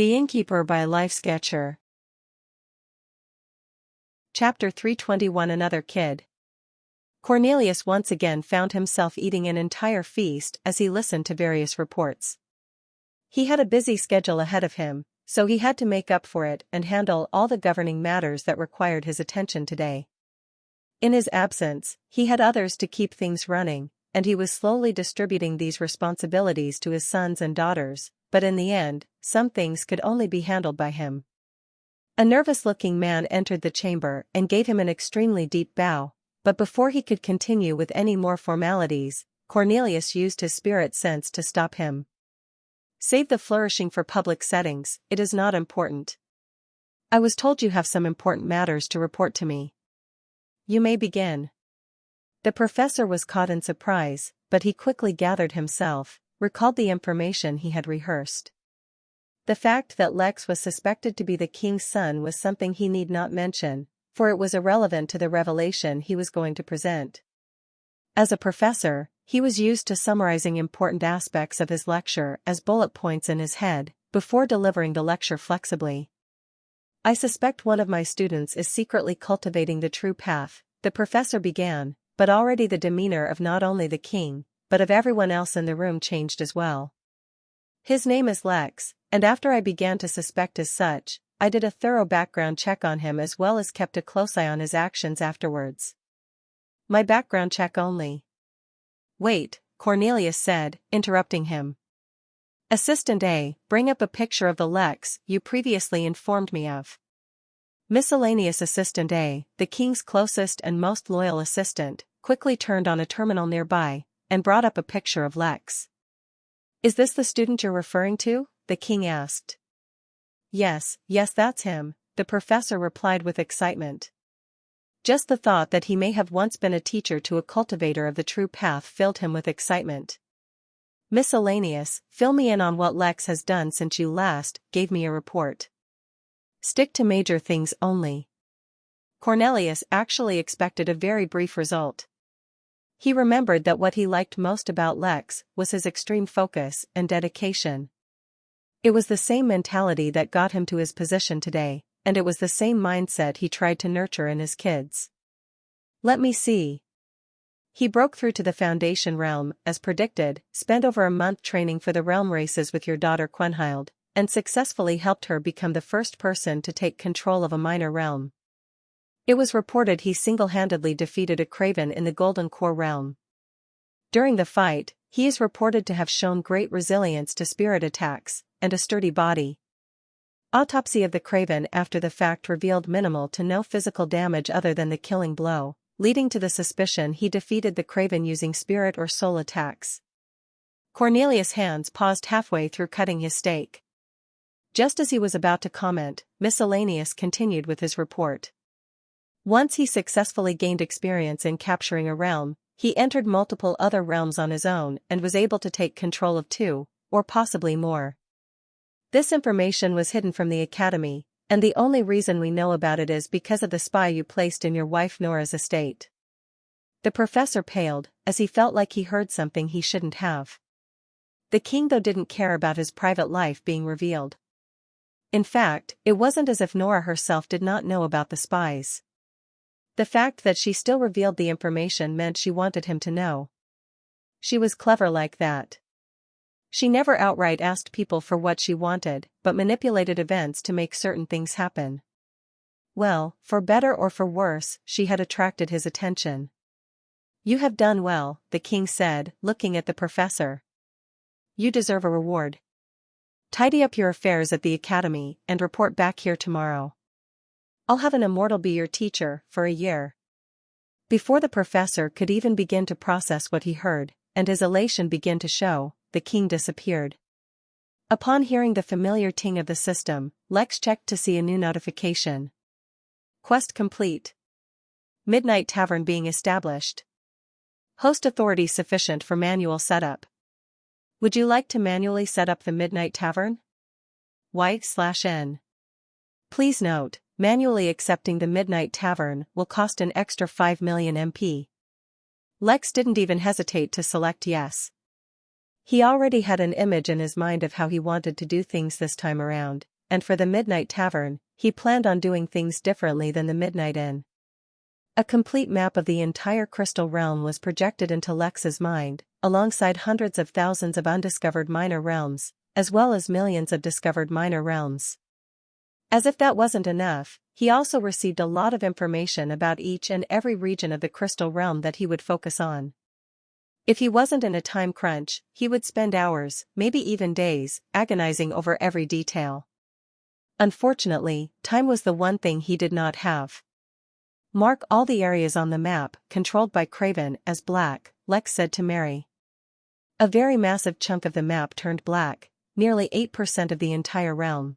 The Innkeeper by Life Sketcher. Chapter 321. Another Kid. Cornelius once again found himself eating an entire feast as he listened to various reports. He had a busy schedule ahead of him, so he had to make up for it and handle all the governing matters that required his attention today. In his absence, he had others to keep things running, and he was slowly distributing these responsibilities to his sons and daughters, but in the end, some things could only be handled by him. A nervous-looking man entered the chamber and gave him an extremely deep bow, but before he could continue with any more formalities, Cornelius used his spirit sense to stop him. "Save the flourishing for public settings, it is not important. I was told you have some important matters to report to me. You may begin." The professor was caught in surprise, but he quickly gathered himself, recalled the information he had rehearsed. The fact that Lex was suspected to be the king's son was something he need not mention, for it was irrelevant to the revelation he was going to present. As a professor, he was used to summarizing important aspects of his lecture as bullet points in his head, before delivering the lecture flexibly. "I suspect one of my students is secretly cultivating the true path," the professor began, but already the demeanor of not only the king, but of everyone else in the room changed as well. "His name is Lex, and after I began to suspect as such, I did a thorough background check on him as well as kept a close eye on his actions afterwards." "My background check only." "Wait," Cornelius said, interrupting him. "Assistant A, bring up a picture of the Lex you previously informed me of." Miscellaneous Assistant A, the king's closest and most loyal assistant, quickly turned on a terminal nearby, and brought up a picture of Lex. "Is this the student you're referring to?" the king asked. Yes, that's him," the professor replied with excitement. Just the thought that he may have once been a teacher to a cultivator of the true path filled him with excitement. "Miscellaneous, fill me in on what Lex has done since you last gave me a report. Stick to major things only." Cornelius actually expected a very brief result. He remembered that what he liked most about Lex was his extreme focus and dedication. It was the same mentality that got him to his position today, and it was the same mindset he tried to nurture in his kids. "Let me see." He broke through to the Foundation realm, as predicted, spent over a month training for the realm races with your daughter Quenhild, and successfully helped her become the first person to take control of a minor realm. It was reported he single-handedly defeated a craven in the Golden Core realm. During the fight, he is reported to have shown great resilience to spirit attacks, and a sturdy body. Autopsy of the craven after the fact revealed minimal to no physical damage other than the killing blow, leading to the suspicion he defeated the craven using spirit or soul attacks. Cornelius' hands paused halfway through cutting his steak. Just as he was about to comment, Miscellaneous continued with his report. Once he successfully gained experience in capturing a realm, he entered multiple other realms on his own and was able to take control of 2, or possibly more. This information was hidden from the Academy, and the only reason we know about it is because of the spy you placed in your wife Nora's estate. The professor paled, as he felt like he heard something he shouldn't have. The king though didn't care about his private life being revealed. In fact, it wasn't as if Nora herself did not know about the spies. The fact that she still revealed the information meant she wanted him to know. She was clever like that. She never outright asked people for what she wanted, but manipulated events to make certain things happen. Well, for better or for worse, she had attracted his attention. "You have done well," the king said, looking at the professor. "You deserve a reward. Tidy up your affairs at the Academy and report back here tomorrow. I'll have an immortal be your teacher for a year." Before the professor could even begin to process what he heard, and his elation began to show, the king disappeared. Upon hearing the familiar ting of the system, Lex checked to see a new notification. Quest complete. Midnight Tavern being established. Host authority sufficient for manual setup. Would you like to manually set up the Midnight Tavern? Y/N. Please note, manually accepting the Midnight Tavern will cost an extra 5 million MP. Lex didn't even hesitate to select yes. He already had an image in his mind of how he wanted to do things this time around, and for the Midnight Tavern, he planned on doing things differently than the Midnight Inn. A complete map of the entire crystal realm was projected into Lex's mind, alongside hundreds of thousands of undiscovered minor realms, as well as millions of discovered minor realms. As if that wasn't enough, he also received a lot of information about each and every region of the crystal realm that he would focus on. If he wasn't in a time crunch, he would spend hours, maybe even days, agonizing over every detail. Unfortunately, time was the one thing he did not have. Mark all the areas on the map, controlled by Craven, as black, Lex said to Mary. A very massive chunk of the map turned black, nearly 8% of the entire realm.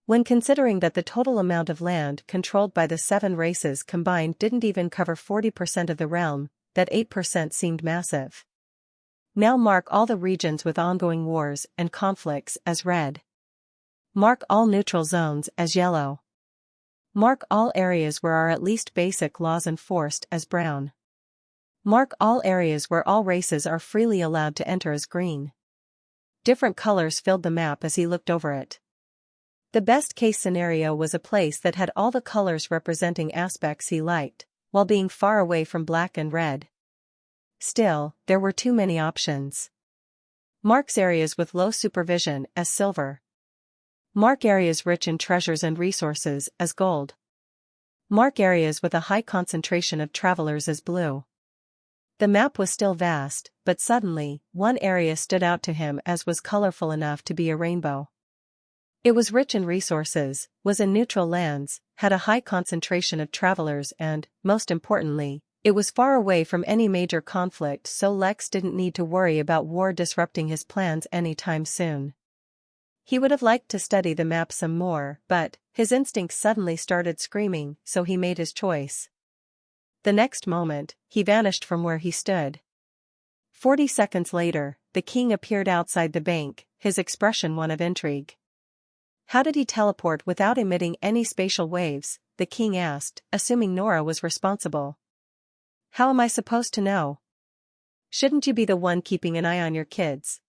When considering that the total amount of land controlled by the 7 races combined didn't even cover 40% of the realm, that 8% seemed massive. Now mark all the regions with ongoing wars and conflicts as red. Mark all neutral zones as yellow. Mark all areas where are at least basic laws enforced as brown. Mark all areas where all races are freely allowed to enter as green. Different colors filled the map as he looked over it. The best-case scenario was a place that had all the colors representing aspects he liked, while being far away from black and red. Still, there were too many options. Mark's areas with low supervision as silver. Mark areas rich in treasures and resources as gold. Mark areas with a high concentration of travelers as blue. The map was still vast, but suddenly, one area stood out to him as was colorful enough to be a rainbow. It was rich in resources, was in neutral lands, had a high concentration of travelers and, most importantly, it was far away from any major conflict, so Lex didn't need to worry about war disrupting his plans anytime soon. He would have liked to study the map some more, but his instincts suddenly started screaming, so he made his choice. The next moment, he vanished from where he stood. 40 seconds later, the king appeared outside the bank, his expression one of intrigue. How did he teleport without emitting any spatial waves? The king asked, assuming Nora was responsible. How am I supposed to know? Shouldn't you be the one keeping an eye on your kids?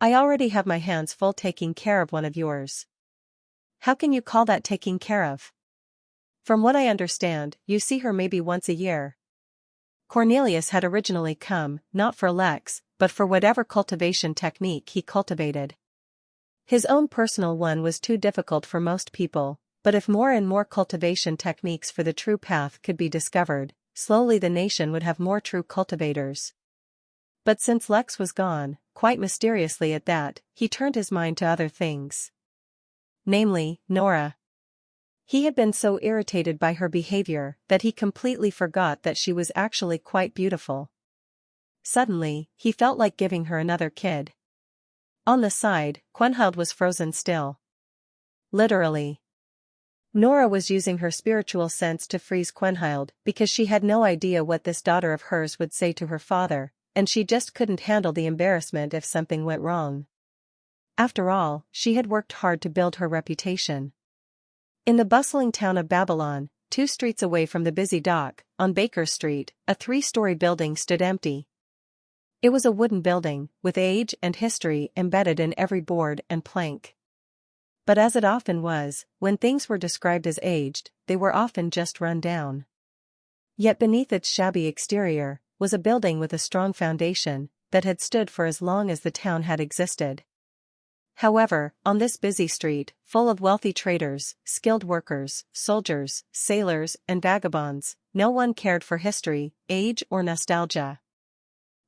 I already have my hands full taking care of one of yours. How can you call that taking care of? From what I understand, you see her maybe once a year. Cornelius had originally come, not for Lex, but for whatever cultivation technique he cultivated. His own personal one was too difficult for most people, but if more and more cultivation techniques for the true path could be discovered, slowly the nation would have more true cultivators. But since Lex was gone, quite mysteriously at that, he turned his mind to other things. Namely, Nora. He had been so irritated by her behavior that he completely forgot that she was actually quite beautiful. Suddenly, he felt like giving her another kid. On the side, Quenhild was frozen still. Literally. Nora was using her spiritual sense to freeze Quenhild because she had no idea what this daughter of hers would say to her father, and she just couldn't handle the embarrassment if something went wrong. After all, she had worked hard to build her reputation. In the bustling town of Babylon, 2 streets away from the busy dock, on Baker Street, a 3-story building stood empty. It was a wooden building, with age and history embedded in every board and plank. But as it often was, when things were described as aged, they were often just run down. Yet beneath its shabby exterior, was a building with a strong foundation, that had stood for as long as the town had existed. However, on this busy street, full of wealthy traders, skilled workers, soldiers, sailors, and vagabonds, no one cared for history, age, or nostalgia.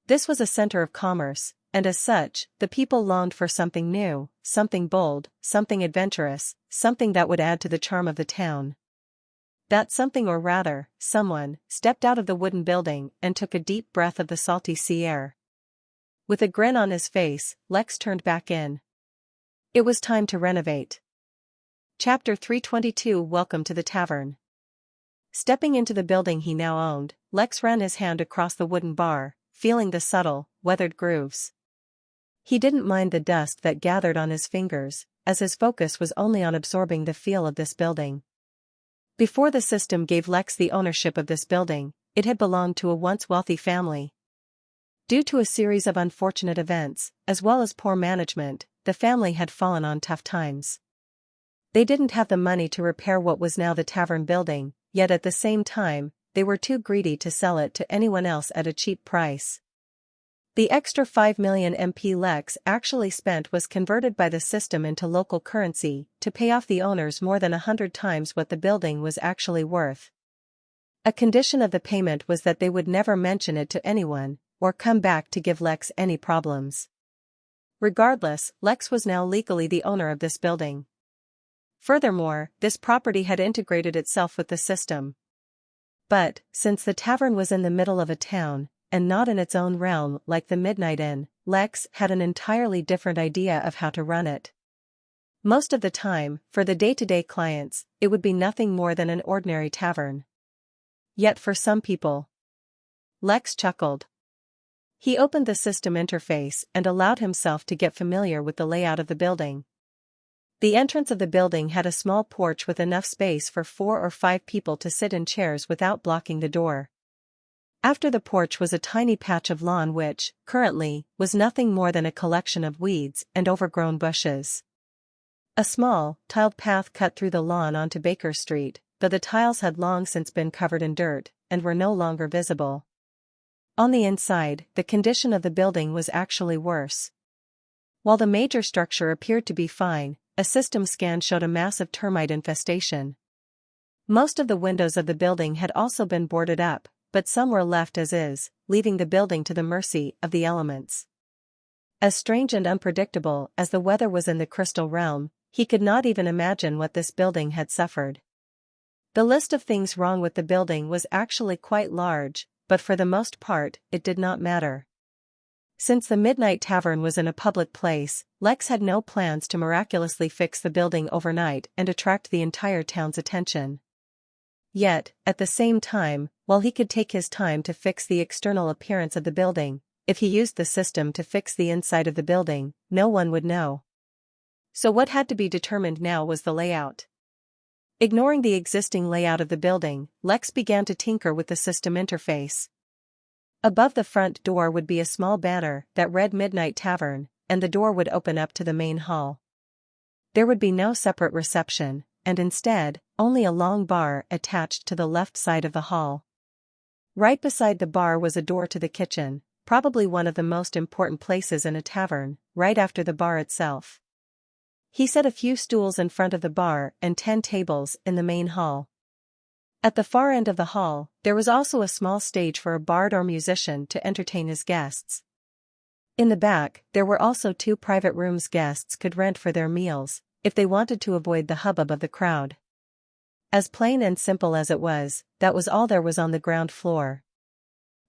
This was a center of commerce, and as such, the people longed for something new, something bold, something adventurous, something that would add to the charm of the town. That something, or rather, someone, stepped out of the wooden building and took a deep breath of the salty sea air. With a grin on his face, Lex turned back in. It was time to renovate. Chapter 322. Welcome to the tavern. Stepping into the building he now owned, Lex ran his hand across the wooden bar, feeling the subtle, weathered grooves. He didn't mind the dust that gathered on his fingers, as his focus was only on absorbing the feel of this building. Before the system gave Lex the ownership of this building, it had belonged to a once wealthy family. Due to a series of unfortunate events, as well as poor management, the family had fallen on tough times. They didn't have the money to repair what was now the tavern building, yet at the same time, they were too greedy to sell it to anyone else at a cheap price. The extra 5 million MP Lex actually spent was converted by the system into local currency to pay off the owners more than 100 times what the building was actually worth. A condition of the payment was that they would never mention it to anyone, or come back to give Lex any problems. Regardless, Lex was now legally the owner of this building. Furthermore, this property had integrated itself with the system. But, since the tavern was in the middle of a town, and not in its own realm like the Midnight Inn, Lex had an entirely different idea of how to run it. Most of the time, for the day-to-day clients, it would be nothing more than an ordinary tavern. Yet for some people, Lex chuckled. He opened the system interface and allowed himself to get familiar with the layout of the building. The entrance of the building had a small porch with enough space for 4 or 5 people to sit in chairs without blocking the door. After the porch was a tiny patch of lawn which, currently, was nothing more than a collection of weeds and overgrown bushes. A small, tiled path cut through the lawn onto Baker Street, though the tiles had long since been covered in dirt, and were no longer visible. On the inside, the condition of the building was actually worse. While the major structure appeared to be fine, a system scan showed a massive termite infestation. Most of the windows of the building had also been boarded up, but some were left as is, leaving the building to the mercy of the elements. As strange and unpredictable as the weather was in the crystal realm, he could not even imagine what this building had suffered. The list of things wrong with the building was actually quite large, but for the most part, it did not matter. Since the Midnight Tavern was in a public place, Lex had no plans to miraculously fix the building overnight and attract the entire town's attention. Yet, at the same time, while he could take his time to fix the external appearance of the building, if he used the system to fix the inside of the building, no one would know. So what had to be determined now was the layout. Ignoring the existing layout of the building, Lex began to tinker with the system interface. Above the front door would be a small banner that read Midnight Tavern, and the door would open up to the main hall. There would be no separate reception, and instead, only a long bar attached to the left side of the hall. Right beside the bar was a door to the kitchen, probably one of the most important places in a tavern, right after the bar itself. He set a few stools in front of the bar and 10 tables in the main hall. At the far end of the hall, there was also a small stage for a bard or musician to entertain his guests. In the back, there were also 2 private rooms guests could rent for their meals, if they wanted to avoid the hubbub of the crowd. As plain and simple as it was, that was all there was on the ground floor.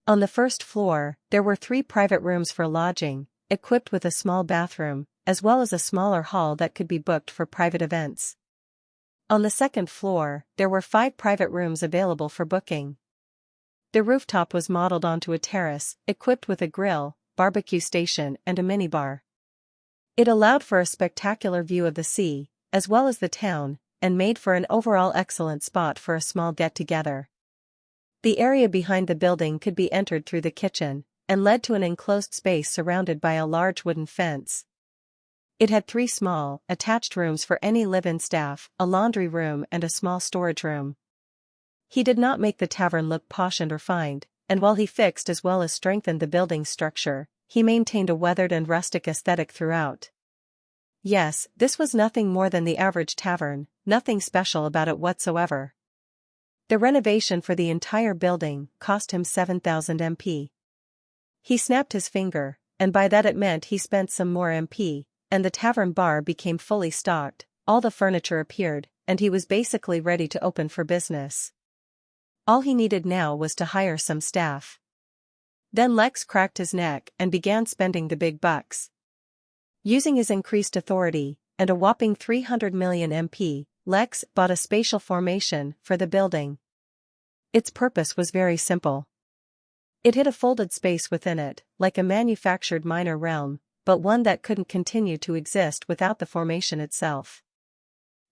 On the first floor, there were 3 private rooms for lodging, equipped with a small bathroom, as well as a smaller hall that could be booked for private events. On the second floor, there were 5 private rooms available for booking. The rooftop was modeled onto a terrace, equipped with a grill, barbecue station and a minibar. It allowed for a spectacular view of the sea, as well as the town, and made for an overall excellent spot for a small get-together. The area behind the building could be entered through the kitchen, and led to an enclosed space surrounded by a large wooden fence. It had 3 small, attached rooms for any live-in staff, a laundry room and a small storage room. He did not make the tavern look posh and refined, and while he fixed as well as strengthened the building's structure, he maintained a weathered and rustic aesthetic throughout. Yes, this was nothing more than the average tavern, nothing special about it whatsoever. The renovation for the entire building cost him 7,000 MP. He snapped his finger, and by that it meant he spent some more MP, and the tavern bar became fully stocked, all the furniture appeared, and he was basically ready to open for business. All he needed now was to hire some staff. Then Lex cracked his neck and began spending the big bucks. Using his increased authority, and a whopping 300 million MP, Lex bought a spatial formation for the building. Its purpose was very simple. It hid a folded space within it, like a manufactured minor realm, but one that couldn't continue to exist without the formation itself.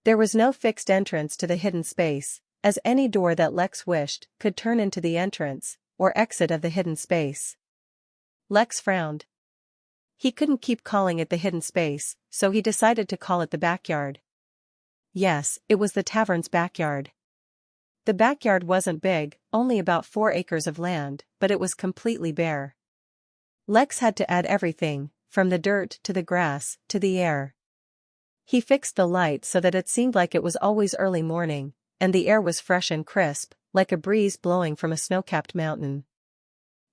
There was no fixed entrance to the hidden space, as any door that Lex wished could turn into the entrance, or exit of the hidden space. Lex frowned. He couldn't keep calling it the hidden space, so he decided to call it the backyard. Yes, it was the tavern's backyard. The backyard wasn't big, only about 4 acres of land, but it was completely bare. Lex had to add everything, from the dirt to the grass, to the air. He fixed the light so that it seemed like it was always early morning, and the air was fresh and crisp, like a breeze blowing from a snow-capped mountain.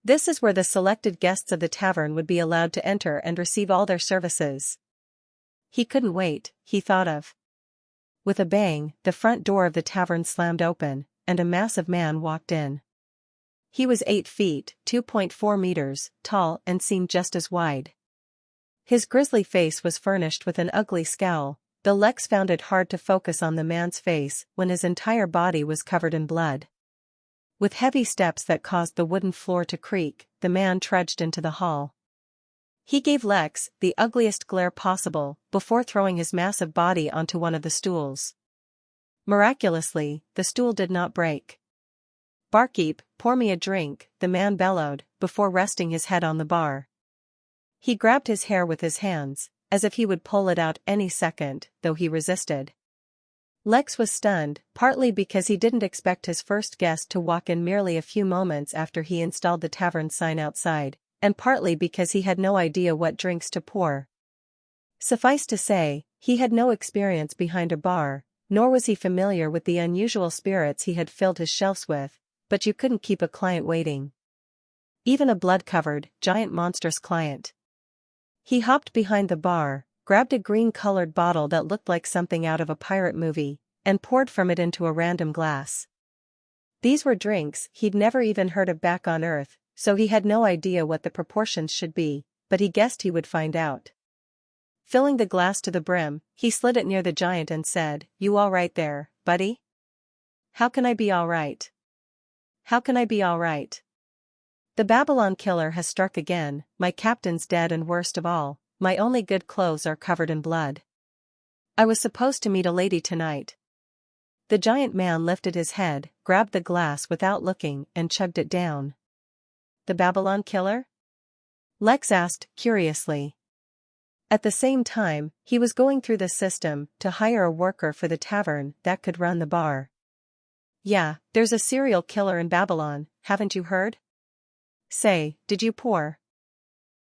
This is where the selected guests of the tavern would be allowed to enter and receive all their services. He couldn't wait, he thought of. With a bang, the front door of the tavern slammed open, and a massive man walked in. He was 8 feet, 2.4 meters, tall and seemed just as wide. His grisly face was furnished with an ugly scowl, though Lex found it hard to focus on the man's face when his entire body was covered in blood. With heavy steps that caused the wooden floor to creak, the man trudged into the hall. He gave Lex the ugliest glare possible before throwing his massive body onto one of the stools. Miraculously, the stool did not break. "Barkeep, pour me a drink," the man bellowed, before resting his head on the bar. He grabbed his hair with his hands, as if he would pull it out any second, though he resisted. Lex was stunned, partly because he didn't expect his first guest to walk in merely a few moments after he installed the tavern sign outside, and partly because he had no idea what drinks to pour. Suffice to say, he had no experience behind a bar, nor was he familiar with the unusual spirits he had filled his shelves with, but you couldn't keep a client waiting. Even a blood-covered, giant monstrous client. He hopped behind the bar, grabbed a green-colored bottle that looked like something out of a pirate movie, and poured from it into a random glass. These were drinks he'd never even heard of back on Earth, so he had no idea what the proportions should be, but he guessed he would find out. Filling the glass to the brim, he slid it near the giant and said, "You all right there, buddy?" "How can I be all right? How can I be all right? The Babylon killer has struck again, my captain's dead, and worst of all, my only good clothes are covered in blood. I was supposed to meet a lady tonight." The giant man lifted his head, grabbed the glass without looking, and chugged it down. "The Babylon killer?" Lex asked, curiously. At the same time, he was going through the system to hire a worker for the tavern that could run the bar. "Yeah, there's a serial killer in Babylon, haven't you heard? Say, did you pour?"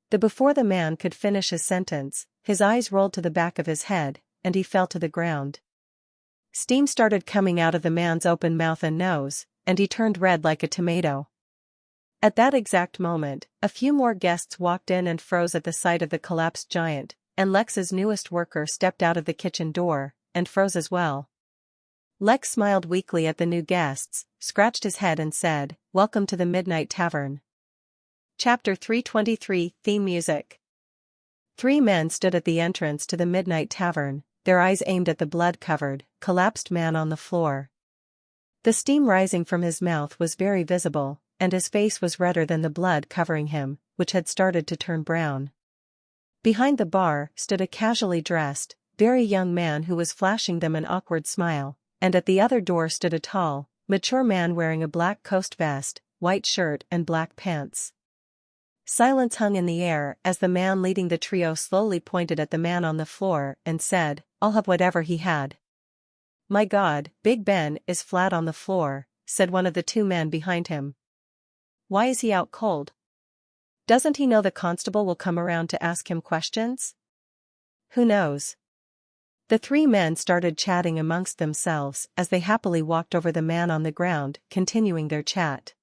Before the man could finish his sentence, his eyes rolled to the back of his head, and he fell to the ground. Steam started coming out of the man's open mouth and nose, and he turned red like a tomato. At that exact moment, a few more guests walked in and froze at the sight of the collapsed giant, and Lex's newest worker stepped out of the kitchen door, and froze as well. Lex smiled weakly at the new guests, scratched his head and said, "Welcome to the Midnight Tavern." Chapter 323, Theme Music. 3 men stood at the entrance to the Midnight Tavern, their eyes aimed at the blood-covered, collapsed man on the floor. The steam rising from his mouth was very visible, and his face was redder than the blood covering him, which had started to turn brown. Behind the bar stood a casually dressed, very young man who was flashing them an awkward smile, and at the other door stood a tall, mature man wearing a black coast vest, white shirt and black pants. Silence hung in the air as the man leading the trio slowly pointed at the man on the floor and said, "I'll have whatever he had." "My God, Big Ben is flat on the floor," said one of the 2 men behind him. "Why is he out cold? Doesn't he know the constable will come around to ask him questions?" "Who knows?" The 3 men started chatting amongst themselves as they happily walked over the man on the ground, continuing their chat.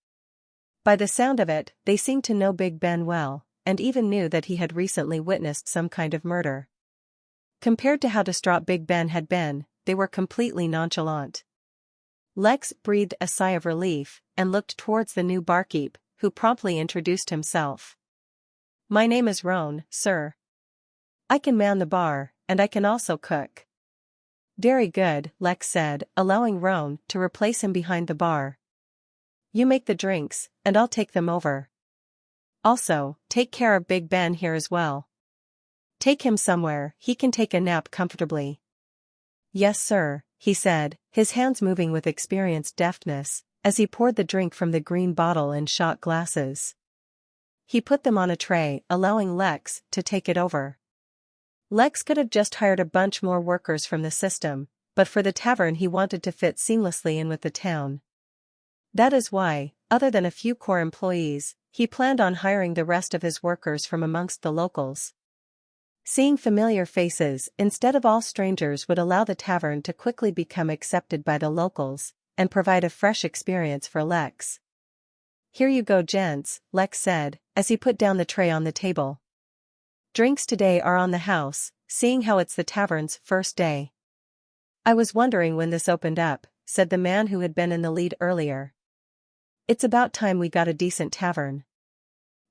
By the sound of it, they seemed to know Big Ben well, and even knew that he had recently witnessed some kind of murder. Compared to how distraught Big Ben had been, they were completely nonchalant. Lex breathed a sigh of relief, and looked towards the new barkeep, who promptly introduced himself. "My name is Roan, sir. I can man the bar, and I can also cook." "Very good," Lex said, allowing Roan to replace him behind the bar. "You make the drinks, and I'll take them over. Also, take care of Big Ben here as well. Take him somewhere he can take a nap comfortably." "Yes, sir," he said, his hands moving with experienced deftness, as he poured the drink from the green bottle in shot glasses. He put them on a tray, allowing Lex to take it over. Lex could have just hired a bunch more workers from the system, but for the tavern he wanted to fit seamlessly in with the town. That is why, other than a few core employees, he planned on hiring the rest of his workers from amongst the locals. Seeing familiar faces instead of all strangers would allow the tavern to quickly become accepted by the locals, and provide a fresh experience for Lex. "Here you go, gents," Lex said, as he put down the tray on the table. "Drinks today are on the house, seeing how it's the tavern's first day." "I was wondering when this opened up," said the man who had been in the lead earlier. "It's about time we got a decent tavern."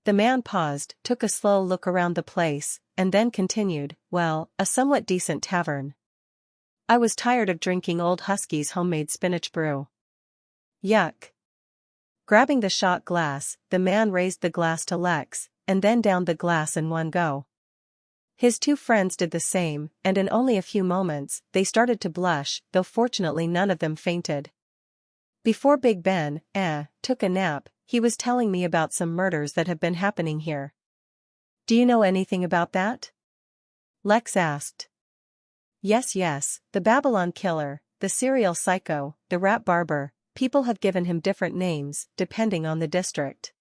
The man paused, took a slow look around the place, and then continued, "Well, a somewhat decent tavern. I was tired of drinking Old Husky's homemade spinach brew. Yuck." Grabbing the shot glass, the man raised the glass to Lex, and then downed the glass in one go. His two friends did the same, and in only a few moments, they started to blush, though fortunately none of them fainted. "Before Big Ben, took a nap, he was telling me about some murders that have been happening here." "Do you know anything about that?" Lex asked. Yes, the Babylon killer, the serial psycho, the rat barber, people have given him different names, depending on the district."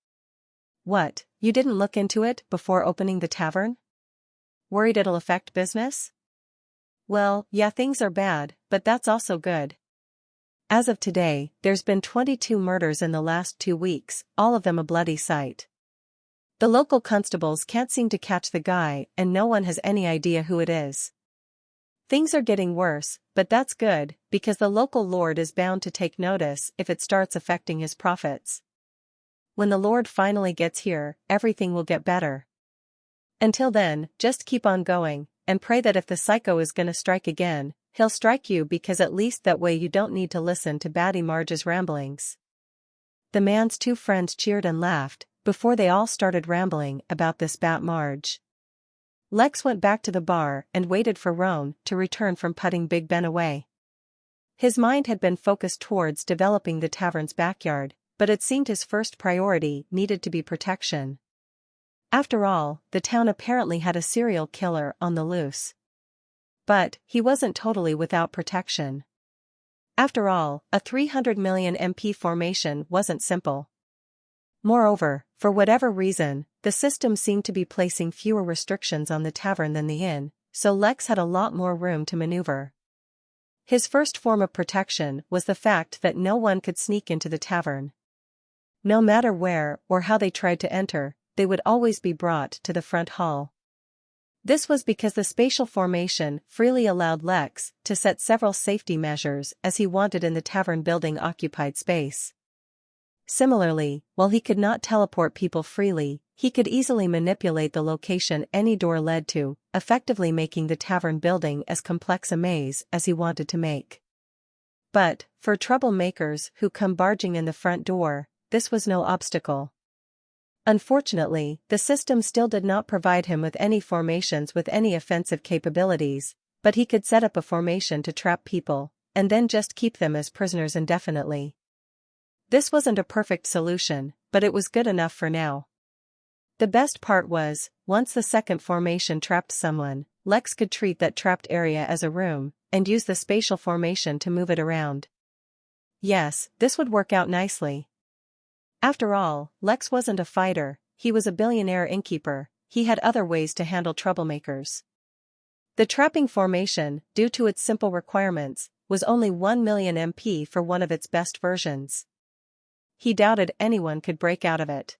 "What, you didn't look into it before opening the tavern? Worried it'll affect business?" "Well, yeah, things are bad, but that's also good. As of today, there's been 22 murders in the last 2 weeks, all of them a bloody sight. The local constables can't seem to catch the guy, and no one has any idea who it is. Things are getting worse, but that's good, because the local lord is bound to take notice if it starts affecting his profits. When the lord finally gets here, everything will get better. Until then, just keep on going, and pray that if the psycho is gonna strike again, he'll strike you, because at least that way you don't need to listen to Batty Marge's ramblings." The man's two friends cheered and laughed, before they all started rambling about this Bat Marge. Lex went back to the bar and waited for Roan to return from putting Big Ben away. His mind had been focused towards developing the tavern's backyard, but it seemed his first priority needed to be protection. After all, the town apparently had a serial killer on the loose. But he wasn't totally without protection. After all, a 300 million MP formation wasn't simple. Moreover, for whatever reason, the system seemed to be placing fewer restrictions on the tavern than the inn, so Lex had a lot more room to maneuver. His first form of protection was the fact that no one could sneak into the tavern. No matter where or how they tried to enter, they would always be brought to the front hall. This was because the spatial formation freely allowed Lex to set several safety measures as he wanted in the tavern building occupied space. Similarly, while he could not teleport people freely, he could easily manipulate the location any door led to, effectively making the tavern building as complex a maze as he wanted to make. But, for troublemakers who come barging in the front door, this was no obstacle. Unfortunately, the system still did not provide him with any formations with any offensive capabilities, but he could set up a formation to trap people, and then just keep them as prisoners indefinitely. This wasn't a perfect solution, but it was good enough for now. The best part was, once the second formation trapped someone, Lex could treat that trapped area as a room, and use the spatial formation to move it around. Yes, this would work out nicely. After all, Lex wasn't a fighter, he was a billionaire innkeeper, he had other ways to handle troublemakers. The trapping formation, due to its simple requirements, was only 1 million MP for one of its best versions. He doubted anyone could break out of it.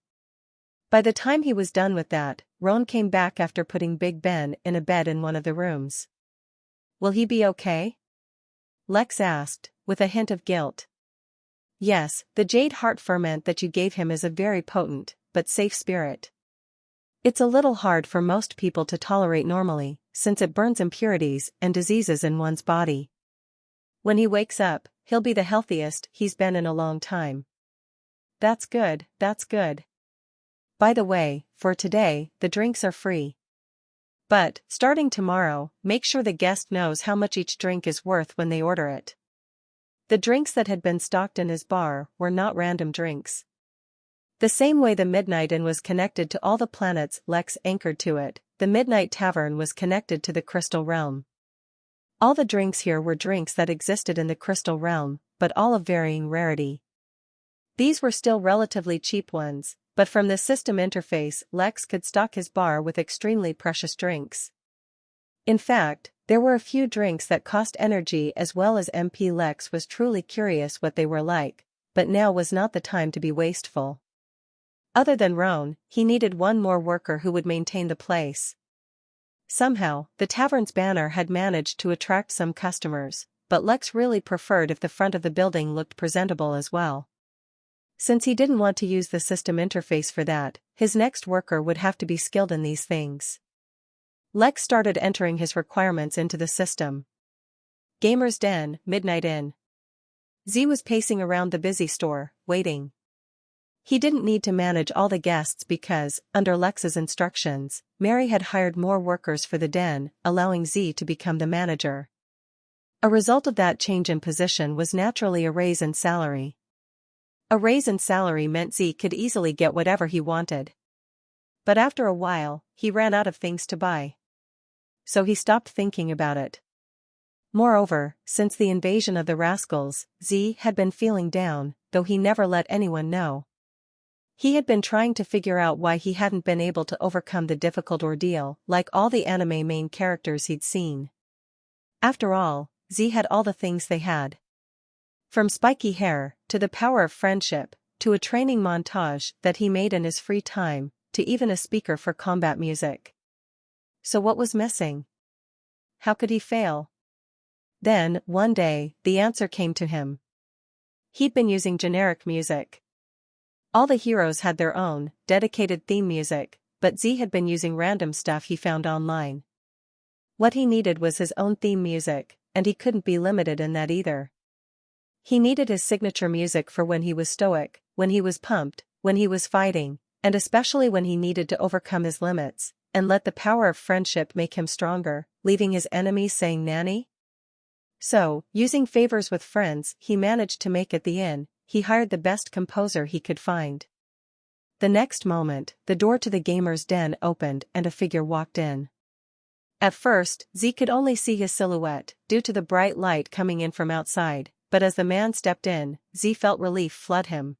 By the time he was done with that, Roan came back after putting Big Ben in a bed in one of the rooms. "Will he be okay?" Lex asked, with a hint of guilt. "Yes, the jade heart ferment that you gave him is a very potent, but safe spirit. It's a little hard for most people to tolerate normally, since it burns impurities and diseases in one's body. When he wakes up, he'll be the healthiest he's been in a long time." That's good, that's good. By the way, for today, the drinks are free. But, starting tomorrow, make sure the guest knows how much each drink is worth when they order it. The drinks that had been stocked in his bar were not random drinks. The same way the Midnight Inn was connected to all the planets Lex anchored to it, the Midnight Tavern was connected to the Crystal Realm. All the drinks here were drinks that existed in the Crystal Realm, but all of varying rarity. These were still relatively cheap ones, but from the system interface Lex could stock his bar with extremely precious drinks. In fact, there were a few drinks that cost energy as well as MP. Lex was truly curious what they were like, but now was not the time to be wasteful. Other than Roan, he needed one more worker who would maintain the place. Somehow, the tavern's banner had managed to attract some customers, but Lex really preferred if the front of the building looked presentable as well. Since he didn't want to use the system interface for that, his next worker would have to be skilled in these things. Lex started entering his requirements into the system. Gamer's Den, Midnight Inn. Z was pacing around the busy store, waiting. He didn't need to manage all the guests because, under Lex's instructions, Mary had hired more workers for the den, allowing Z to become the manager. A result of that change in position was naturally a raise in salary. A raise in salary meant Z could easily get whatever he wanted. But after a while, he ran out of things to buy. So he stopped thinking about it. Moreover, since the invasion of the rascals, Z had been feeling down, though he never let anyone know. He had been trying to figure out why he hadn't been able to overcome the difficult ordeal, like all the anime main characters he'd seen. After all, Z had all the things they had. From spiky hair, to the power of friendship, to a training montage that he made in his free time, to even a speaker for combat music. So what was missing? How could he fail? Then, one day, the answer came to him. He'd been using generic music. All the heroes had their own, dedicated theme music, but Z had been using random stuff he found online. What he needed was his own theme music, and he couldn't be limited in that either. He needed his signature music for when he was stoic, when he was pumped, when he was fighting, and especially when he needed to overcome his limits, and let the power of friendship make him stronger, leaving his enemies saying nanny? So, using favors with friends, he managed to make it the inn. He hired the best composer he could find. The next moment, the door to the gamer's den opened and a figure walked in. At first, Z could only see his silhouette, due to the bright light coming in from outside, but as the man stepped in, Z felt relief flood him.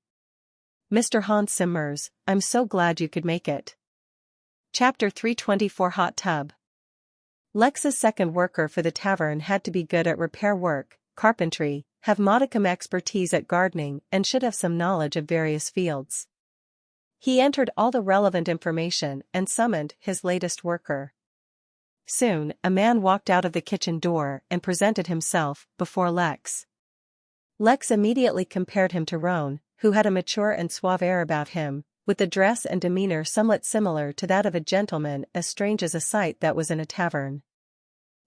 Mr. Hans Simmers, I'm so glad you could make it. Chapter 324 Hot Tub. Lex's second worker for the tavern had to be good at repair work, carpentry, have modicum expertise at gardening, and should have some knowledge of various fields. He entered all the relevant information and summoned his latest worker. Soon, a man walked out of the kitchen door and presented himself before Lex. Lex immediately compared him to Roan, who had a mature and suave air about him, with the dress and demeanor somewhat similar to that of a gentleman as strange as a sight that was in a tavern.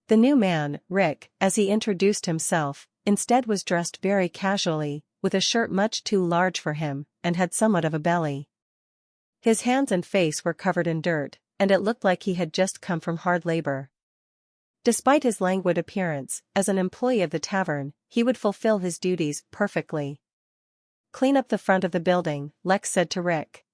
The new man, Rick, as he introduced himself, instead was dressed very casually, with a shirt much too large for him, and had somewhat of a belly. His hands and face were covered in dirt, and it looked like he had just come from hard labor. Despite his languid appearance, as an employee of the tavern, he would fulfill his duties perfectly. Clean up the front of the building, Lex said to Rick.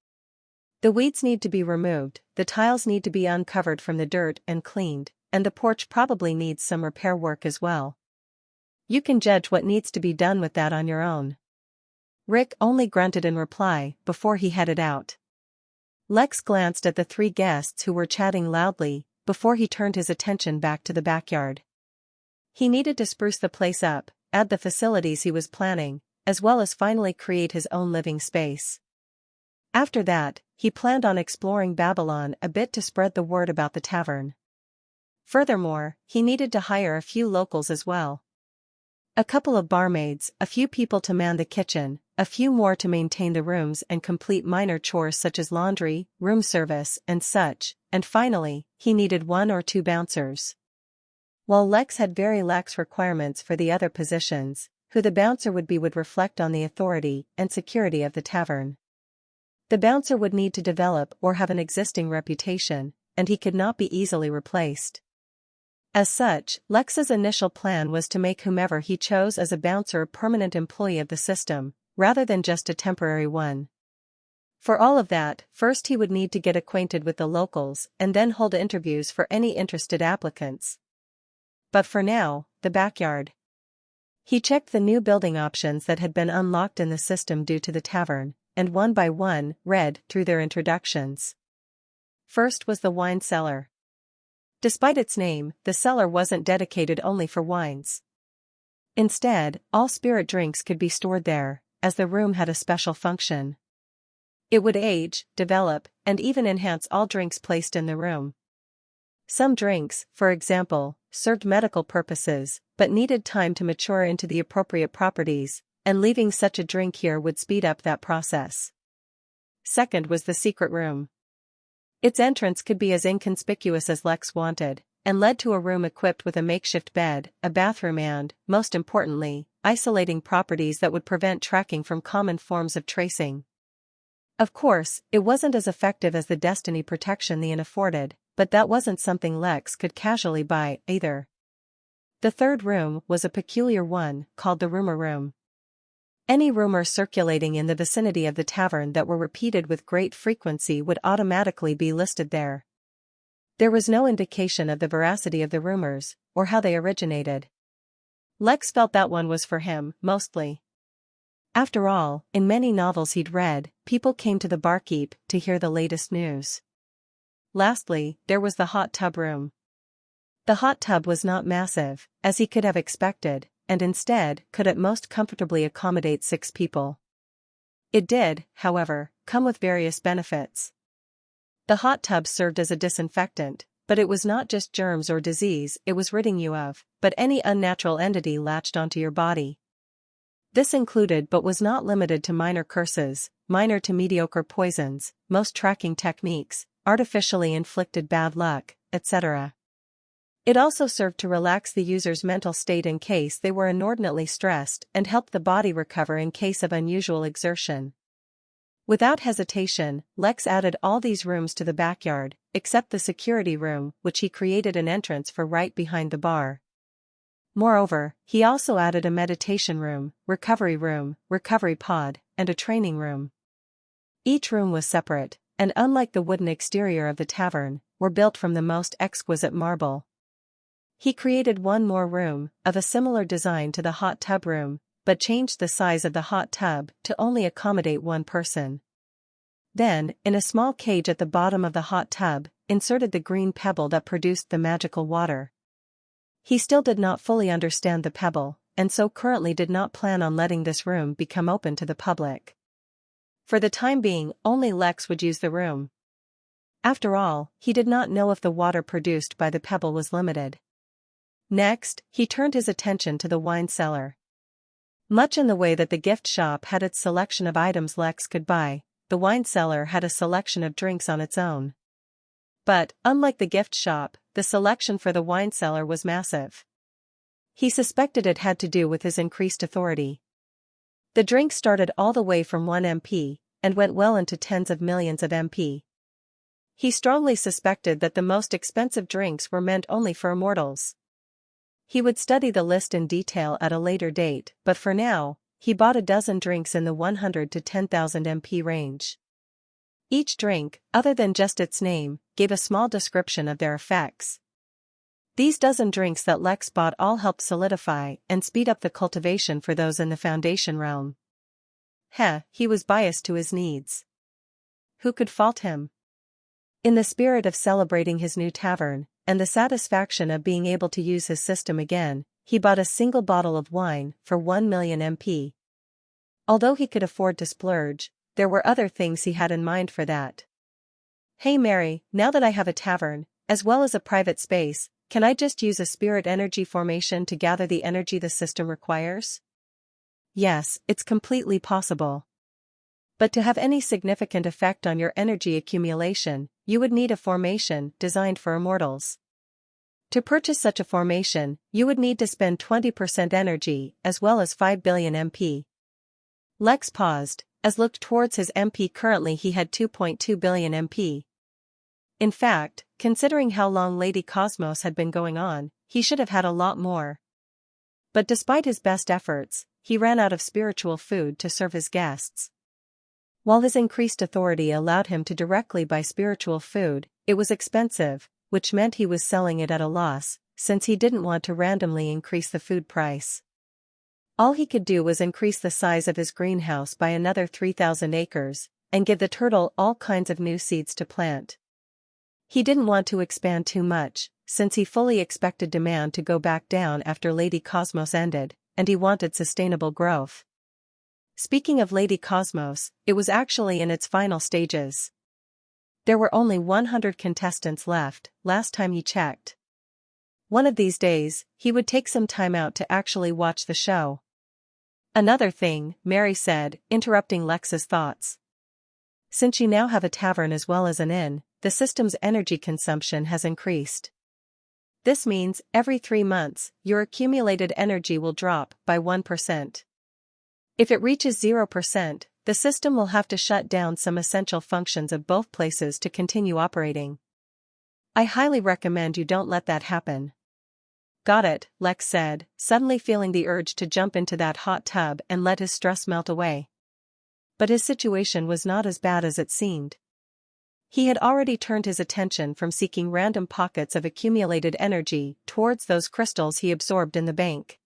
The weeds need to be removed, the tiles need to be uncovered from the dirt and cleaned, and the porch probably needs some repair work as well. You can judge what needs to be done with that on your own. Rick only grunted in reply before he headed out. Lex glanced at the three guests who were chatting loudly, before he turned his attention back to the backyard. He needed to spruce the place up, add the facilities he was planning, as well as finally create his own living space. After that, he planned on exploring Babylon a bit to spread the word about the tavern. Furthermore, he needed to hire a few locals as well. A couple of barmaids, a few people to man the kitchen, a few more to maintain the rooms and complete minor chores such as laundry, room service, and such, and finally, he needed 1 or 2 bouncers. While Lex had very lax requirements for the other positions, who the bouncer would be would reflect on the authority and security of the tavern. The bouncer would need to develop or have an existing reputation, and he could not be easily replaced. As such, Lex's initial plan was to make whomever he chose as a bouncer a permanent employee of the system, rather than just a temporary one. For all of that, first he would need to get acquainted with the locals and then hold interviews for any interested applicants. But for now, the backyard. He checked the new building options that had been unlocked in the system due to the tavern, and one by one, read through their introductions. First was the wine cellar. Despite its name, the cellar wasn't dedicated only for wines. Instead, all spirit drinks could be stored there, as the room had a special function. It would age, develop, and even enhance all drinks placed in the room. Some drinks, for example, served medical purposes, but needed time to mature into the appropriate properties, and leaving such a drink here would speed up that process. Second was the secret room. Its entrance could be as inconspicuous as Lex wanted, and led to a room equipped with a makeshift bed, a bathroom and, most importantly, isolating properties that would prevent tracking from common forms of tracing. Of course, it wasn't as effective as the destiny protection the inn afforded, but that wasn't something Lex could casually buy, either. The third room was a peculiar one, called the rumor room. Any rumors circulating in the vicinity of the tavern that were repeated with great frequency would automatically be listed there. There was no indication of the veracity of the rumors, or how they originated. Lex felt that one was for him, mostly. After all, in many novels he'd read, people came to the barkeep to hear the latest news. Lastly, there was the hot tub room. The hot tub was not massive, as he could have expected, and instead could at most comfortably accommodate 6 people. It did, however, come with various benefits. The hot tub served as a disinfectant, but it was not just germs or disease it was ridding you of, but any unnatural entity latched onto your body. This included but was not limited to minor curses, minor to mediocre poisons, most tracking techniques, artificially inflicted bad luck, etc. It also served to relax the user's mental state in case they were inordinately stressed and help the body recover in case of unusual exertion. Without hesitation, Lex added all these rooms to the backyard, except the security room, which he created an entrance for right behind the bar. Moreover, he also added a meditation room, recovery pod, and a training room. Each room was separate, and unlike the wooden exterior of the tavern, were built from the most exquisite marble. He created one more room, of a similar design to the hot tub room, but changed the size of the hot tub to only accommodate 1 person. Then, in a small cage at the bottom of the hot tub, inserted the green pebble that produced the magical water. He still did not fully understand the pebble, and so currently did not plan on letting this room become open to the public. For the time being, only Lex would use the room. After all, he did not know if the water produced by the pebble was limited. Next, he turned his attention to the wine cellar. Much in the way that the gift shop had its selection of items Lex could buy, the wine cellar had a selection of drinks on its own. But, unlike the gift shop, the selection for the wine cellar was massive. He suspected it had to do with his increased authority. The drinks started all the way from 1 MP, and went well into tens of millions of MP. He strongly suspected that the most expensive drinks were meant only for immortals. He would study the list in detail at a later date, but for now, he bought a dozen drinks in the 100 to 10,000 MP range. Each drink, other than just its name, gave a small description of their effects. These dozen drinks that Lex bought all helped solidify and speed up the cultivation for those in the Foundation realm. He was biased to his needs. Who could fault him? In the spirit of celebrating his new tavern, and the satisfaction of being able to use his system again, he bought a single bottle of wine for 1 million MP. Although he could afford to splurge, there were other things he had in mind for that. "Hey Mary, now that I have a tavern, as well as a private space, can I just use a spirit energy formation to gather the energy the system requires?" Yes, it's completely possible. But to have any significant effect on your energy accumulation, you would need a formation designed for immortals. To purchase such a formation, you would need to spend 20% energy as well as 5 billion MP. Lex paused, as looked towards his MP. Currently he had 2.2 billion MP. In fact, considering how long Lady Cosmos had been going on, he should have had a lot more. But despite his best efforts, he ran out of spiritual food to serve his guests. While his increased authority allowed him to directly buy spiritual food, it was expensive, which meant he was selling it at a loss, since he didn't want to randomly increase the food price. All he could do was increase the size of his greenhouse by another 3,000 acres, and give the turtle all kinds of new seeds to plant. He didn't want to expand too much, since he fully expected demand to go back down after Lady Cosmos ended, and he wanted sustainable growth. Speaking of Lady Cosmos, it was actually in its final stages. There were only 100 contestants left, last time he checked. One of these days, he would take some time out to actually watch the show. Another thing, Mary said, interrupting Lex's thoughts. Since you now have a tavern as well as an inn, the system's energy consumption has increased. This means, every 3 months, your accumulated energy will drop by 1%. If it reaches 0%, the system will have to shut down some essential functions of both places to continue operating. I highly recommend you don't let that happen. Got it, Lex said, suddenly feeling the urge to jump into that hot tub and let his stress melt away. But his situation was not as bad as it seemed. He had already turned his attention from seeking random pockets of accumulated energy towards those crystals he absorbed in the bank.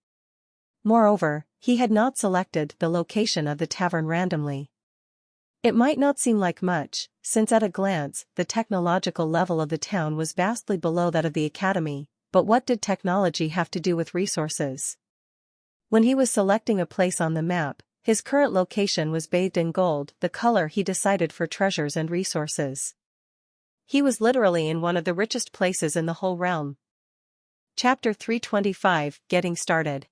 Moreover, he had not selected the location of the tavern randomly. It might not seem like much, since at a glance, the technological level of the town was vastly below that of the academy, but what did technology have to do with resources? When he was selecting a place on the map, his current location was bathed in gold, the color he decided for treasures and resources. He was literally in one of the richest places in the whole realm. Chapter 325, Getting Started.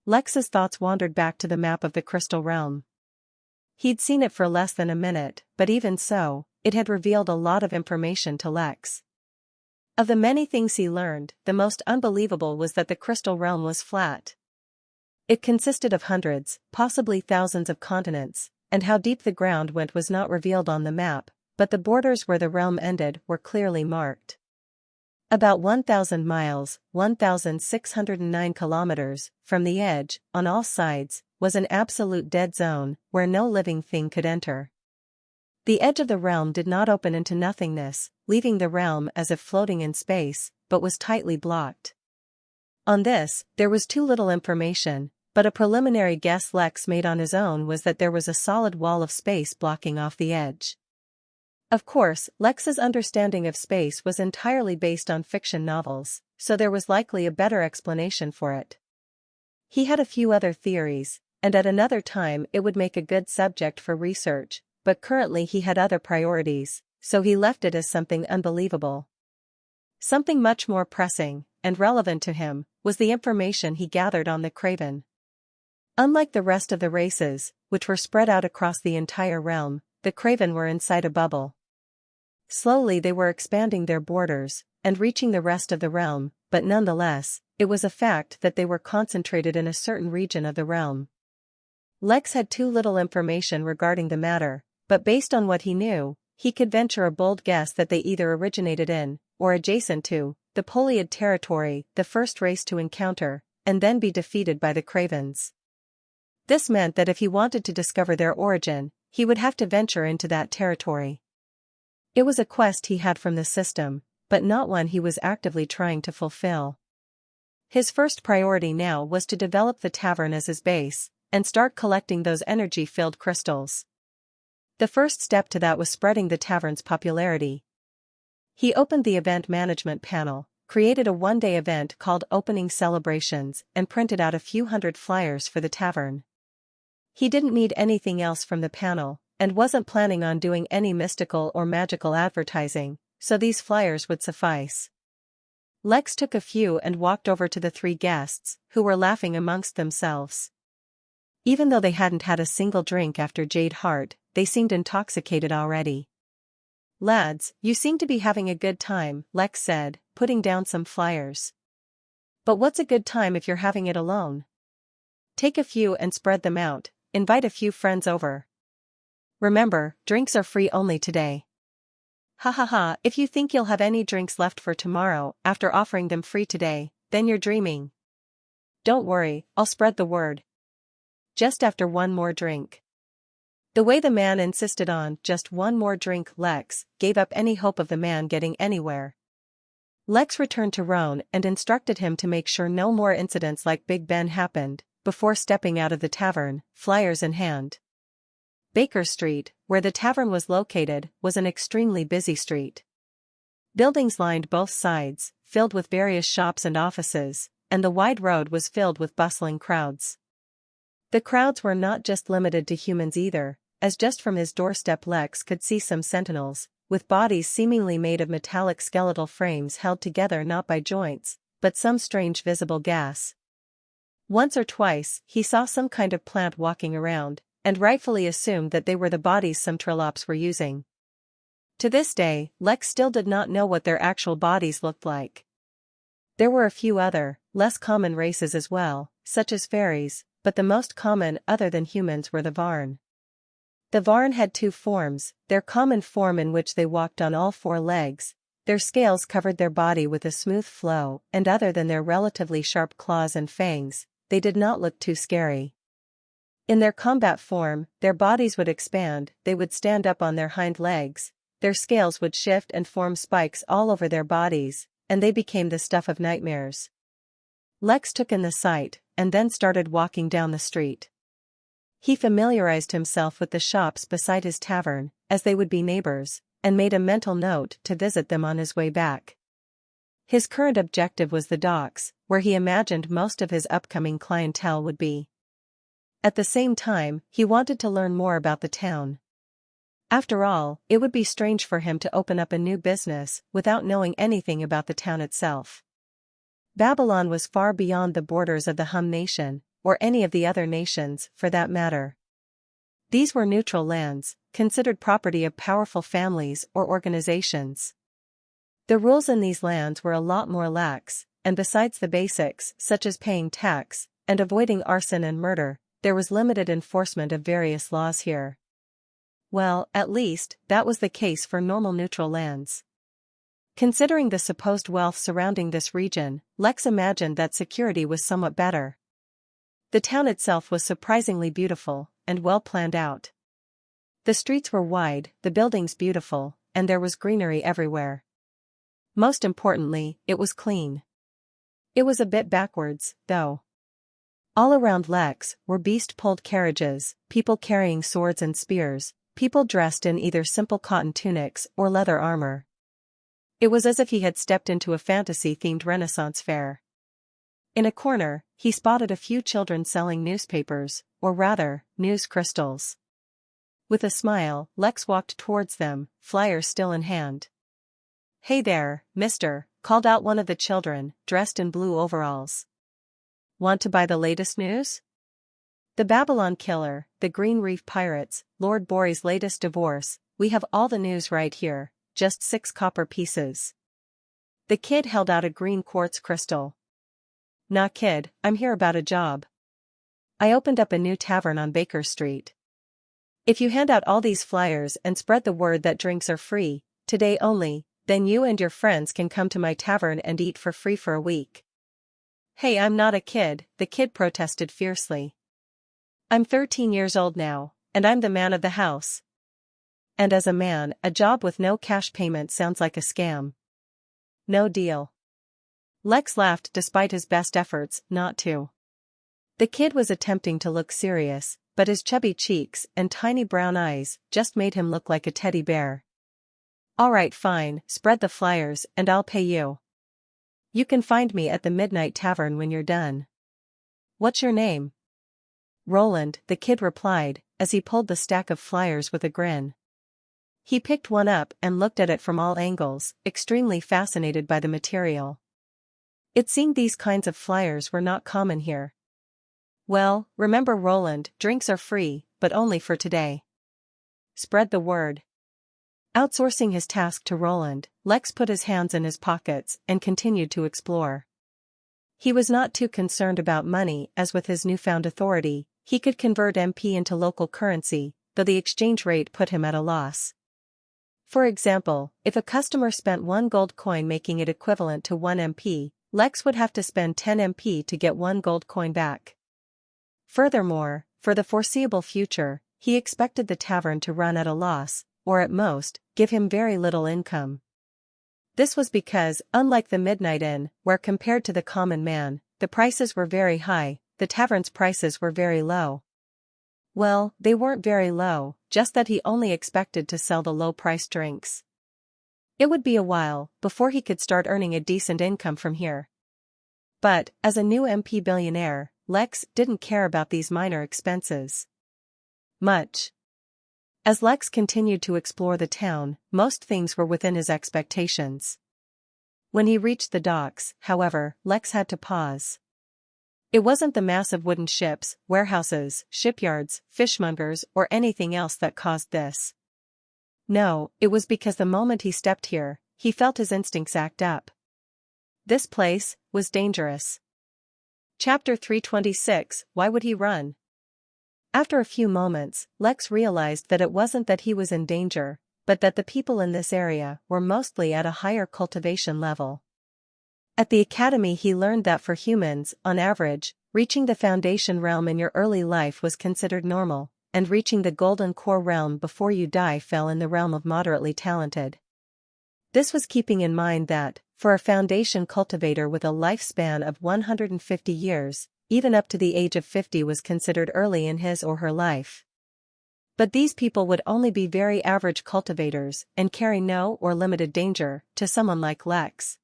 Lex's thoughts wandered back to the map of the Crystal Realm. He'd seen it for less than a minute, but even so, it had revealed a lot of information to Lex. Of the many things he learned, the most unbelievable was that the Crystal Realm was flat. It consisted of hundreds, possibly thousands of continents, and how deep the ground went was not revealed on the map, but the borders where the realm ended were clearly marked. About 1,000 miles, 1,609 kilometers, from the edge, on all sides, was an absolute dead zone, where no living thing could enter. The edge of the realm did not open into nothingness, leaving the realm as if floating in space, but was tightly blocked. On this, there was too little information, but a preliminary guess Lex made on his own was that there was a solid wall of space blocking off the edge. Of course, Lex's understanding of space was entirely based on fiction novels, so there was likely a better explanation for it. He had a few other theories, and at another time it would make a good subject for research, but currently he had other priorities, so he left it as something unbelievable. Something much more pressing, and relevant to him, was the information he gathered on the Craven. Unlike the rest of the races, which were spread out across the entire realm, the Craven were inside a bubble. Slowly they were expanding their borders, and reaching the rest of the realm, but nonetheless, it was a fact that they were concentrated in a certain region of the realm. Lex had too little information regarding the matter, but based on what he knew, he could venture a bold guess that they either originated in, or adjacent to, the Poliad territory, the first race to encounter, and then be defeated by the Cravens. This meant that if he wanted to discover their origin, he would have to venture into that territory. It was a quest he had from the system, but not one he was actively trying to fulfill. His first priority now was to develop the tavern as his base, and start collecting those energy-filled crystals. The first step to that was spreading the tavern's popularity. He opened the event management panel, created a one-day event called Opening Celebrations, and printed out a few hundred flyers for the tavern. He didn't need anything else from the panel, and wasn't planning on doing any mystical or magical advertising, so these flyers would suffice. Lex took a few and walked over to the 3 guests, who were laughing amongst themselves. Even though they hadn't had a single drink after Jade Heart, they seemed intoxicated already. "Lads, you seem to be having a good time," Lex said, putting down some flyers. "But what's a good time if you're having it alone? Take a few and spread them out, invite a few friends over. Remember, drinks are free only today. Ha ha ha, if you think you'll have any drinks left for tomorrow after offering them free today, then you're dreaming. Don't worry, I'll spread the word. Just after one more drink." The way the man insisted on just one more drink, Lex gave up any hope of the man getting anywhere. Lex returned to Roan and instructed him to make sure no more incidents like Big Ben happened, before stepping out of the tavern, flyers in hand. Baker Street, where the tavern was located, was an extremely busy street. Buildings lined both sides, filled with various shops and offices, and the wide road was filled with bustling crowds. The crowds were not just limited to humans either, as just from his doorstep Lex could see some sentinels, with bodies seemingly made of metallic skeletal frames held together not by joints, but some strange visible gas. Once or twice, he saw some kind of plant walking around, and rightfully assumed that they were the bodies some Trollops were using. To this day, Lex still did not know what their actual bodies looked like. There were a few other, less common races as well, such as fairies, but the most common other than humans were the Varn. The Varn had two forms, their common form in which they walked on all four legs, their scales covered their body with a smooth flow, and other than their relatively sharp claws and fangs, they did not look too scary. In their combat form, their bodies would expand, they would stand up on their hind legs, their scales would shift and form spikes all over their bodies, and they became the stuff of nightmares. Lex took in the sight, and then started walking down the street. He familiarized himself with the shops beside his tavern, as they would be neighbors, and made a mental note to visit them on his way back. His current objective was the docks, where he imagined most of his upcoming clientele would be. At the same time, he wanted to learn more about the town. After all, it would be strange for him to open up a new business without knowing anything about the town itself. Babylon was far beyond the borders of the Hum nation, or any of the other nations, for that matter. These were neutral lands, considered property of powerful families or organizations. The rules in these lands were a lot more lax, and besides the basics, such as paying tax, and avoiding arson and murder, there was limited enforcement of various laws here. Well, at least, that was the case for normal neutral lands. Considering the supposed wealth surrounding this region, Lex imagined that security was somewhat better. The town itself was surprisingly beautiful, and well planned out. The streets were wide, the buildings beautiful, and there was greenery everywhere. Most importantly, it was clean. It was a bit backwards, though. All around Lex were beast-pulled carriages, people carrying swords and spears, people dressed in either simple cotton tunics or leather armor. It was as if he had stepped into a fantasy-themed Renaissance fair. In a corner, he spotted a few children selling newspapers, or rather, news crystals. With a smile, Lex walked towards them, flyers still in hand. "Hey there, mister," called out one of the children, dressed in blue overalls. "Want to buy the latest news? The Babylon Killer, the Green Reef Pirates, Lord Bori's latest divorce, we have all the news right here, just 6 copper pieces." The kid held out a green quartz crystal. "Nah kid, I'm here about a job. I opened up a new tavern on Baker Street. If you hand out all these flyers and spread the word that drinks are free, today only, then you and your friends can come to my tavern and eat for free for a week." "Hey, I'm not a kid," the kid protested fiercely. "I'm 13 years old now, and I'm the man of the house. And as a man, a job with no cash payment sounds like a scam. No deal." Lex laughed despite his best efforts not to. The kid was attempting to look serious, but his chubby cheeks and tiny brown eyes just made him look like a teddy bear. "All right, fine, spread the flyers and I'll pay you. You can find me at the Midnight Tavern when you're done." "What's your name?" "Roland," the kid replied, as he pulled the stack of flyers with a grin. He picked one up and looked at it from all angles, extremely fascinated by the material. It seemed these kinds of flyers were not common here. "Well, remember Roland, drinks are free, but only for today. Spread the word." Outsourcing his task to Roland, Lex put his hands in his pockets and continued to explore. He was not too concerned about money as with his newfound authority, he could convert MP into local currency, though the exchange rate put him at a loss. For example, if a customer spent 1 gold coin making it equivalent to 1 MP, Lex would have to spend 10 MP to get 1 gold coin back. Furthermore, for the foreseeable future, he expected the tavern to run at a loss, or at most, give him very little income. This was because, unlike the Midnight Inn, where compared to the common man, the prices were very high, the tavern's prices were very low. Well, they weren't very low, just that he only expected to sell the low-priced drinks. It would be a while before he could start earning a decent income from here. But, as a new MP billionaire, Lex didn't care about these minor expenses much. As Lex continued to explore the town, most things were within his expectations. When he reached the docks, however, Lex had to pause. It wasn't the massive wooden ships, warehouses, shipyards, fishmongers, or anything else that caused this. No, it was because the moment he stepped here, he felt his instincts act up. This place was dangerous. Chapter 326, Why Would He Run? After a few moments, Lex realized that it wasn't that he was in danger, but that the people in this area were mostly at a higher cultivation level. At the academy he learned that for humans, on average, reaching the foundation realm in your early life was considered normal, and reaching the golden core realm before you die fell in the realm of moderately talented. This was keeping in mind that, for a foundation cultivator with a lifespan of 150 years, even up to the age of 50 was considered early in his or her life. But these people would only be very average cultivators and carry no or limited danger to someone like Lex.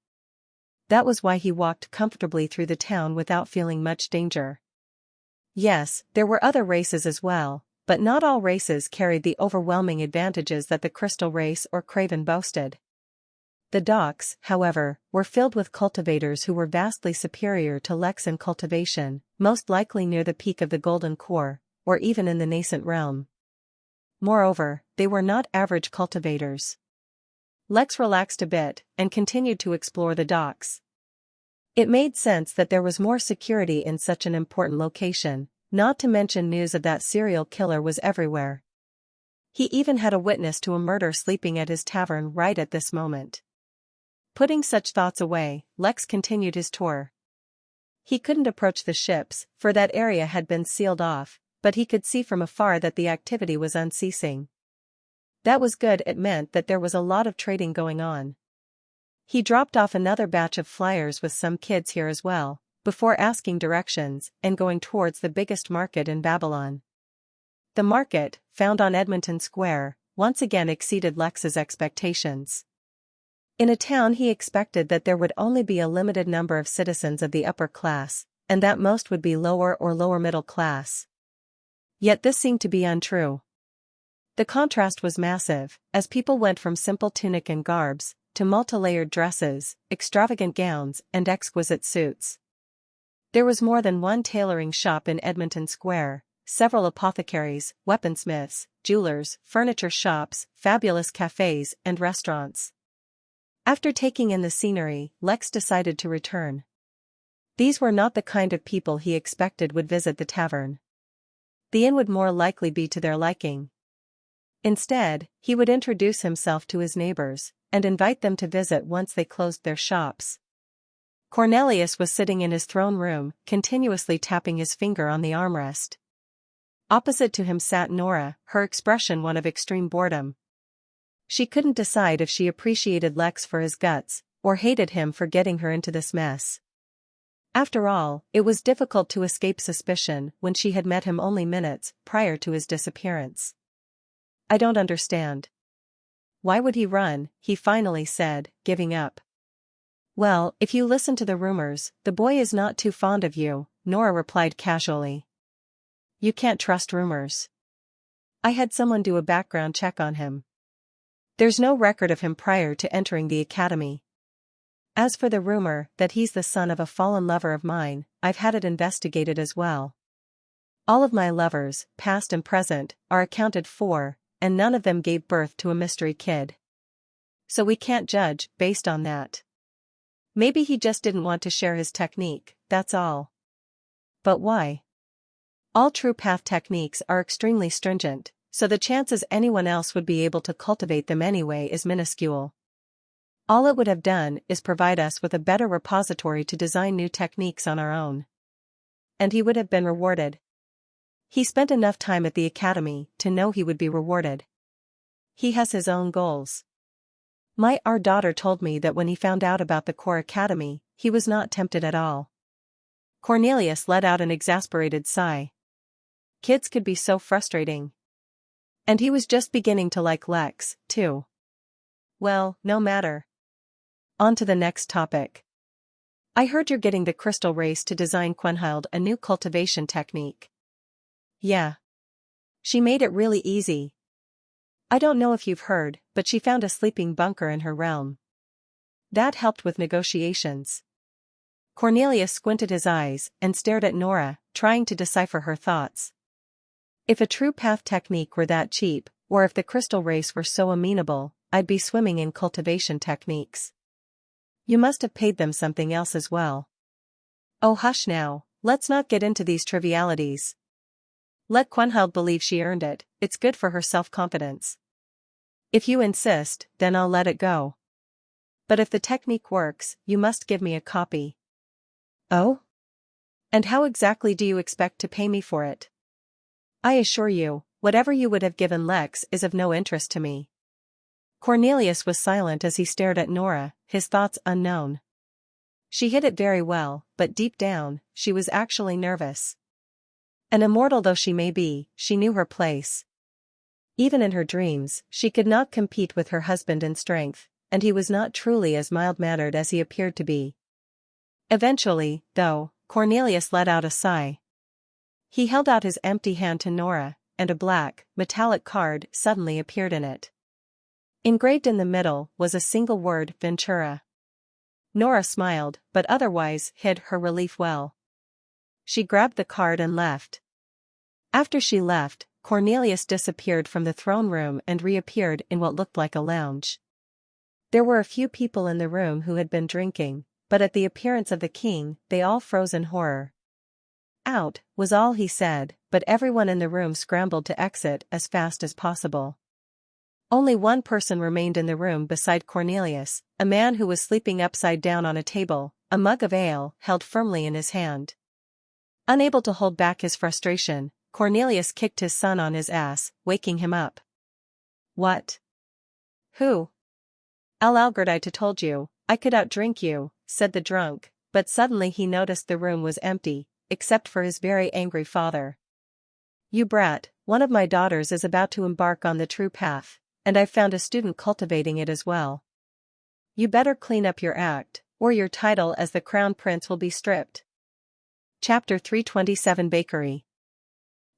That was why he walked comfortably through the town without feeling much danger. Yes, there were other races as well, but not all races carried the overwhelming advantages that the Crystal race or Craven boasted. The docks, however, were filled with cultivators who were vastly superior to Lex in cultivation, most likely near the peak of the Golden Core, or even in the nascent realm. Moreover, they were not average cultivators. Lex relaxed a bit and continued to explore the docks. It made sense that there was more security in such an important location, not to mention news of that serial killer was everywhere. He even had a witness to a murder sleeping at his tavern right at this moment. Putting such thoughts away, Lex continued his tour. He couldn't approach the ships, for that area had been sealed off, but he could see from afar that the activity was unceasing. That was good, it meant that there was a lot of trading going on. He dropped off another batch of flyers with some kids here as well, before asking directions and going towards the biggest market in Babylon. The market, found on Edmonton Square, once again exceeded Lex's expectations. In a town he expected that there would only be a limited number of citizens of the upper class, and that most would be lower or lower middle class. Yet this seemed to be untrue. The contrast was massive, as people went from simple tunic and garbs, to multi-layered dresses, extravagant gowns, and exquisite suits. There was more than one tailoring shop in Edmonton Square, several apothecaries, weaponsmiths, jewelers, furniture shops, fabulous cafes, and restaurants. After taking in the scenery, Lex decided to return. These were not the kind of people he expected would visit the tavern. The inn would more likely be to their liking. Instead, he would introduce himself to his neighbors, and invite them to visit once they closed their shops. Cornelius was sitting in his throne room, continuously tapping his finger on the armrest. Opposite to him sat Nora, her expression one of extreme boredom. She couldn't decide if she appreciated Lex for his guts, or hated him for getting her into this mess. After all, it was difficult to escape suspicion when she had met him only minutes prior to his disappearance. "I don't understand. Why would he run?" he finally said, giving up. "Well, if you listen to the rumors, the boy is not too fond of you," Nora replied casually. "You can't trust rumors. I had someone do a background check on him. There's no record of him prior to entering the academy. As for the rumor that he's the son of a fallen lover of mine, I've had it investigated as well. All of my lovers, past and present, are accounted for, and none of them gave birth to a mystery kid. So we can't judge based on that. Maybe he just didn't want to share his technique, that's all." "But why?" "All true path techniques are extremely stringent, so the chances anyone else would be able to cultivate them anyway is minuscule. All it would have done is provide us with a better repository to design new techniques on our own. And he would have been rewarded." He spent enough time at the academy to know he would be rewarded. He has his own goals. Our daughter told me that when he found out about the core academy, he was not tempted at all. Cornelius let out an exasperated sigh. Kids could be so frustrating. And he was just beginning to like Lex, too. Well, no matter. On to the next topic. I heard you're getting the crystal race to design Quenhild a new cultivation technique. Yeah. She made it really easy. I don't know if you've heard, but she found a sleeping bunker in her realm. That helped with negotiations. Cornelius squinted his eyes and stared at Nora, trying to decipher her thoughts. If a true path technique were that cheap, or if the crystal race were so amenable, I'd be swimming in cultivation techniques. You must have paid them something else as well. Oh, hush now, let's not get into these trivialities. Let Quenhild believe she earned it, it's good for her self-confidence. If you insist, then I'll let it go. But if the technique works, you must give me a copy. Oh? And how exactly do you expect to pay me for it? I assure you, whatever you would have given Lex is of no interest to me. Cornelius was silent as he stared at Nora, his thoughts unknown. She hid it very well, but deep down, she was actually nervous. And immortal though she may be, she knew her place. Even in her dreams, she could not compete with her husband in strength, and he was not truly as mild-mannered as he appeared to be. Eventually, though, Cornelius let out a sigh. He held out his empty hand to Nora, and a black, metallic card suddenly appeared in it. Engraved in the middle was a single word, Ventura. Nora smiled, but otherwise hid her relief well. She grabbed the card and left. After she left, Cornelius disappeared from the throne room and reappeared in what looked like a lounge. There were a few people in the room who had been drinking, but at the appearance of the king, they all froze in horror. Out, was all he said, but everyone in the room scrambled to exit as fast as possible. Only one person remained in the room beside Cornelius, a man who was sleeping upside down on a table, a mug of ale held firmly in his hand. Unable to hold back his frustration, Cornelius kicked his son on his ass, waking him up. What? Who? Algerdite told you, I could outdrink you, said the drunk, but suddenly he noticed the room was empty, except for his very angry father. You brat, one of my daughters is about to embark on the true path, and I've found a student cultivating it as well. You better clean up your act, or your title as the crown prince will be stripped. Chapter 327 Bakery.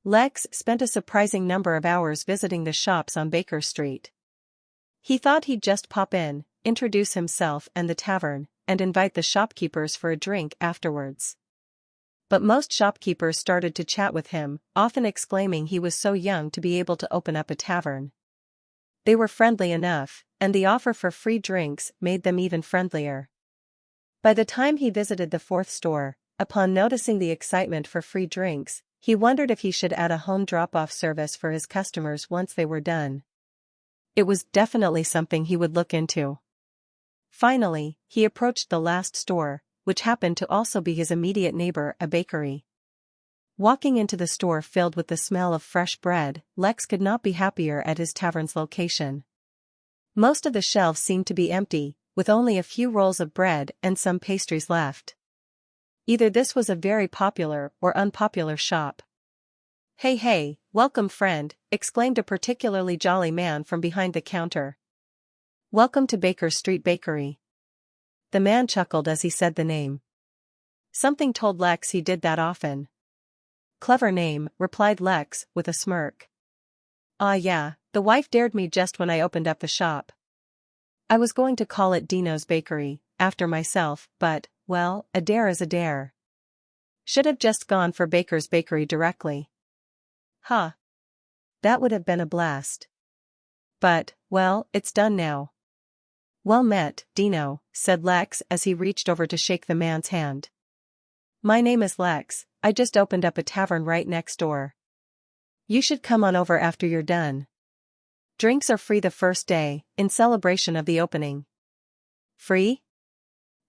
Lex spent a surprising number of hours visiting the shops on Baker Street. He thought he'd just pop in, introduce himself and the tavern, and invite the shopkeepers for a drink afterwards. But most shopkeepers started to chat with him, often exclaiming he was so young to be able to open up a tavern. They were friendly enough, and the offer for free drinks made them even friendlier. By the time he visited the fourth store, upon noticing the excitement for free drinks, he wondered if he should add a home drop-off service for his customers once they were done. It was definitely something he would look into. Finally, he approached the last store, which happened to also be his immediate neighbor, a bakery. Walking into the store filled with the smell of fresh bread, Lex could not be happier at his tavern's location. Most of the shelves seemed to be empty, with only a few rolls of bread and some pastries left. Either this was a very popular or unpopular shop. Hey, welcome friend, exclaimed a particularly jolly man from behind the counter. Welcome to Baker Street Bakery. The man chuckled as he said the name. Something told Lex he did that often. Clever name, replied Lex, with a smirk. Ah yeah, the wife dared me just when I opened up the shop. I was going to call it Dino's Bakery, after myself, but, well, a dare is a dare. Should have just gone for Baker's Bakery directly. Huh. That would have been a blast. But, well, it's done now. Well met, Dino, said Lex as he reached over to shake the man's hand. My name is Lex, I just opened up a tavern right next door. You should come on over after you're done. Drinks are free the first day, in celebration of the opening. Free?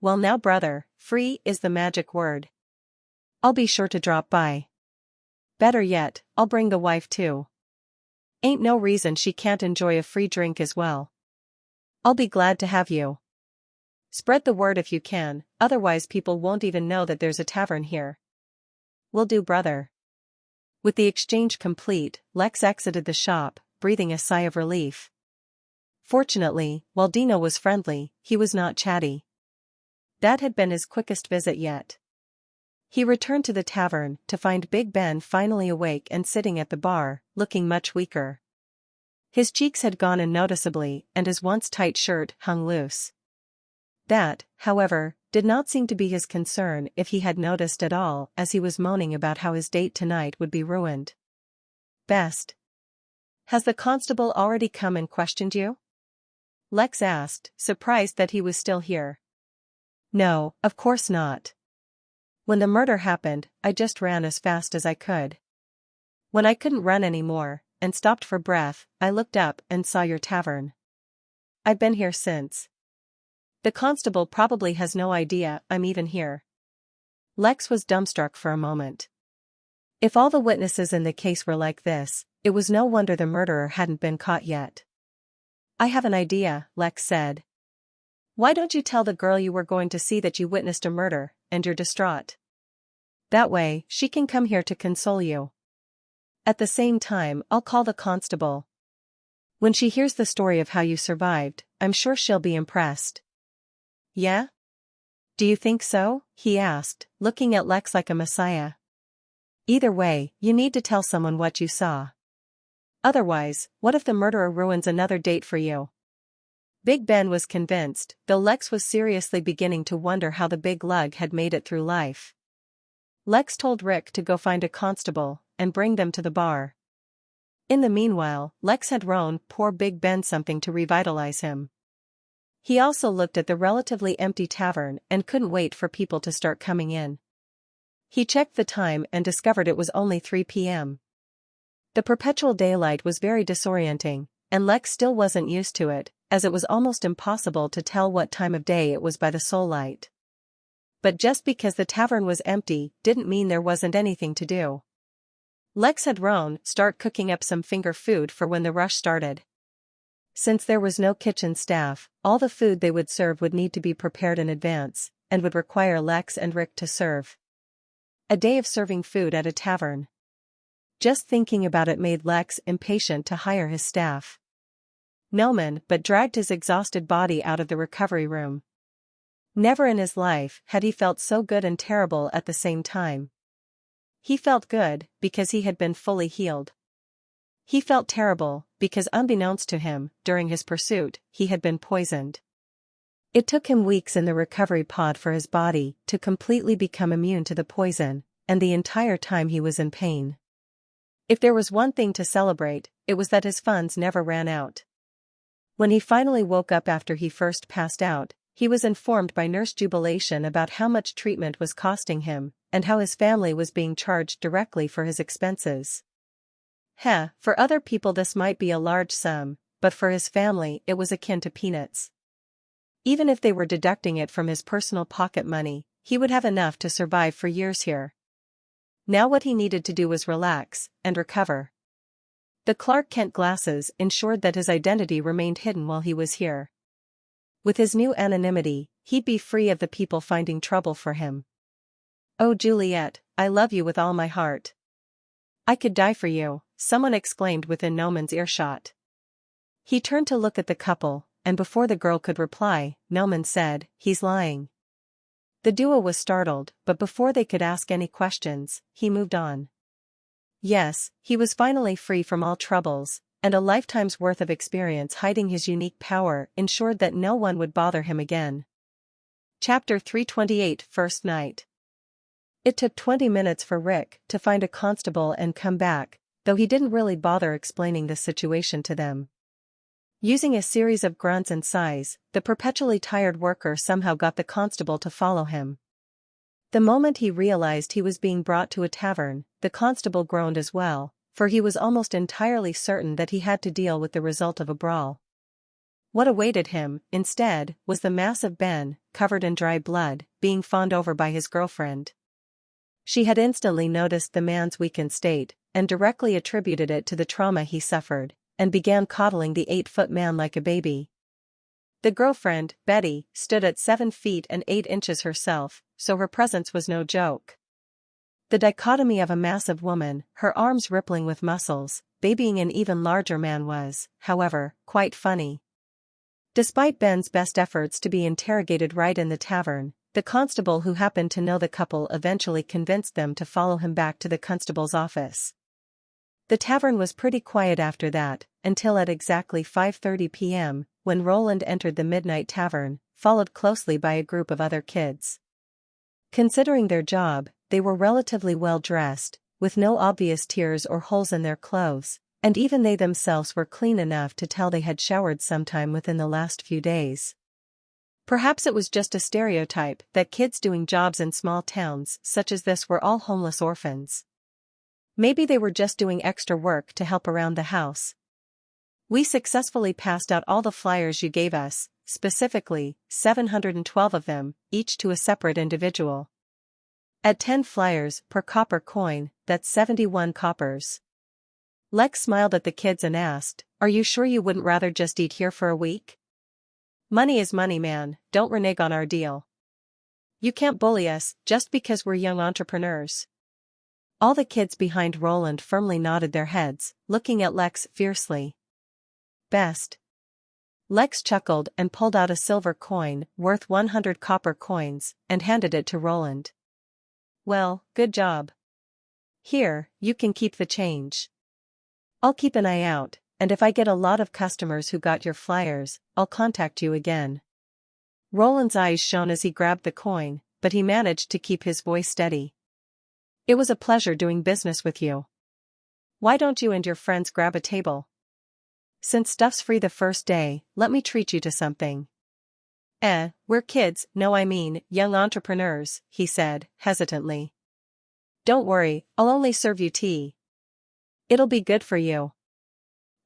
Well now brother, free is the magic word. I'll be sure to drop by. Better yet, I'll bring the wife too. Ain't no reason she can't enjoy a free drink as well. I'll be glad to have you. Spread the word if you can, otherwise people won't even know that there's a tavern here. Will do, brother. With the exchange complete, Lex exited the shop, breathing a sigh of relief. Fortunately, while Dino was friendly, he was not chatty. That had been his quickest visit yet. He returned to the tavern to find Big Ben finally awake and sitting at the bar, looking much weaker. His cheeks had gone in noticeably and his once tight shirt hung loose. That, however, did not seem to be his concern if he had noticed at all, as he was moaning about how his date tonight would be ruined. Best. Has the constable already come and questioned you? Lex asked, surprised that he was still here. No, of course not. When the murder happened, I just ran as fast as I could. When I couldn't run anymore, and stopped for breath, I looked up and saw your tavern. I've been here since. The constable probably has no idea I'm even here. Lex was dumbstruck for a moment. If all the witnesses in the case were like this, it was no wonder the murderer hadn't been caught yet. I have an idea, Lex said. Why don't you tell the girl you were going to see that you witnessed a murder, and you're distraught? That way, she can come here to console you. At the same time, I'll call the constable. When she hears the story of how you survived, I'm sure she'll be impressed. Yeah? Do you think so? He asked, looking at Lex like a messiah. Either way, you need to tell someone what you saw. Otherwise, what if the murderer ruins another date for you? Big Ben was convinced, though Lex was seriously beginning to wonder how the big lug had made it through life. Lex told Rick to go find a constable and bring them to the bar. In the meanwhile, Lex had rown poor Big Ben something to revitalize him. He also looked at the relatively empty tavern and couldn't wait for people to start coming in. He checked the time and discovered it was only 3 p.m. The perpetual daylight was very disorienting, and Lex still wasn't used to it, as it was almost impossible to tell what time of day it was by the soul light. But just because the tavern was empty didn't mean there wasn't anything to do. Lex had Roan start cooking up some finger food for when the rush started. Since there was no kitchen staff, all the food they would serve would need to be prepared in advance, and would require Lex and Rick to serve. A day of serving food at a tavern. Just thinking about it made Lex impatient to hire his staff. Noman but dragged his exhausted body out of the recovery room. Never in his life had he felt so good and terrible at the same time. He felt good because he had been fully healed. He felt terrible because unbeknownst to him, during his pursuit, he had been poisoned. It took him weeks in the recovery pod for his body to completely become immune to the poison, and the entire time he was in pain. If there was one thing to celebrate, it was that his funds never ran out. When he finally woke up after he first passed out, he was informed by Nurse Jubilation about how much treatment was costing him, and how his family was being charged directly for his expenses. For other people this might be a large sum, but for his family it was akin to peanuts. Even if they were deducting it from his personal pocket money, he would have enough to survive for years here. Now what he needed to do was relax and recover. The Clark Kent glasses ensured that his identity remained hidden while he was here. With his new anonymity, he'd be free of the people finding trouble for him. Oh Juliet, I love you with all my heart. I could die for you, someone exclaimed within Noman's earshot. He turned to look at the couple, and before the girl could reply, Noman said, he's lying. The duo was startled, but before they could ask any questions, he moved on. Yes, he was finally free from all troubles, and a lifetime's worth of experience hiding his unique power ensured that no one would bother him again. Chapter 328 First Night. It took 20 minutes for Rick to find a constable and come back, though he didn't really bother explaining the situation to them. Using a series of grunts and sighs, the perpetually tired worker somehow got the constable to follow him. The moment he realized he was being brought to a tavern, the constable groaned as well, for he was almost entirely certain that he had to deal with the result of a brawl. What awaited him, instead, was the massive Ben, covered in dry blood, being fawned over by his girlfriend. She had instantly noticed the man's weakened state, and directly attributed it to the trauma he suffered, and began coddling the 8-foot man like a baby. The girlfriend, Betty, stood at 7 feet and 8 inches herself, so her presence was no joke. The dichotomy of a massive woman, her arms rippling with muscles, babying an even larger man was, however, quite funny. Despite Ben's best efforts to be interrogated right in the tavern, the constable who happened to know the couple eventually convinced them to follow him back to the constable's office. The tavern was pretty quiet after that, until at exactly 5:30 p.m., when Roland entered the midnight tavern, followed closely by a group of other kids. Considering their job, they were relatively well dressed, with no obvious tears or holes in their clothes, and even they themselves were clean enough to tell they had showered sometime within the last few days. Perhaps it was just a stereotype that kids doing jobs in small towns such as this were all homeless orphans. Maybe they were just doing extra work to help around the house. We successfully passed out all the flyers you gave us, specifically, 712 of them, each to a separate individual. At 10 flyers per copper coin, that's 71 coppers. Lex smiled at the kids and asked, "Are you sure you wouldn't rather just eat here for a week? Money is money, man, don't renege on our deal. You can't bully us, just because we're young entrepreneurs." All the kids behind Roland firmly nodded their heads, looking at Lex fiercely. "Best." Lex chuckled and pulled out a silver coin, worth 100 copper coins, and handed it to Roland. "Well, good job. Here, you can keep the change. I'll keep an eye out, and if I get a lot of customers who got your flyers, I'll contact you again." Roland's eyes shone as he grabbed the coin, but he managed to keep his voice steady. "It was a pleasure doing business with you. Why don't you and your friends grab a table? Since stuff's free the first day, let me treat you to something." We're kids, no I mean, young entrepreneurs," he said, hesitantly. "Don't worry, I'll only serve you tea. It'll be good for you."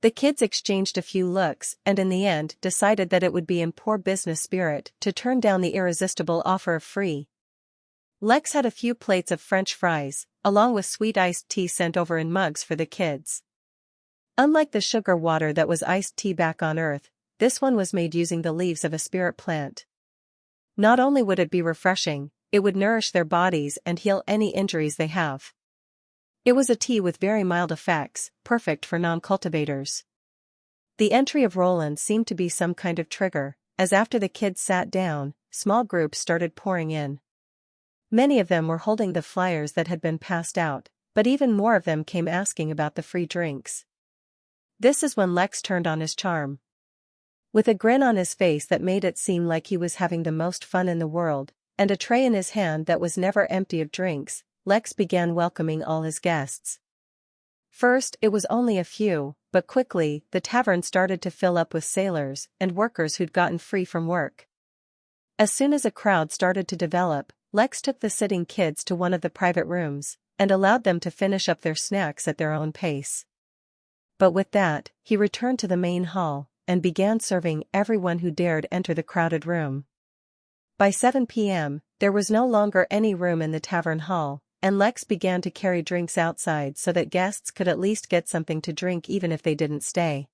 The kids exchanged a few looks and in the end decided that it would be in poor business spirit to turn down the irresistible offer of free. Lex had a few plates of French fries, along with sweet iced tea sent over in mugs for the kids. Unlike the sugar water that was iced tea back on Earth, this one was made using the leaves of a spirit plant. Not only would it be refreshing, it would nourish their bodies and heal any injuries they have. It was a tea with very mild effects, perfect for non-cultivators. The entry of Roland seemed to be some kind of trigger, as after the kids sat down, small groups started pouring in. Many of them were holding the flyers that had been passed out, but even more of them came asking about the free drinks. This is when Lex turned on his charm. With a grin on his face that made it seem like he was having the most fun in the world, and a tray in his hand that was never empty of drinks, Lex began welcoming all his guests. First, it was only a few, but quickly, the tavern started to fill up with sailors and workers who'd gotten free from work. As soon as a crowd started to develop, Lex took the sitting kids to one of the private rooms, and allowed them to finish up their snacks at their own pace. But with that, he returned to the main hall, and began serving everyone who dared enter the crowded room. By 7 p.m., there was no longer any room in the tavern hall, and Lex began to carry drinks outside so that guests could at least get something to drink even if they didn't stay.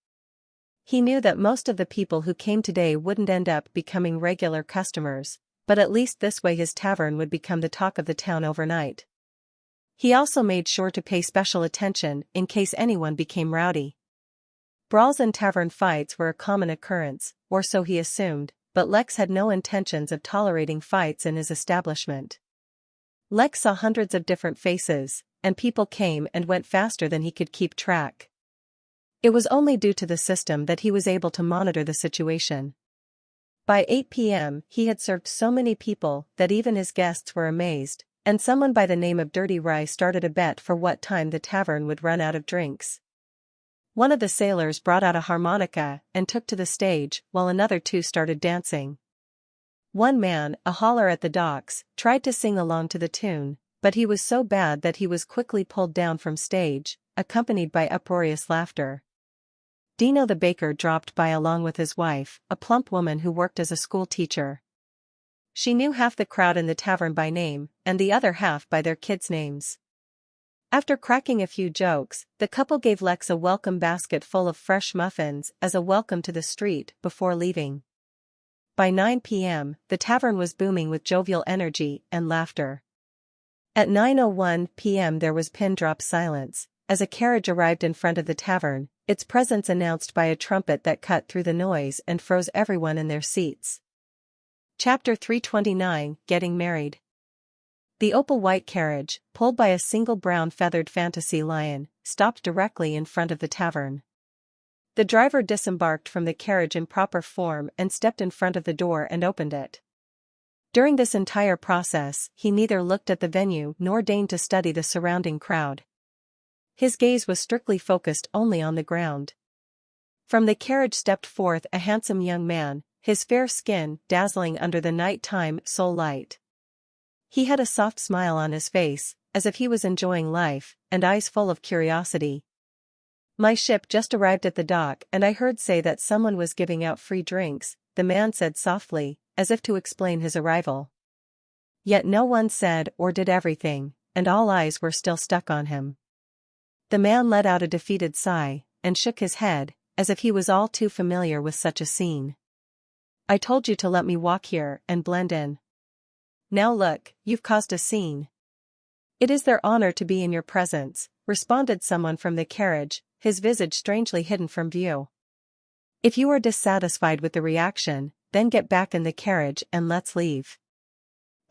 He knew that most of the people who came today wouldn't end up becoming regular customers, but at least this way his tavern would become the talk of the town overnight. He also made sure to pay special attention in case anyone became rowdy. Brawls and tavern fights were a common occurrence, or so he assumed, but Lex had no intentions of tolerating fights in his establishment. Lex saw hundreds of different faces, and people came and went faster than he could keep track. It was only due to the system that he was able to monitor the situation. By 8 p.m., he had served so many people that even his guests were amazed, and someone by the name of Dirty Rye started a bet for what time the tavern would run out of drinks. One of the sailors brought out a harmonica and took to the stage while another two started dancing. One man, a hauler at the docks, tried to sing along to the tune, but he was so bad that he was quickly pulled down from stage, accompanied by uproarious laughter. Dino the baker dropped by along with his wife, a plump woman who worked as a school teacher. she knew half the crowd in the tavern by name, and the other half by their kids' names. After cracking a few jokes, the couple gave Lex a welcome basket full of fresh muffins as a welcome to the street before leaving. By 9 p.m., the tavern was booming with jovial energy and laughter. At 9:01 p.m. there was pin-drop silence, as a carriage arrived in front of the tavern, its presence announced by a trumpet that cut through the noise and froze everyone in their seats. Chapter 329, Getting Married. The opal-white carriage, pulled by a single brown feathered fantasy lion, stopped directly in front of the tavern. The driver disembarked from the carriage in proper form and stepped in front of the door and opened it. During this entire process, he neither looked at the venue nor deigned to study the surrounding crowd. His gaze was strictly focused only on the ground. From the carriage stepped forth a handsome young man, his fair skin dazzling under the night-time soul light. He had a soft smile on his face, as if he was enjoying life, and eyes full of curiosity. "My ship just arrived at the dock and I heard say that someone was giving out free drinks," the man said softly, as if to explain his arrival. Yet no one said or did everything, and all eyes were still stuck on him. The man let out a defeated sigh, and shook his head, as if he was all too familiar with such a scene. "I told you to let me walk here and blend in. Now look, you've caused a scene." "It is their honor to be in your presence," responded someone from the carriage, his visage strangely hidden from view. "If you are dissatisfied with the reaction, then get back in the carriage and let's leave.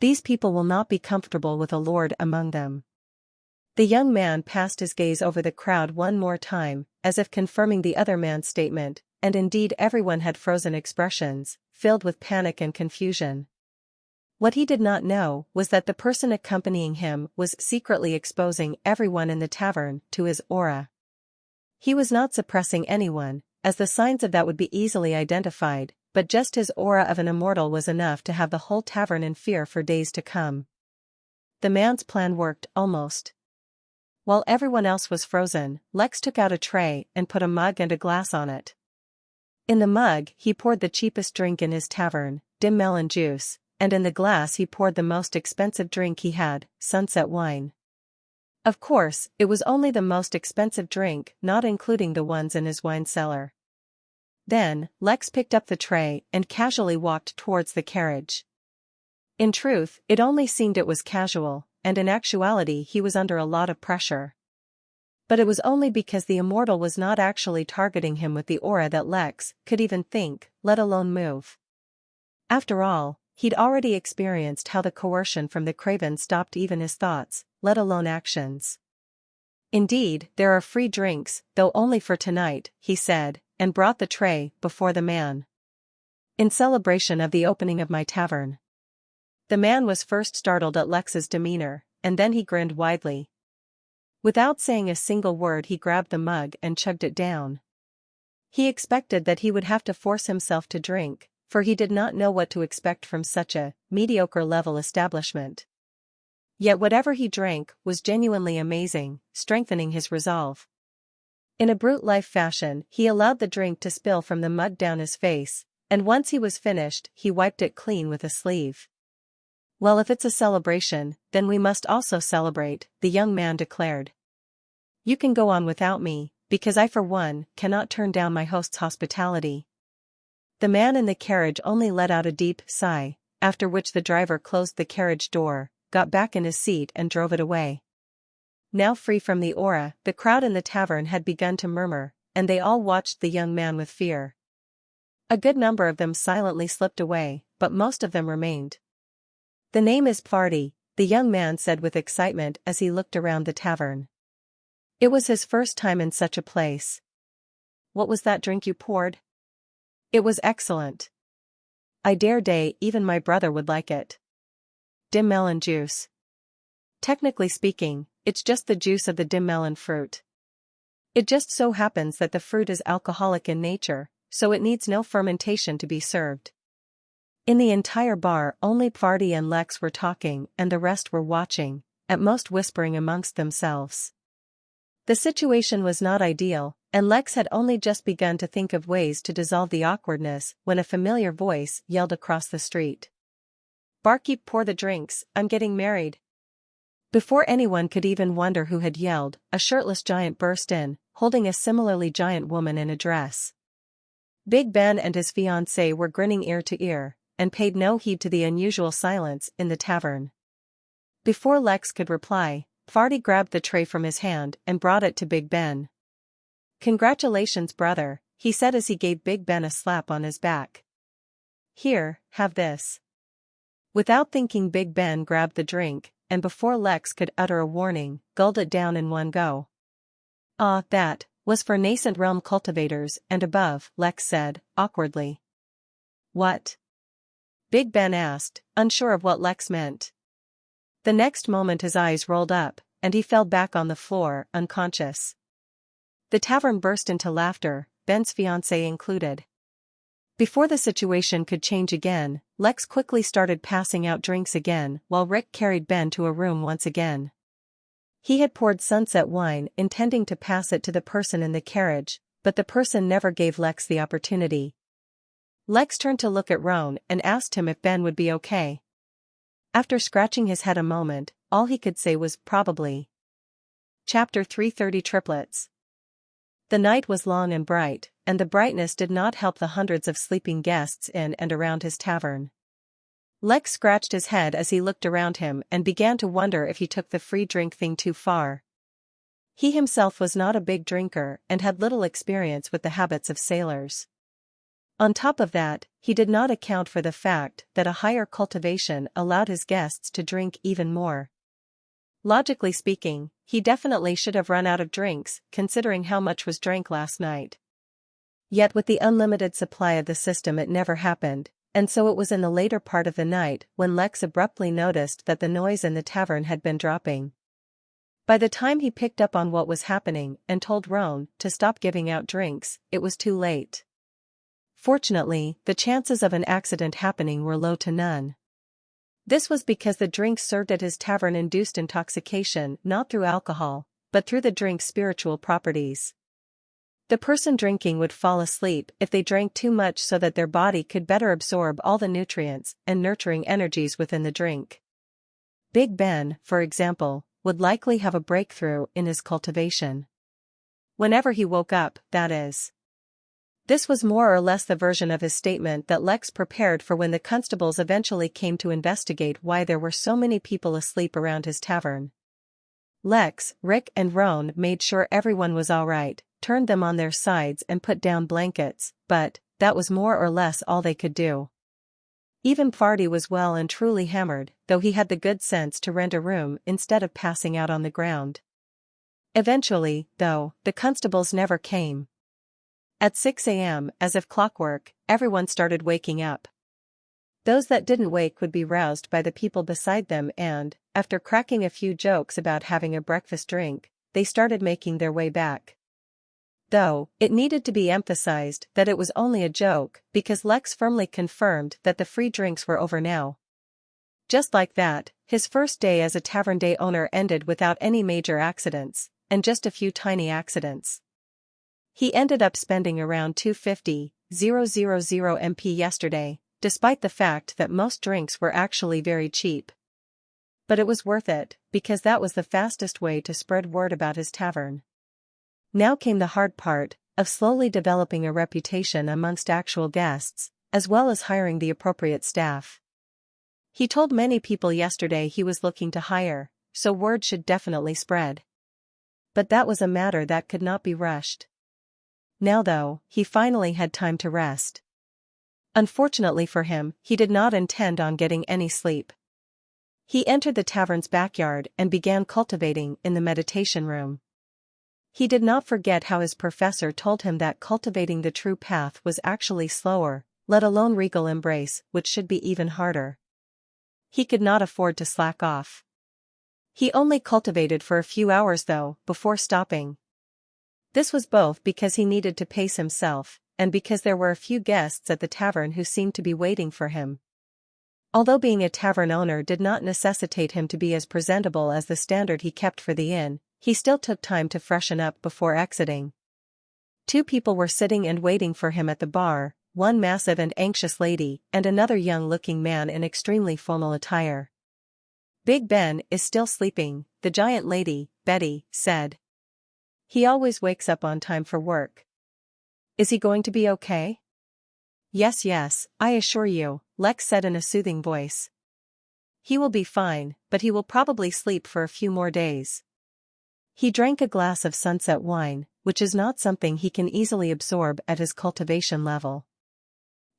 These people will not be comfortable with a lord among them." The young man passed his gaze over the crowd one more time, as if confirming the other man's statement, and indeed everyone had frozen expressions, filled with panic and confusion. What he did not know was that the person accompanying him was secretly exposing everyone in the tavern to his aura. He was not suppressing anyone, as the signs of that would be easily identified, but just his aura of an immortal was enough to have the whole tavern in fear for days to come. The man's plan worked, almost. While everyone else was frozen, Lex took out a tray and put a mug and a glass on it. In the mug he poured the cheapest drink in his tavern, dim melon juice, and in the glass he poured the most expensive drink he had, sunset wine. Of course, it was only the most expensive drink, not including the ones in his wine cellar. Then, Lex picked up the tray and casually walked towards the carriage. In truth, it only seemed it was casual, and in actuality he was under a lot of pressure. But it was only because the immortal was not actually targeting him with the aura that Lex could even think, let alone move. After all, he'd already experienced how the coercion from the craven stopped even his thoughts, let alone actions. "Indeed, there are free drinks, though only for tonight," he said, and brought the tray before the man. "In celebration of the opening of my tavern." The man was first startled at Lex's demeanor, and then he grinned widely. Without saying a single word he grabbed the mug and chugged it down. He expected that he would have to force himself to drink, for he did not know what to expect from such a mediocre-level establishment. Yet whatever he drank was genuinely amazing, strengthening his resolve. In a brute-life fashion he allowed the drink to spill from the mug down his face, and once he was finished he wiped it clean with a sleeve. "Well, if it's a celebration, then we must also celebrate," the young man declared. "You can go on without me, because I for one cannot turn down my host's hospitality." The man in the carriage only let out a deep sigh, after which the driver closed the carriage door, got back in his seat and drove it away. Now free from the aura, the crowd in the tavern had begun to murmur, and they all watched the young man with fear. A good number of them silently slipped away, but most of them remained. "The name is Farty," the young man said with excitement as he looked around the tavern. It was his first time in such a place. "What was that drink you poured?" "It was excellent. I dare say even my brother would like it." "Dim melon juice." "Technically speaking, it's just the juice of the dim melon fruit. It just so happens that the fruit is alcoholic in nature, so it needs no fermentation to be served." In the entire bar only Farty and Lex were talking and the rest were watching, at most whispering amongst themselves. The situation was not ideal, and Lex had only just begun to think of ways to dissolve the awkwardness when a familiar voice yelled across the street. "Barkeep, pour the drinks, I'm getting married." Before anyone could even wonder who had yelled, a shirtless giant burst in, holding a similarly giant woman in a dress. Big Ben and his fiancée were grinning ear to ear, and paid no heed to the unusual silence in the tavern. Before Lex could reply, Farty grabbed the tray from his hand and brought it to Big Ben. "Congratulations, brother," he said as he gave Big Ben a slap on his back. "Here, have this." Without thinking, Big Ben grabbed the drink, and before Lex could utter a warning, gulped it down in one go. That was for nascent realm cultivators and above," Lex said, awkwardly. "What?" Big Ben asked, unsure of what Lex meant. The next moment his eyes rolled up, and he fell back on the floor, unconscious. The tavern burst into laughter, Ben's fiancée included. Before the situation could change again, Lex quickly started passing out drinks again while Rick carried Ben to a room once again. He had poured sunset wine intending to pass it to the person in the carriage, but the person never gave Lex the opportunity. Lex turned to look at Roan and asked him if Ben would be okay. After scratching his head a moment, all he could say was probably. Chapter 330 Triplets. The night was long and bright, and the brightness did not help the hundreds of sleeping guests in and around his tavern. Lex scratched his head as he looked around him and began to wonder if he took the free drink thing too far. He himself was not a big drinker and had little experience with the habits of sailors. On top of that, he did not account for the fact that a higher cultivation allowed his guests to drink even more. Logically speaking, he definitely should have run out of drinks, considering how much was drank last night. Yet with the unlimited supply of the system it never happened, and so it was in the later part of the night when Lex abruptly noticed that the noise in the tavern had been dropping. By the time he picked up on what was happening and told Roan to stop giving out drinks, it was too late. Fortunately, the chances of an accident happening were low to none. This was because the drinks served at his tavern induced intoxication not through alcohol, but through the drink's spiritual properties. The person drinking would fall asleep if they drank too much so that their body could better absorb all the nutrients and nurturing energies within the drink. Big Ben, for example, would likely have a breakthrough in his cultivation. Whenever he woke up, that is. This was more or less the version of his statement that Lex prepared for when the constables eventually came to investigate why there were so many people asleep around his tavern. Lex, Rick and Roan made sure everyone was all right, turned them on their sides and put down blankets, but that was more or less all they could do. Even Farty was well and truly hammered, though he had the good sense to rent a room instead of passing out on the ground. Eventually, though, the constables never came. At 6 a.m., as if clockwork, everyone started waking up. Those that didn't wake would be roused by the people beside them and, after cracking a few jokes about having a breakfast drink, they started making their way back. Though, it needed to be emphasized that it was only a joke because Lex firmly confirmed that the free drinks were over now. Just like that, his first day as a tavern day owner ended without any major accidents, and just a few tiny accidents. He ended up spending around 250,000 MP yesterday, despite the fact that most drinks were actually very cheap. But it was worth it, because that was the fastest way to spread word about his tavern. Now came the hard part, of slowly developing a reputation amongst actual guests, as well as hiring the appropriate staff. He told many people yesterday he was looking to hire, so word should definitely spread. But that was a matter that could not be rushed. Now though, he finally had time to rest. Unfortunately for him, he did not intend on getting any sleep. He entered the tavern's backyard and began cultivating in the meditation room. He did not forget how his professor told him that cultivating the true path was actually slower, let alone regal embrace, which should be even harder. He could not afford to slack off. He only cultivated for a few hours though, before stopping. This was both because he needed to pace himself, and because there were a few guests at the tavern who seemed to be waiting for him. Although being a tavern owner did not necessitate him to be as presentable as the standard he kept for the inn, he still took time to freshen up before exiting. 2 people were sitting and waiting for him at the bar, one massive and anxious lady and another young-looking man in extremely formal attire. Big Ben is still sleeping, the giant lady, Betty, said. He always wakes up on time for work. Is he going to be okay? Yes, I assure you, Lex said in a soothing voice. He will be fine, but he will probably sleep for a few more days. He drank a glass of sunset wine, which is not something he can easily absorb at his cultivation level.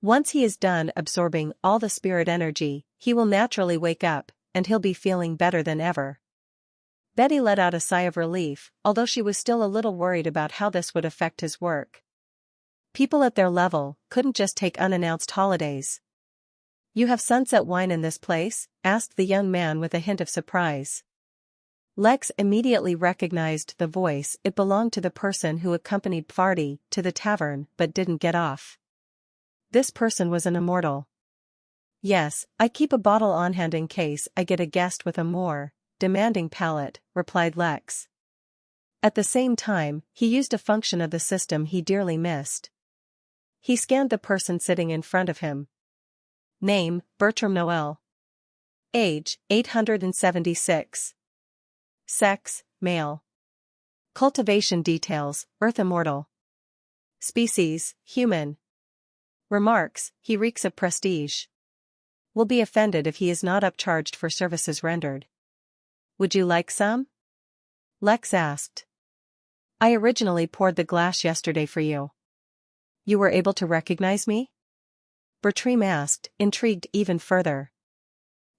Once he is done absorbing all the spirit energy, he will naturally wake up, and he'll be feeling better than ever. Betty let out a sigh of relief, although she was still a little worried about how this would affect his work. People at their level couldn't just take unannounced holidays. You have sunset wine in this place? Asked the young man with a hint of surprise. Lex immediately recognized the voice. It belonged to the person who accompanied Farty to the tavern but didn't get off. This person was an immortal. Yes, I keep a bottle on hand in case I get a guest with a more demanding palate, replied Lex. At the same time, he used a function of the system he dearly missed. He scanned the person sitting in front of him. Name, Bertram Noel. Age, 876. Sex, male. Cultivation details, Earth immortal. Species, human. Remarks, he reeks of prestige. Will be offended if he is not upcharged for services rendered. Would you like some? Lex asked. I originally poured the glass yesterday for you. You were able to recognize me? Bertram asked, intrigued even further.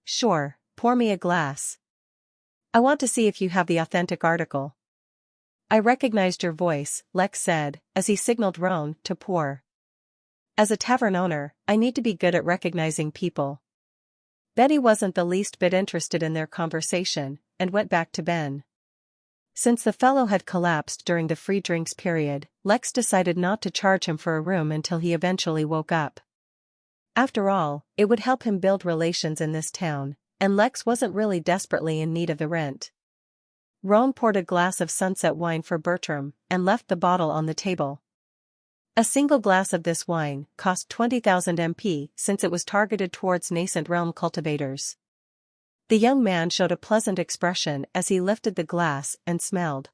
Sure, pour me a glass. I want to see if you have the authentic article. I recognized your voice, Lex said, as he signaled Roan to pour. As a tavern owner, I need to be good at recognizing people. Betty wasn't the least bit interested in their conversation, and went back to Ben. Since the fellow had collapsed during the free drinks period, Lex decided not to charge him for a room until he eventually woke up. After all, it would help him build relations in this town, and Lex wasn't really desperately in need of the rent. Roan poured a glass of sunset wine for Bertram, and left the bottle on the table. A single glass of this wine cost 20,000 MP since it was targeted towards nascent realm cultivators. The young man showed a pleasant expression as he lifted the glass and smelled.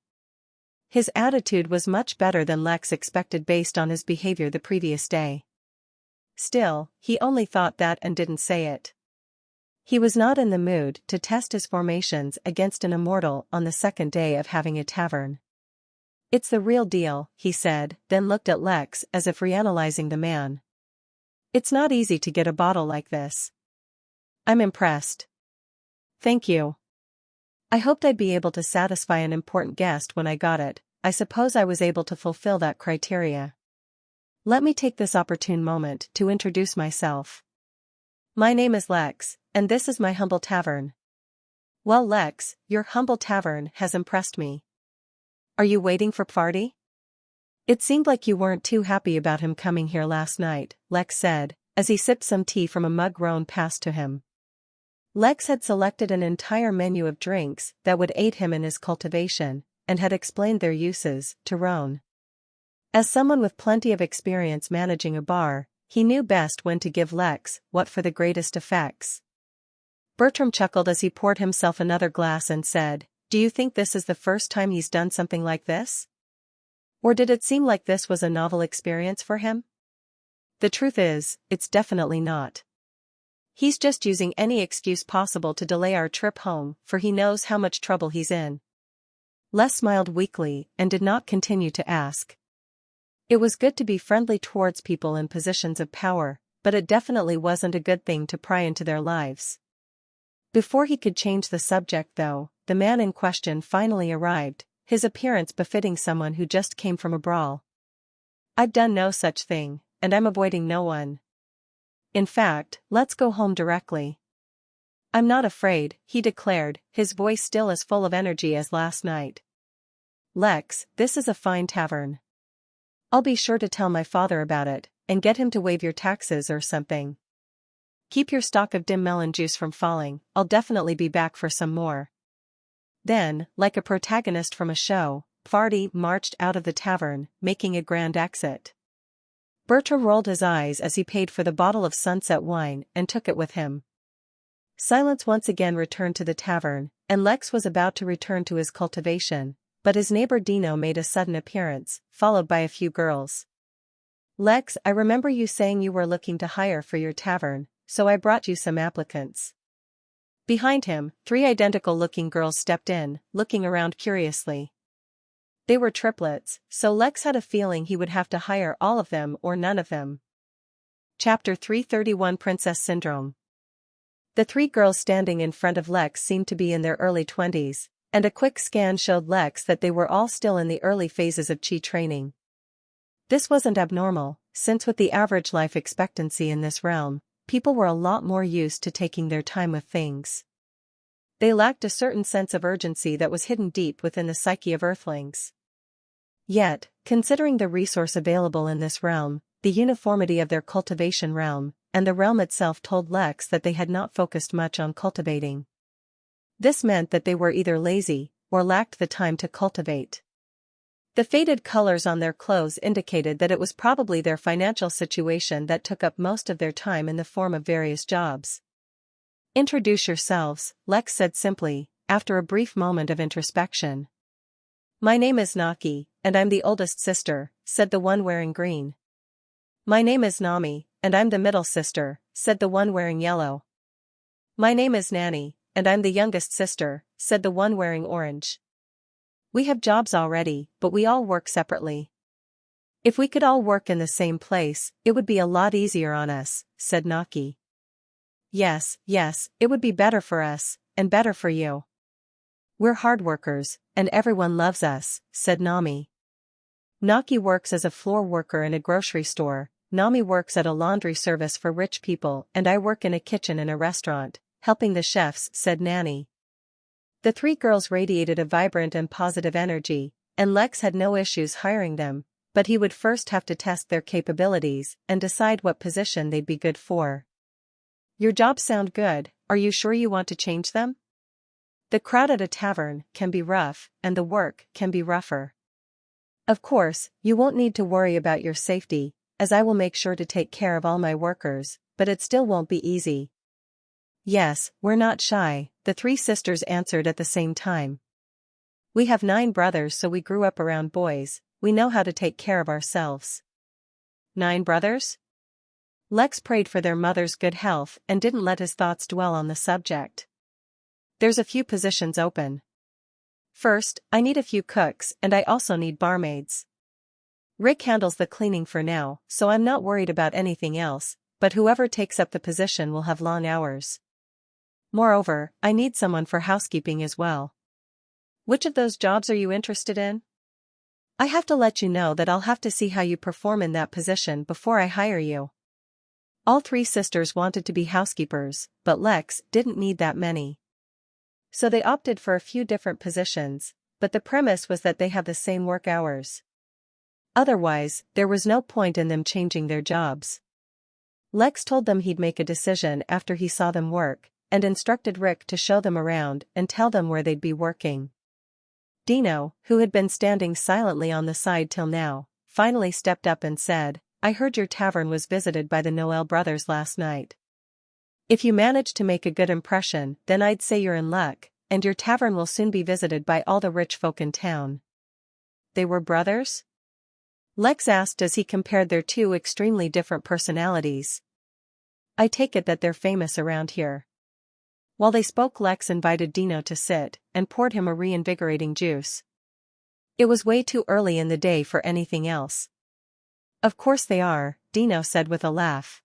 His attitude was much better than Lex expected based on his behavior the previous day. Still, he only thought that and didn't say it. He was not in the mood to test his formations against an immortal on the second day of having a tavern. It's the real deal, he said, then looked at Lex as if reanalyzing the man. It's not easy to get a bottle like this. I'm impressed. Thank you. I hoped I'd be able to satisfy an important guest when I got it. I suppose I was able to fulfill that criteria. Let me take this opportune moment to introduce myself. My name is Lex, and this is my humble tavern. Well, Lex, your humble tavern has impressed me. Are you waiting for Farty? It seemed like you weren't too happy about him coming here last night, Lex said, as he sipped some tea from a mug Roan passed to him. Lex had selected an entire menu of drinks that would aid him in his cultivation, and had explained their uses to Roan. As someone with plenty of experience managing a bar, he knew best when to give Lex what for the greatest effects. Bertram chuckled as he poured himself another glass and said, Do you think this is the first time he's done something like this? Or did it seem like this was a novel experience for him? The truth is, it's definitely not. He's just using any excuse possible to delay our trip home, for he knows how much trouble he's in. Les smiled weakly and did not continue to ask. It was good to be friendly towards people in positions of power, but it definitely wasn't a good thing to pry into their lives. Before he could change the subject though, the man in question finally arrived, his appearance befitting someone who just came from a brawl. I've done no such thing, and I'm avoiding no one. In fact, let's go home directly. I'm not afraid, he declared, his voice still as full of energy as last night. Lex, this is a fine tavern. I'll be sure to tell my father about it, and get him to waive your taxes or something. Keep your stock of dim melon juice from falling, I'll definitely be back for some more. Then, like a protagonist from a show, Farty marched out of the tavern, making a grand exit. Bertram rolled his eyes as he paid for the bottle of sunset wine and took it with him. Silence once again returned to the tavern, and Lex was about to return to his cultivation, but his neighbor Dino made a sudden appearance, followed by a few girls. "Lex, I remember you saying you were looking to hire for your tavern, so I brought you some applicants." Behind him, 3 identical-looking girls stepped in, looking around curiously. They were triplets, so Lex had a feeling he would have to hire all of them or none of them. Chapter 331 Princess Syndrome. The 3 girls standing in front of Lex seemed to be in their early 20s, and a quick scan showed Lex that they were all still in the early phases of chi training. This wasn't abnormal, since with the average life expectancy in this realm, people were a lot more used to taking their time with things. They lacked a certain sense of urgency that was hidden deep within the psyche of Earthlings. Yet, considering the resource available in this realm, the uniformity of their cultivation realm, and the realm itself told Lex that they had not focused much on cultivating. This meant that they were either lazy, or lacked the time to cultivate. The faded colors on their clothes indicated that it was probably their financial situation that took up most of their time in the form of various jobs. "Introduce yourselves," Lex said simply, after a brief moment of introspection. "My name is Naki, and I'm the oldest sister," said the one wearing green. "My name is Nami, and I'm the middle sister," said the one wearing yellow. "My name is Nanny, and I'm the youngest sister," said the one wearing orange. "We have jobs already, but we all work separately." "If we could all work in the same place, it would be a lot easier on us," said Naki. Yes, it would be better for us, and better for you. "We're hard workers, and everyone loves us," said Nami. Naki works as a floor worker in a grocery store, Nami works at a laundry service for rich people, and I work in a kitchen in a restaurant, helping the chefs, said Nanny. The 3 girls radiated a vibrant and positive energy, and Lex had no issues hiring them, but he would first have to test their capabilities and decide what position they'd be good for. "Your jobs sound good, are you sure you want to change them? The crowd at a tavern can be rough, and the work can be rougher. Of course, you won't need to worry about your safety, as I will make sure to take care of all my workers, but it still won't be easy." "Yes, we're not shy," the 3 sisters answered at the same time. "We have 9 brothers, so we grew up around boys, we know how to take care of ourselves." 9 brothers? Lex prayed for their mother's good health and didn't let his thoughts dwell on the subject. "There's a few positions open. First, I need a few cooks and I also need barmaids. Rick handles the cleaning for now, so I'm not worried about anything else, but whoever takes up the position will have long hours. Moreover, I need someone for housekeeping as well." "Which of those jobs are you interested in?" "I have to let you know that I'll have to see how you perform in that position before I hire you." All 3 sisters wanted to be housekeepers, but Lex didn't need that many. So they opted for a few different positions, but the premise was that they have the same work hours. Otherwise, there was no point in them changing their jobs. Lex told them he'd make a decision after he saw them work, and instructed Rick to show them around and tell them where they'd be working. Dino, who had been standing silently on the side till now, finally stepped up and said, "I heard your tavern was visited by the Noel brothers last night. If you manage to make a good impression, then I'd say you're in luck, and your tavern will soon be visited by all the rich folk in town." "They were brothers?" Lex asked as he compared their 2 extremely different personalities. "I take it that they're famous around here." While they spoke, Lex invited Dino to sit, and poured him a reinvigorating juice. It was way too early in the day for anything else. "Of course they are," Dino said with a laugh.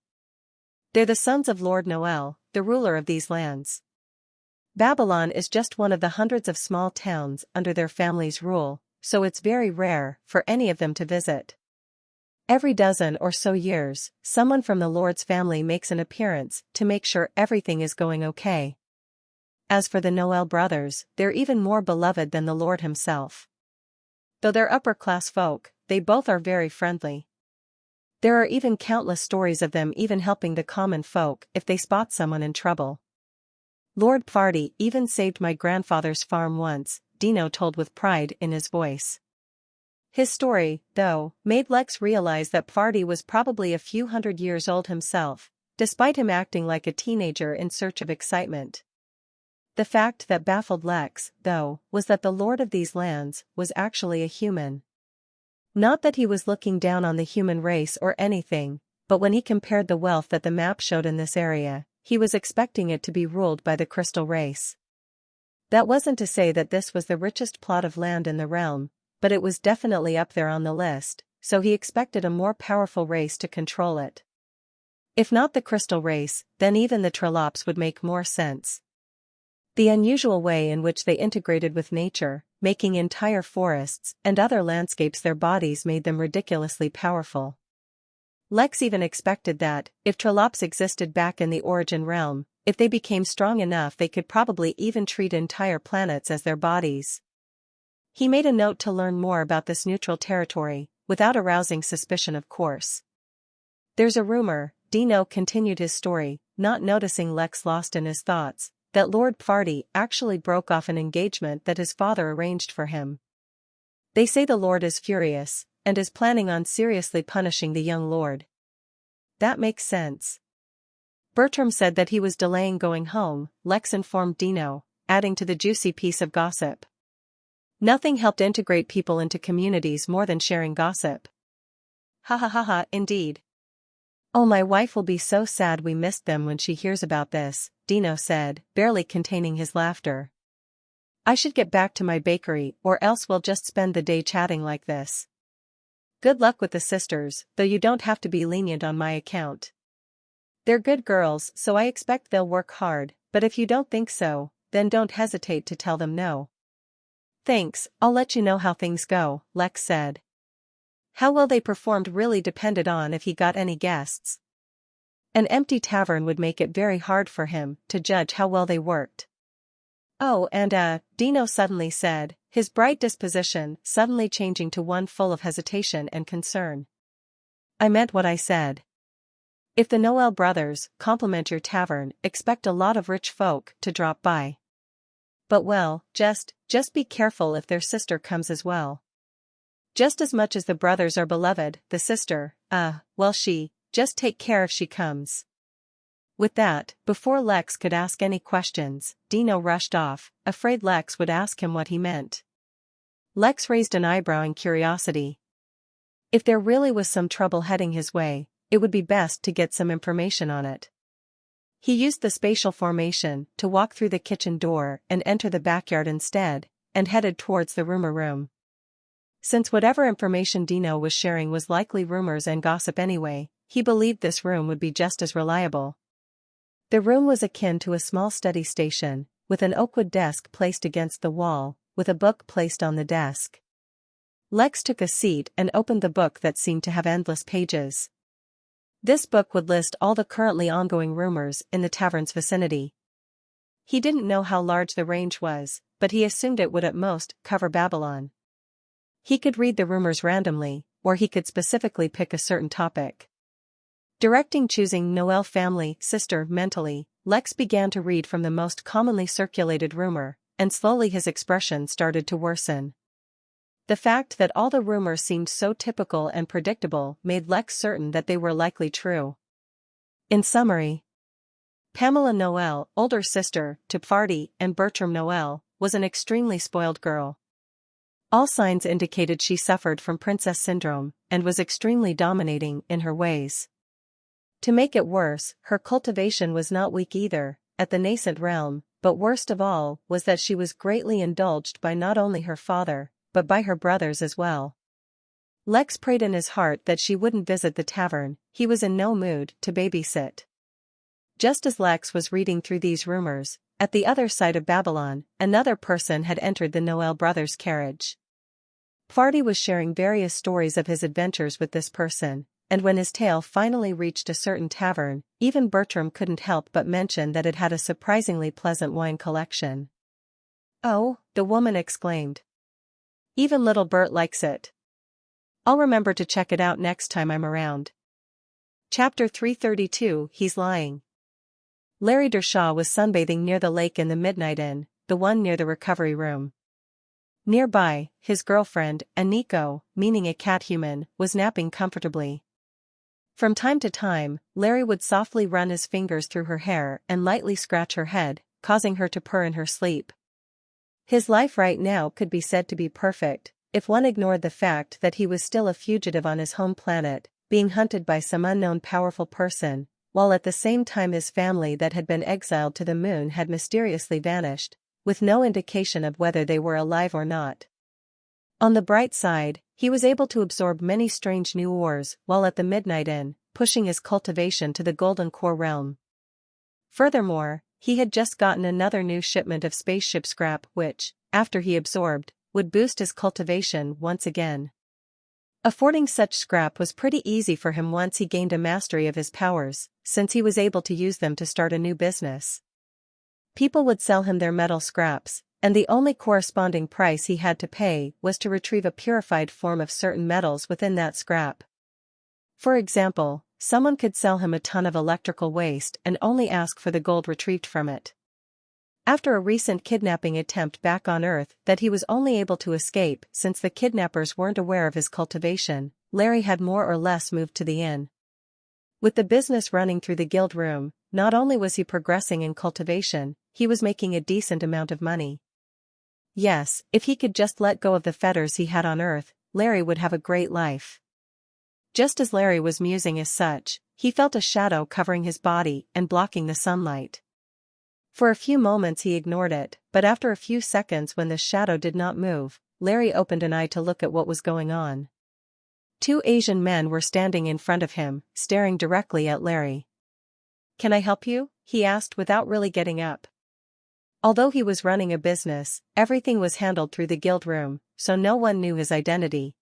"They're the sons of Lord Noel, the ruler of these lands. Babylon is just one of the hundreds of small towns under their family's rule, so it's very rare for any of them to visit. Every dozen or so years, someone from the Lord's family makes an appearance to make sure everything is going okay. As for the Noel brothers, they're even more beloved than the Lord himself. Though they're upper-class folk, they both are very friendly. There are even countless stories of them even helping the common folk if they spot someone in trouble. Lord Farty even saved my grandfather's farm once," Dino told with pride in his voice. His story, though, made Lex realize that Party was probably a few hundred years old himself, despite him acting like a teenager in search of excitement. The fact that baffled Lex, though, was that the lord of these lands was actually a human. Not that he was looking down on the human race or anything, but when he compared the wealth that the map showed in this area, he was expecting it to be ruled by the crystal race. That wasn't to say that this was the richest plot of land in the realm, but it was definitely up there on the list, so he expected a more powerful race to control it. If not the crystal race, then even the Trollops would make more sense. The unusual way in which they integrated with nature, making entire forests and other landscapes their bodies made them ridiculously powerful. Lex even expected that, if Trollops existed back in the origin realm, if they became strong enough they could probably even treat entire planets as their bodies. He made a note to learn more about this neutral territory, without arousing suspicion of course. There's a rumor, Dino continued his story, not noticing Lex lost in his thoughts, that Lord Party actually broke off an engagement that his father arranged for him. They say the Lord is furious, and is planning on seriously punishing the young lord. That makes sense. Bertram said that he was delaying going home, Lex informed Dino, adding to the juicy piece of gossip. Nothing helped integrate people into communities more than sharing gossip. Ha ha ha ha, indeed. Oh, my wife will be so sad we missed them when she hears about this, Dino said, barely containing his laughter. I should get back to my bakery or else we'll just spend the day chatting like this. Good luck with the sisters, though you don't have to be lenient on my account. They're good girls, so I expect they'll work hard, but if you don't think so, then don't hesitate to tell them no. Thanks, I'll let you know how things go, Lex said. How well they performed really depended on if he got any guests. An empty tavern would make it very hard for him to judge how well they worked. Oh, and Dino suddenly said, his bright disposition suddenly changing to one full of hesitation and concern. I meant what I said. If the Noel brothers compliment your tavern, expect a lot of rich folk to drop by. But well, just be careful if their sister comes as well. Just as much as the brothers are beloved, the sister, well just take care if she comes. With that, before Lex could ask any questions, Dino rushed off, afraid Lex would ask him what he meant. Lex raised an eyebrow in curiosity. If there really was some trouble heading his way, it would be best to get some information on it. He used the spatial formation to walk through the kitchen door and enter the backyard instead, and headed towards the rumor room. Since whatever information Dino was sharing was likely rumors and gossip anyway, he believed this room would be just as reliable. The room was akin to a small study station, with an oakwood desk placed against the wall, with a book placed on the desk. Lex took a seat and opened the book that seemed to have endless pages. This book would list all the currently ongoing rumors in the tavern's vicinity. He didn't know how large the range was, but he assumed it would at most cover Babylon. He could read the rumors randomly, or he could specifically pick a certain topic. Choosing Noel family sister mentally, Lex began to read from the most commonly circulated rumor, and slowly his expression started to worsen. The fact that all the rumors seemed so typical and predictable made Lex certain that they were likely true. In summary, Pamela Noel, older sister to Party and Bertram Noel, was an extremely spoiled girl. All signs indicated she suffered from princess syndrome, and was extremely dominating in her ways. To make it worse, her cultivation was not weak either, at the nascent realm, but worst of all was that she was greatly indulged by not only her father, but by her brothers as well. Lex prayed in his heart that she wouldn't visit the tavern, he was in no mood to babysit. Just as Lex was reading through these rumors, at the other side of Babylon, another person had entered the Noel brothers' carriage. Party was sharing various stories of his adventures with this person, and when his tale finally reached a certain tavern, even Bertram couldn't help but mention that it had a surprisingly pleasant wine collection. Oh, the woman exclaimed. Even little Bert likes it. I'll remember to check it out next time I'm around. Chapter 332, He's Lying. Larry Dershaw was sunbathing near the lake in the Midnight Inn, the one near the recovery room. Nearby, his girlfriend, Aniko, meaning a cat-human, was napping comfortably. From time to time, Larry would softly run his fingers through her hair and lightly scratch her head, causing her to purr in her sleep. His life right now could be said to be perfect, if one ignored the fact that he was still a fugitive on his home planet, being hunted by some unknown powerful person, while at the same time his family that had been exiled to the moon had mysteriously vanished, with no indication of whether they were alive or not. On the bright side, he was able to absorb many strange new ores while at the Midnight Inn, pushing his cultivation to the golden core realm. Furthermore, he had just gotten another new shipment of spaceship scrap which, after he absorbed, would boost his cultivation once again. Affording such scrap was pretty easy for him once he gained a mastery of his powers, since he was able to use them to start a new business. People would sell him their metal scraps, and the only corresponding price he had to pay was to retrieve a purified form of certain metals within that scrap. For example, someone could sell him a ton of electrical waste and only ask for the gold retrieved from it. After a recent kidnapping attempt back on Earth that he was only able to escape since the kidnappers weren't aware of his cultivation, Larry had more or less moved to the inn. With the business running through the guild room, not only was he progressing in cultivation, he was making a decent amount of money. Yes, if he could just let go of the fetters he had on Earth, Larry would have a great life. Just as Larry was musing as such, he felt a shadow covering his body and blocking the sunlight. For a few moments he ignored it, but after a few seconds when the shadow did not move, Larry opened an eye to look at what was going on. Two Asian men were standing in front of him, staring directly at Larry. "Can I help you?" he asked without really getting up. Although he was running a business, everything was handled through the guild room, so no one knew his identity.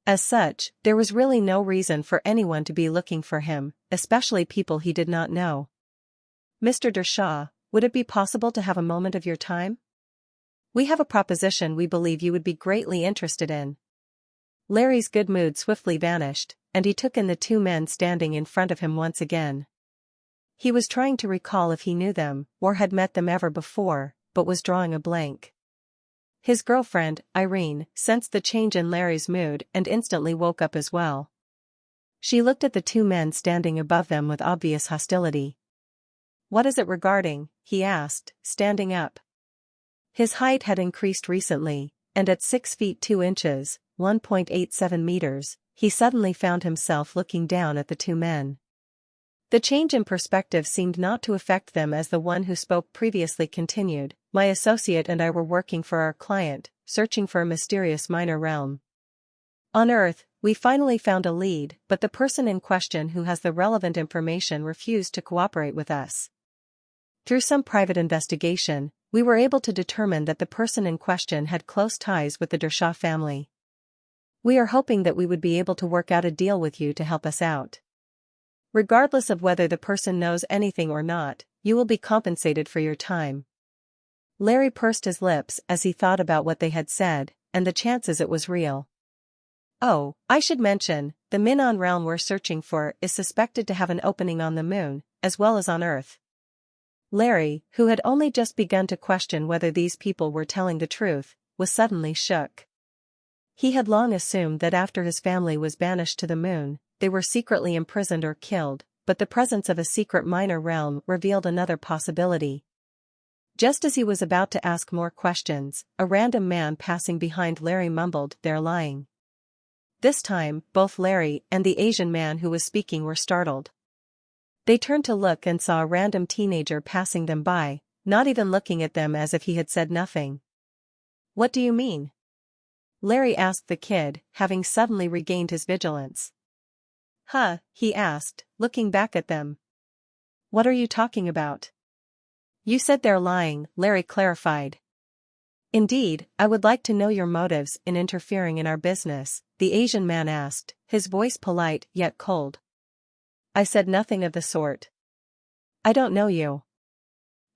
As such, there was really no reason for anyone to be looking for him, especially people he did not know. "Mr. Dershaw, would it be possible to have a moment of your time? We have a proposition we believe you would be greatly interested in." Larry's good mood swiftly vanished, and he took in the two men standing in front of him once again. He was trying to recall if he knew them, or had met them ever before, but was drawing a blank. His girlfriend, Irene, sensed the change in Larry's mood and instantly woke up as well. She looked at the two men standing above them with obvious hostility. "What is it regarding?" he asked, standing up. His height had increased recently, and at 6 feet 2 inches, 1.87 meters, he suddenly found himself looking down at the two men. The change in perspective seemed not to affect them as the one who spoke previously continued. "My associate and I were working for our client, searching for a mysterious minor realm. On Earth, we finally found a lead, but the person in question who has the relevant information refused to cooperate with us. Through some private investigation, we were able to determine that the person in question had close ties with the Dershaw family. We are hoping that we would be able to work out a deal with you to help us out. Regardless of whether the person knows anything or not, you will be compensated for your time." Larry pursed his lips as he thought about what they had said, and the chances it was real. "Oh, I should mention, the Minon realm we're searching for is suspected to have an opening on the moon, as well as on Earth." Larry, who had only just begun to question whether these people were telling the truth, was suddenly shook. He had long assumed that after his family was banished to the moon, they were secretly imprisoned or killed, but the presence of a secret minor realm revealed another possibility. Just as he was about to ask more questions, a random man passing behind Larry mumbled, "They're lying." This time, both Larry and the Asian man who was speaking were startled. They turned to look and saw a random teenager passing them by, not even looking at them as if he had said nothing. "What do you mean?" Larry asked the kid, having suddenly regained his vigilance. "Huh," he asked, looking back at them. "What are you talking about?" "You said they're lying," Larry clarified. "Indeed, I would like to know your motives in interfering in our business," the Asian man asked, his voice polite yet cold. "I said nothing of the sort. I don't know you."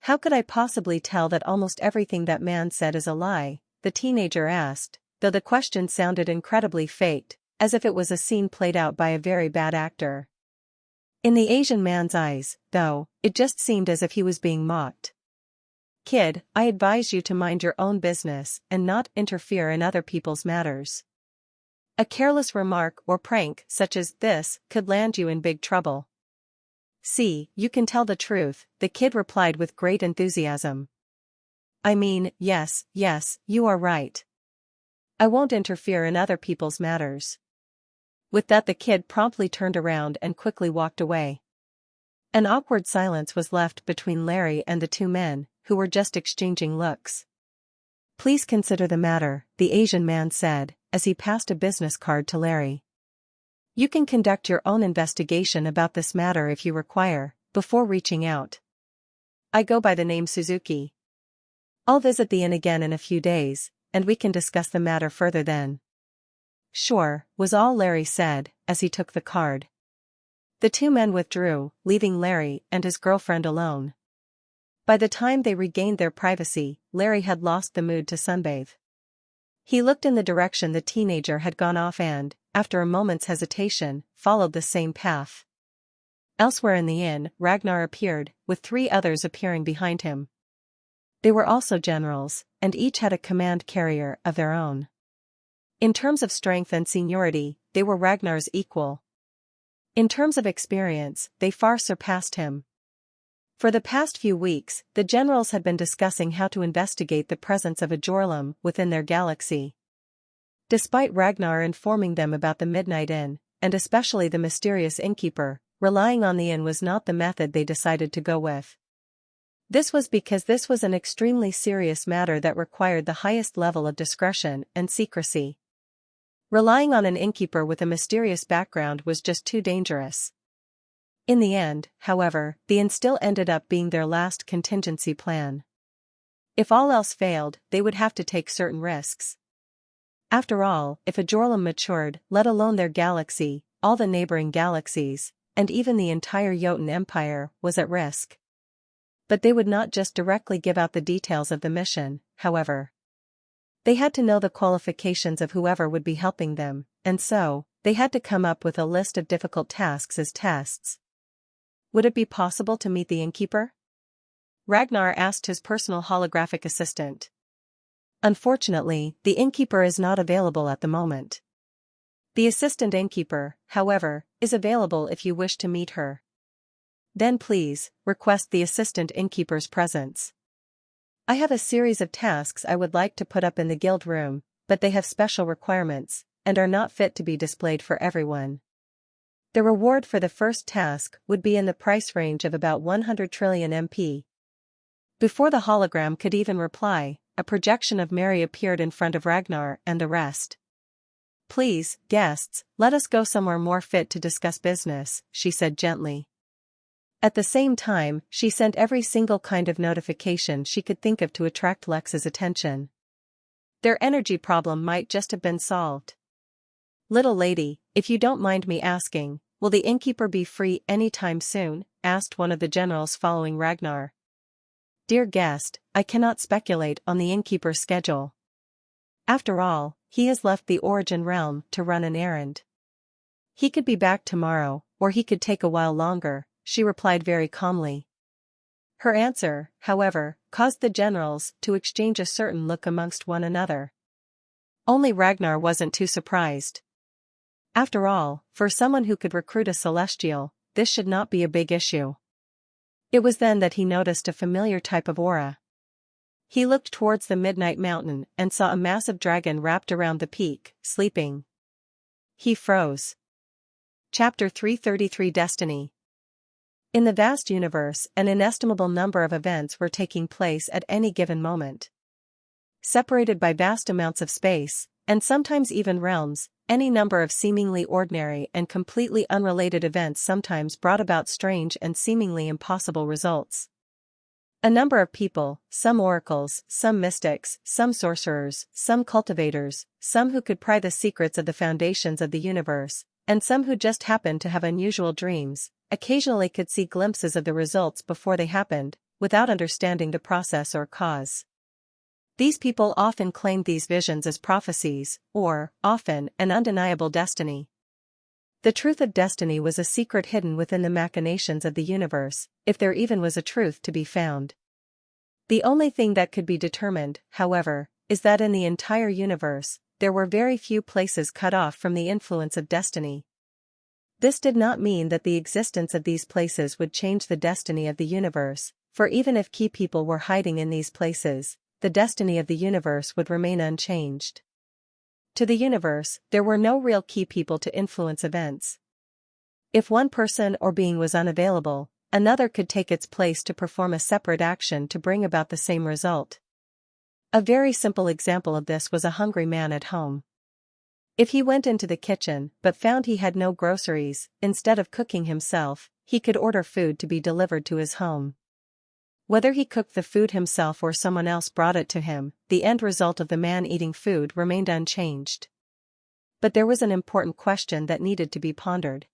"How could I possibly tell that almost everything that man said is a lie?" the teenager asked, though the question sounded incredibly faked, as if it was a scene played out by a very bad actor. In the Asian man's eyes, though, it just seemed as if he was being mocked. Kid, I advise you to mind your own business and not interfere in other people's matters. A careless remark or prank such as this could land you in big trouble. See, you can tell the truth, the kid replied with great enthusiasm. I mean, yes, you are right. I won't interfere in other people's matters. With that, the kid promptly turned around and quickly walked away. An awkward silence was left between Larry and the two men, who were just exchanging looks. Please consider the matter, the Asian man said, as he passed a business card to Larry. You can conduct your own investigation about this matter if you require, before reaching out. I go by the name Suzuki. I'll visit the inn again in a few days, and we can discuss the matter further then. Sure, was all Larry said, as he took the card. The two men withdrew, leaving Larry and his girlfriend alone. By the time they regained their privacy, Larry had lost the mood to sunbathe. He looked in the direction the teenager had gone off and, after a moment's hesitation, followed the same path. Elsewhere in the inn, Ragnar appeared, with 3 others appearing behind him. They were also generals, and each had a command carrier of their own. In terms of strength and seniority, they were Ragnar's equal. In terms of experience, they far surpassed him. For the past few weeks, the generals had been discussing how to investigate the presence of a Jorlum within their galaxy. Despite Ragnar informing them about the Midnight Inn, and especially the mysterious Innkeeper, relying on the inn was not the method they decided to go with. This was because this was an extremely serious matter that required the highest level of discretion and secrecy. Relying on an innkeeper with a mysterious background was just too dangerous. In the end, however, the inn still ended up being their last contingency plan. If all else failed, they would have to take certain risks. After all, if a Jorlum matured, let alone their galaxy, all the neighboring galaxies, and even the entire Jotun Empire, was at risk. But they would not just directly give out the details of the mission, however. They had to know the qualifications of whoever would be helping them, and so, they had to come up with a list of difficult tasks as tests. Would it be possible to meet the innkeeper? Ragnar asked his personal holographic assistant. Unfortunately, the innkeeper is not available at the moment. The assistant innkeeper, however, is available if you wish to meet her. Then please, request the assistant innkeeper's presence. I have a series of tasks I would like to put up in the guild room, but they have special requirements, and are not fit to be displayed for everyone. The reward for the first task would be in the price range of about 100 trillion MP. Before the hologram could even reply, a projection of Mary appeared in front of Ragnar and the rest. Please, guests, let us go somewhere more fit to discuss business, she said gently. At the same time, she sent every single kind of notification she could think of to attract Lex's attention. Their energy problem might just have been solved. Little lady, if you don't mind me asking, will the innkeeper be free anytime soon? Asked one of the generals following Ragnar. Dear guest, I cannot speculate on the innkeeper's schedule. After all, he has left the Origin Realm to run an errand. He could be back tomorrow, or he could take a while longer, she replied very calmly. Her answer, however, caused the generals to exchange a certain look amongst one another. Only Ragnar wasn't too surprised. After all, for someone who could recruit a celestial, this should not be a big issue. It was then that he noticed a familiar type of aura. He looked towards the Midnight Mountain and saw a massive dragon wrapped around the peak, sleeping. He froze. Chapter 333 Destiny. In the vast universe, an inestimable number of events were taking place at any given moment. Separated by vast amounts of space, and sometimes even realms, any number of seemingly ordinary and completely unrelated events sometimes brought about strange and seemingly impossible results. A number of people, some oracles, some mystics, some sorcerers, some cultivators, some who could pry the secrets of the foundations of the universe, and some who just happened to have unusual dreams, occasionally could see glimpses of the results before they happened, without understanding the process or cause. These people often claimed these visions as prophecies, or, often, an undeniable destiny. The truth of destiny was a secret hidden within the machinations of the universe, if there even was a truth to be found. The only thing that could be determined, however, is that in the entire universe, there were very few places cut off from the influence of destiny. This did not mean that the existence of these places would change the destiny of the universe, for even if key people were hiding in these places, the destiny of the universe would remain unchanged. To the universe, there were no real key people to influence events. If one person or being was unavailable, another could take its place to perform a separate action to bring about the same result. A very simple example of this was a hungry man at home. If he went into the kitchen but found he had no groceries, instead of cooking himself, he could order food to be delivered to his home. Whether he cooked the food himself or someone else brought it to him, the end result of the man eating food remained unchanged. But there was an important question that needed to be pondered.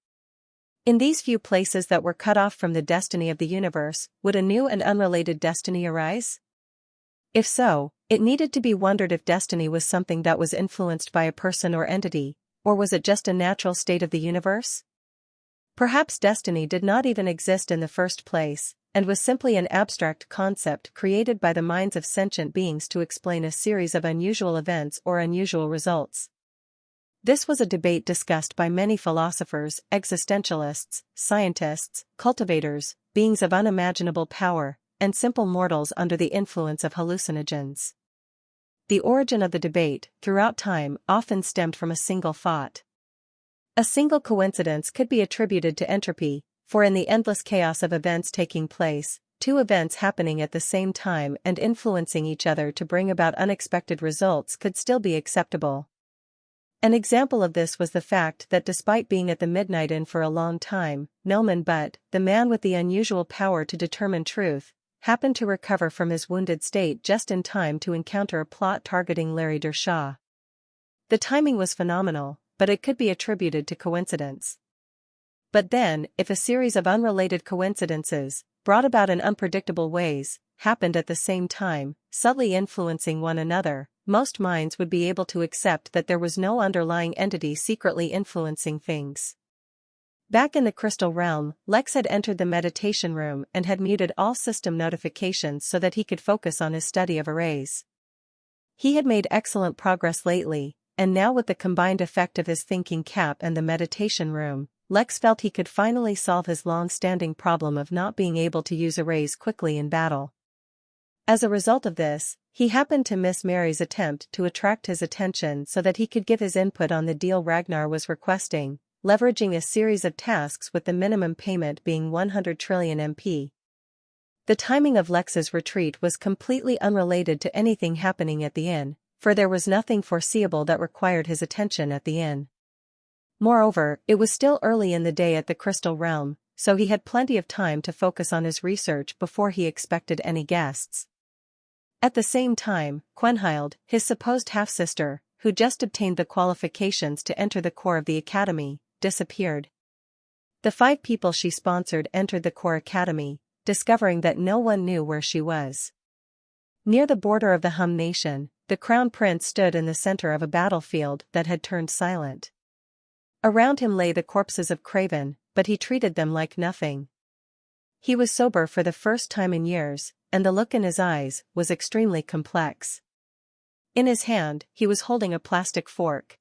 In these few places that were cut off from the destiny of the universe, would a new and unrelated destiny arise? If so, it needed to be wondered if destiny was something that was influenced by a person or entity, or was it just a natural state of the universe? Perhaps destiny did not even exist in the first place, and was simply an abstract concept created by the minds of sentient beings to explain a series of unusual events or unusual results. This was a debate discussed by many philosophers, existentialists, scientists, cultivators, beings of unimaginable power, and simple mortals under the influence of hallucinogens. The origin of the debate, throughout time, often stemmed from a single thought. A single coincidence could be attributed to entropy, for in the endless chaos of events taking place, two events happening at the same time and influencing each other to bring about unexpected results could still be acceptable. An example of this was the fact that despite being at the Midnight Inn for a long time, Noman Butt, the man with the unusual power to determine truth, happened to recover from his wounded state just in time to encounter a plot targeting Larry Dershaw. The timing was phenomenal, but it could be attributed to coincidence. But then, if a series of unrelated coincidences, brought about in unpredictable ways, happened at the same time, subtly influencing one another, most minds would be able to accept that there was no underlying entity secretly influencing things. Back in the crystal realm, Lex had entered the meditation room and had muted all system notifications so that he could focus on his study of arrays. He had made excellent progress lately, and now with the combined effect of his thinking cap and the meditation room, Lex felt he could finally solve his long-standing problem of not being able to use arrays quickly in battle. As a result of this, he happened to miss Mary's attempt to attract his attention so that he could give his input on the deal Ragnar was requesting, leveraging a series of tasks with the minimum payment being 100 trillion MP. The timing of Lex's retreat was completely unrelated to anything happening at the inn, for there was nothing foreseeable that required his attention at the inn. Moreover, it was still early in the day at the Crystal Realm, so he had plenty of time to focus on his research before he expected any guests. At the same time, Quenhild, his supposed half-sister, who just obtained the qualifications to enter the core of the academy, disappeared. The 5 people she sponsored entered the core academy, discovering that no one knew where she was. Near the border of the Hum Nation, the Crown Prince stood in the center of a battlefield that had turned silent. Around him lay the corpses of Craven, but he treated them like nothing. He was sober for the first time in years, and the look in his eyes was extremely complex. In his hand, he was holding a plastic fork.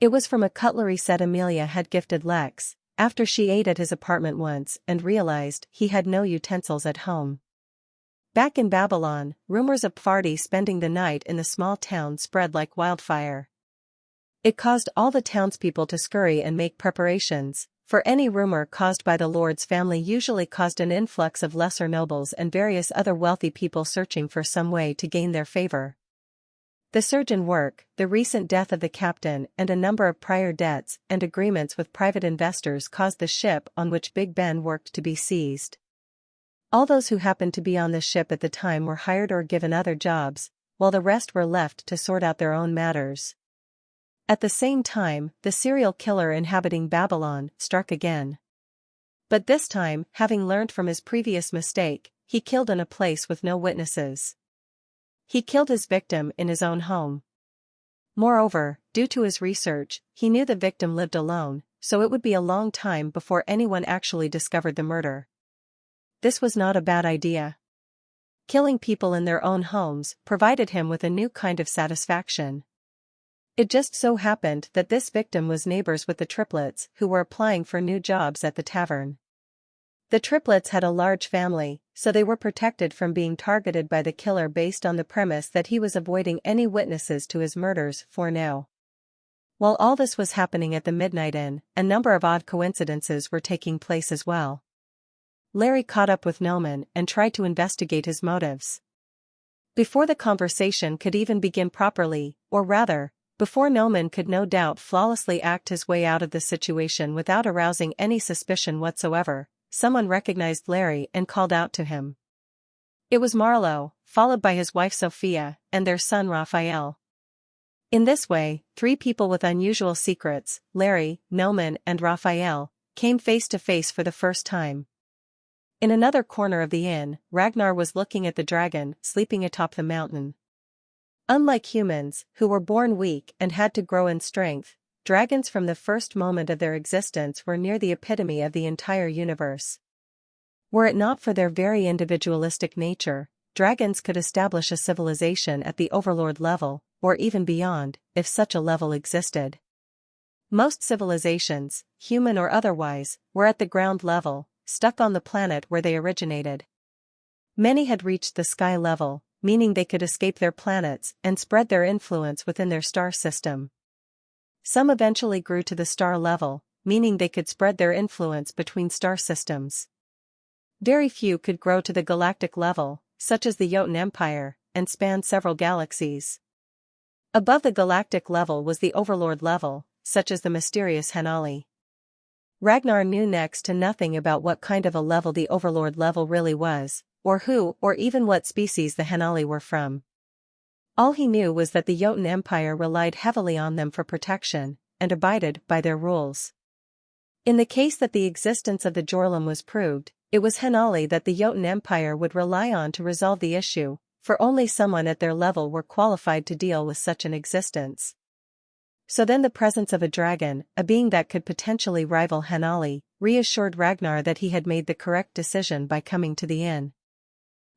It was from a cutlery set Amelia had gifted Lex, after she ate at his apartment once and realized he had no utensils at home. Back in Babylon, rumors of Phardi spending the night in the small town spread like wildfire. It caused all the townspeople to scurry and make preparations, for any rumor caused by the Lord's family usually caused an influx of lesser nobles and various other wealthy people searching for some way to gain their favor. The surgeon work, the recent death of the captain and a number of prior debts and agreements with private investors caused the ship on which Big Ben worked to be seized. All those who happened to be on the ship at the time were hired or given other jobs, while the rest were left to sort out their own matters. At the same time, the serial killer inhabiting Babylon struck again. But this time, having learned from his previous mistake, he killed in a place with no witnesses. He killed his victim in his own home. Moreover, due to his research, he knew the victim lived alone, so it would be a long time before anyone actually discovered the murder. This was not a bad idea. Killing people in their own homes provided him with a new kind of satisfaction. It just so happened that this victim was neighbors with the triplets who were applying for new jobs at the tavern. The triplets had a large family, so they were protected from being targeted by the killer based on the premise that he was avoiding any witnesses to his murders for now. While all this was happening at the Midnight Inn, a number of odd coincidences were taking place as well. Larry caught up with Noman and tried to investigate his motives. Before the conversation could even begin properly, or rather, before Noman could no doubt flawlessly act his way out of the situation without arousing any suspicion whatsoever, someone recognized Larry and called out to him. It was Marlowe, followed by his wife Sophia, and their son Raphael. In this way, three people with unusual secrets, Larry, Noman and Raphael, came face to face for the first time. In another corner of the inn, Ragnar was looking at the dragon, sleeping atop the mountain. Unlike humans, who were born weak and had to grow in strength, dragons from the first moment of their existence were near the epitome of the entire universe. Were it not for their very individualistic nature, dragons could establish a civilization at the overlord level, or even beyond, if such a level existed. Most civilizations, human or otherwise, were at the ground level, stuck on the planet where they originated. Many had reached the sky level, meaning they could escape their planets and spread their influence within their star system. Some eventually grew to the star level, meaning they could spread their influence between star systems. Very few could grow to the galactic level, such as the Jotun Empire, and span several galaxies. Above the galactic level was the overlord level, such as the mysterious Hanali. Ragnar knew next to nothing about what kind of a level the overlord level really was, or who or even what species the Hanali were from. All he knew was that the Jotun Empire relied heavily on them for protection, and abided by their rules. In the case that the existence of the Jorlum was proved, it was Hanali that the Jotun Empire would rely on to resolve the issue, for only someone at their level were qualified to deal with such an existence. So then the presence of a dragon, a being that could potentially rival Hanali, reassured Ragnar that he had made the correct decision by coming to the inn.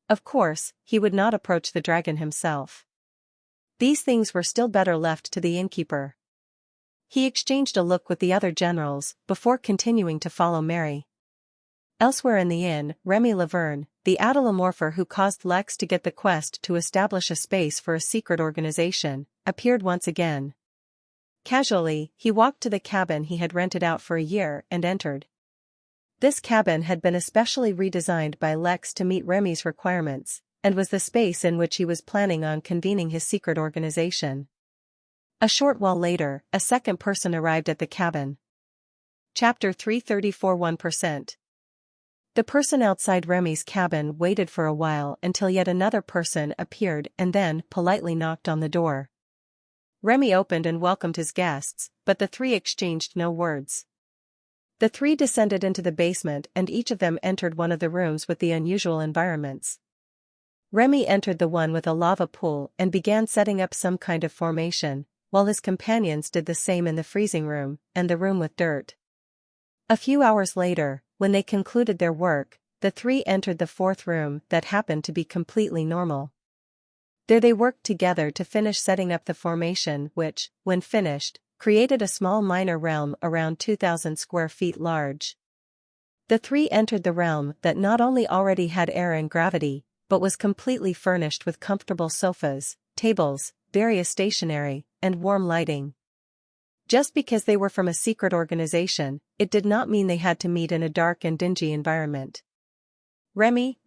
Of course, he would not approach the dragon himself. These things were still better left to the innkeeper. He exchanged a look with the other generals, before continuing to follow Mary. Elsewhere in the inn, Remy Laverne, the adelomorpher who caused Lex to get the quest to establish a space for a secret organization, appeared once again. Casually, he walked to the cabin he had rented out for a year and entered. This cabin had been especially redesigned by Lex to meet Remy's requirements, and was the space in which he was planning on convening his secret organization. A short while later, a second person arrived at the cabin. Chapter 334 1%. The person outside Remy's cabin waited for a while until yet another person appeared and then politely knocked on the door. Remy opened and welcomed his guests, but the three exchanged no words. The three descended into the basement and each of them entered one of the rooms with the unusual environments. Remy entered the one with a lava pool and began setting up some kind of formation, while his companions did the same in the freezing room and the room with dirt. A few hours later, when they concluded their work, the three entered the fourth room that happened to be completely normal. There they worked together to finish setting up the formation which, when finished, created a small minor realm around 2,000 square feet large. The three entered the realm that not only already had air and gravity, but was completely furnished with comfortable sofas, tables, various stationery, and warm lighting. Just because they were from a secret organization, it did not mean they had to meet in a dark and dingy environment. Remy,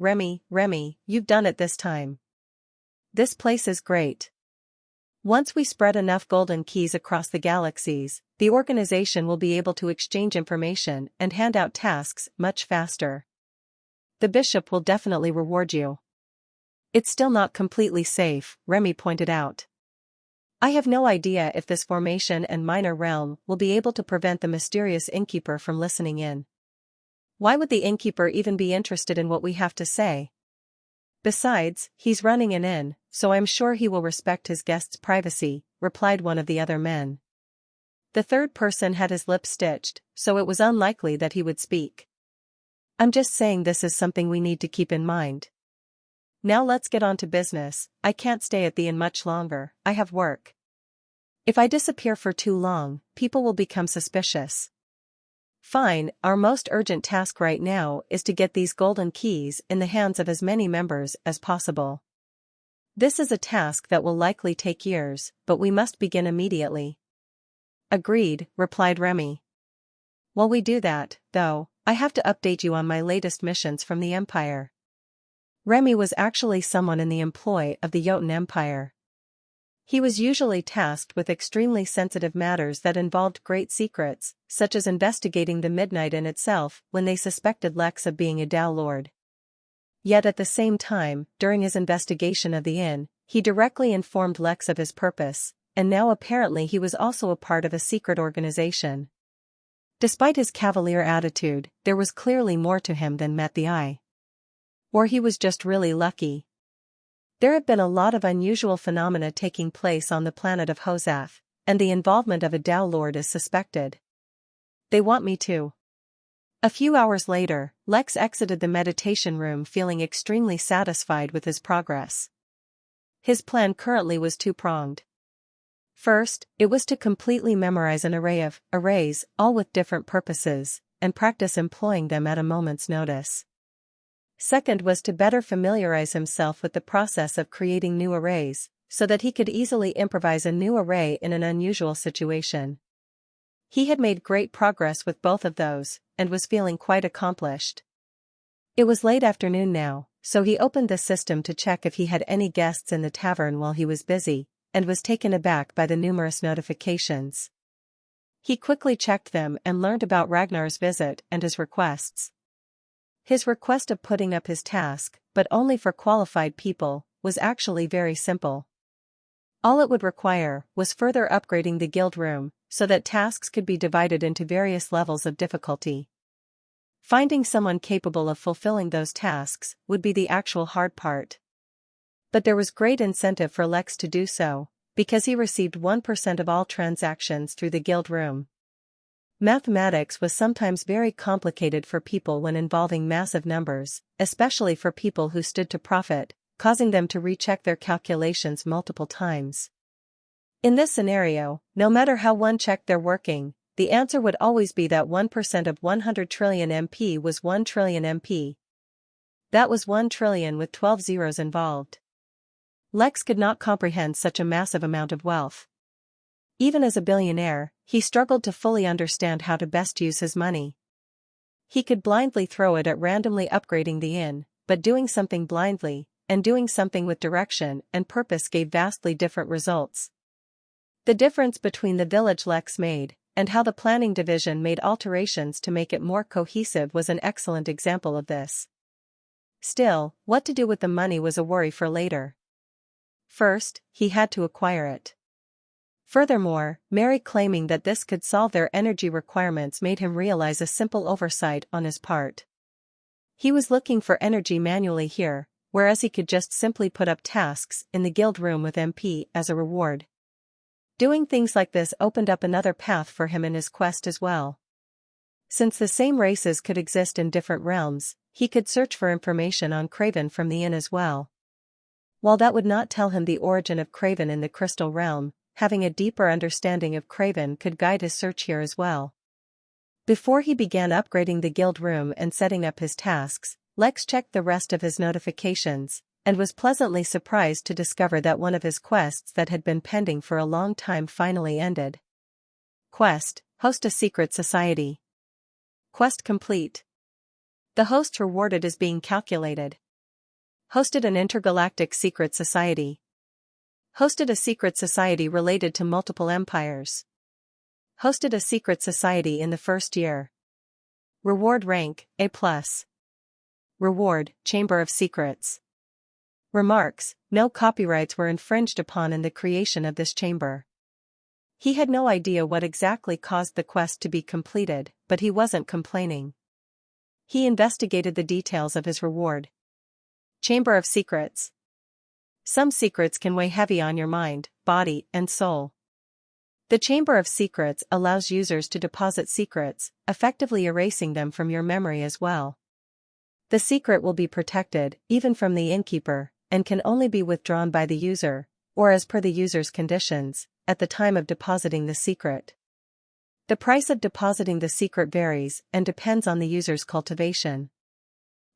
you've done it this time. This place is great. Once we spread enough golden keys across the galaxies, the organization will be able to exchange information and hand out tasks much faster. The bishop will definitely reward you. It's still not completely safe, Remy pointed out. I have no idea if this formation and minor realm will be able to prevent the mysterious innkeeper from listening in. Why would the innkeeper even be interested in what we have to say? Besides, he's running an inn, so I'm sure he will respect his guests' privacy, replied one of the other men. The third person had his lips stitched, so it was unlikely that he would speak. I'm just saying this is something we need to keep in mind. Now let's get on to business. I can't stay at the inn much longer, I have work. If I disappear for too long, people will become suspicious. Fine, our most urgent task right now is to get these golden keys in the hands of as many members as possible. This is a task that will likely take years, but we must begin immediately. Agreed, replied Remy. While we do that, though, I have to update you on my latest missions from the Empire. Remy was actually someone in the employ of the Jotun Empire. He was usually tasked with extremely sensitive matters that involved great secrets, such as investigating the Midnight Inn itself when they suspected Lex of being a Dow Lord. Yet at the same time, during his investigation of the inn, he directly informed Lex of his purpose, and now apparently he was also a part of a secret organization. Despite his cavalier attitude, there was clearly more to him than met the eye. Or he was just really lucky. There have been a lot of unusual phenomena taking place on the planet of Hozath, and the involvement of a Dow Lord is suspected. They want me to. A few hours later, Lex exited the meditation room feeling extremely satisfied with his progress. His plan currently was two-pronged. First, it was to completely memorize an array of arrays, all with different purposes, and practice employing them at a moment's notice. Second was to better familiarize himself with the process of creating new arrays, so that he could easily improvise a new array in an unusual situation. He had made great progress with both of those, and was feeling quite accomplished. It was late afternoon now, so he opened the system to check if he had any guests in the tavern while he was busy, and was taken aback by the numerous notifications. He quickly checked them and learned about Ragnar's visit and his requests. His request of putting up his task, but only for qualified people, was actually very simple. All it would require was further upgrading the guild room, so that tasks could be divided into various levels of difficulty. Finding someone capable of fulfilling those tasks would be the actual hard part. But there was great incentive for Lex to do so, because he received 1% of all transactions through the guild room. Mathematics was sometimes very complicated for people when involving massive numbers, especially for people who stood to profit, causing them to recheck their calculations multiple times. In this scenario, no matter how one checked their working, the answer would always be that 1% of 100 trillion MP was 1 trillion MP. That was 1 trillion with 12 zeros involved. Lex could not comprehend such a massive amount of wealth. Even as a billionaire, he struggled to fully understand how to best use his money. He could blindly throw it at randomly upgrading the inn, but doing something blindly, and doing something with direction and purpose gave vastly different results. The difference between the village Lex made, and how the planning division made alterations to make it more cohesive was an excellent example of this. Still, what to do with the money was a worry for later. First, he had to acquire it. Furthermore, Mary claiming that this could solve their energy requirements made him realize a simple oversight on his part. He was looking for energy manually here, whereas he could just simply put up tasks in the guild room with MP as a reward. Doing things like this opened up another path for him in his quest as well. Since the same races could exist in different realms, he could search for information on Craven from the inn as well. While that would not tell him the origin of Craven in the Crystal Realm, having a deeper understanding of Craven could guide his search here as well. Before he began upgrading the guild room and setting up his tasks, Lex checked the rest of his notifications, and was pleasantly surprised to discover that one of his quests that had been pending for a long time finally ended. Quest: Host a secret society. Quest complete. The host rewarded is being calculated. Hosted an intergalactic secret society. Hosted a secret society related to multiple empires. Hosted a secret society in the first year. Reward rank, A+. Reward, Chamber of Secrets. Remarks: no copyrights were infringed upon in the creation of this chamber. He had no idea what exactly caused the quest to be completed, but he wasn't complaining. He investigated the details of his reward. Chamber of Secrets. Some secrets can weigh heavy on your mind, body, and soul. The Chamber of Secrets allows users to deposit secrets, effectively erasing them from your memory as well. The secret will be protected, even from the Innkeeper, and can only be withdrawn by the user, or as per the user's conditions, at the time of depositing the secret. The price of depositing the secret varies and depends on the user's cultivation.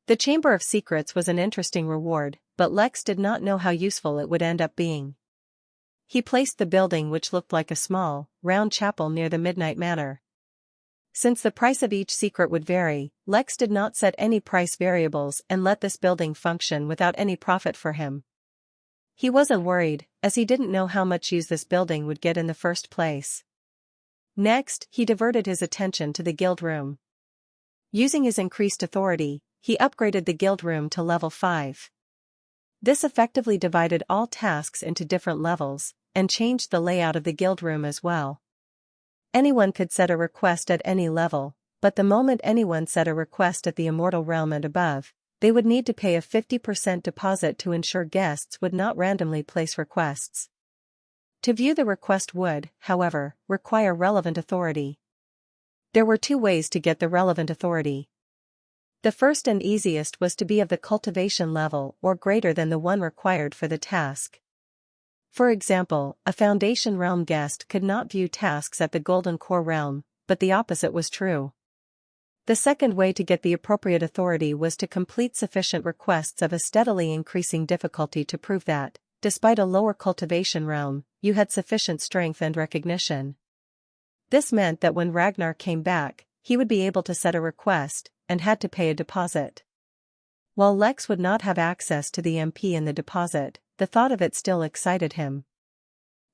The Chamber of Secrets was an interesting reward, but Lex did not know how useful it would end up being. He placed the building, which looked like a small, round chapel, near the Midnight Manor. Since the price of each secret would vary, Lex did not set any price variables and let this building function without any profit for him. He wasn't worried, as he didn't know how much use this building would get in the first place. Next, he diverted his attention to the guild room. Using his increased authority, he upgraded the guild room to level 5. This effectively divided all tasks into different levels, and changed the layout of the guild room as well. Anyone could set a request at any level, but the moment anyone set a request at the immortal realm and above, they would need to pay a 50% deposit to ensure guests would not randomly place requests. To view the request would, however, require relevant authority. There were 2 ways to get the relevant authority. The first and easiest was to be of the cultivation level or greater than the one required for the task. For example, a Foundation Realm guest could not view tasks at the Golden Core Realm, but the opposite was true. The second way to get the appropriate authority was to complete sufficient requests of a steadily increasing difficulty to prove that, despite a lower cultivation realm, you had sufficient strength and recognition. This meant that when Ragnar came back, he would be able to set a request, and had to pay a deposit. While Lex would not have access to the MP and the deposit, the thought of it still excited him.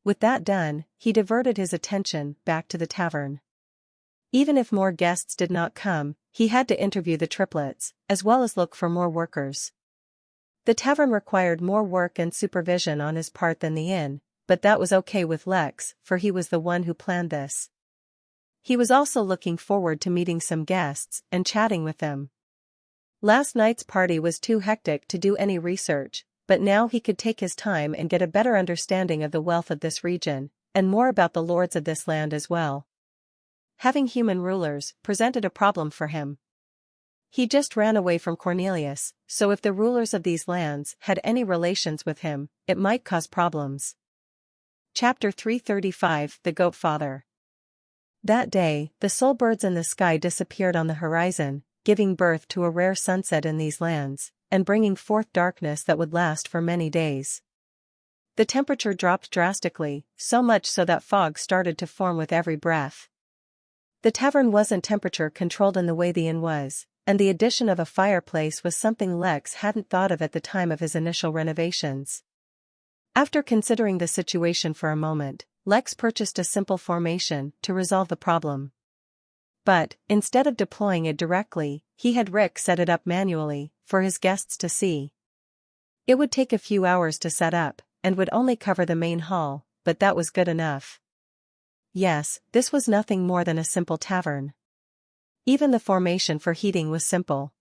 With that done, he diverted his attention back to the tavern. Even if more guests did not come, he had to interview the triplets, as well as look for more workers. The tavern required more work and supervision on his part than the inn, but that was okay with Lex, for he was the one who planned this. He was also looking forward to meeting some guests and chatting with them. Last night's party was too hectic to do any research, but now he could take his time and get a better understanding of the wealth of this region, and more about the lords of this land as well. Having human rulers presented a problem for him. He just ran away from Cornelius, so if the rulers of these lands had any relations with him, it might cause problems. Chapter 335 The Goat Father. That day, the soul birds in the sky disappeared on the horizon, giving birth to a rare sunset in these lands, and bringing forth darkness that would last for many days. The temperature dropped drastically, so much so that fog started to form with every breath. The tavern wasn't temperature controlled in the way the inn was, and the addition of a fireplace was something Lex hadn't thought of at the time of his initial renovations. After considering the situation for a moment, Lex purchased a simple formation to resolve the problem. But, instead of deploying it directly, he had Rick set it up manually, for his guests to see. It would take a few hours to set up, and would only cover the main hall, but that was good enough. Yes, this was nothing more than a simple tavern. Even the formation for heating was simple.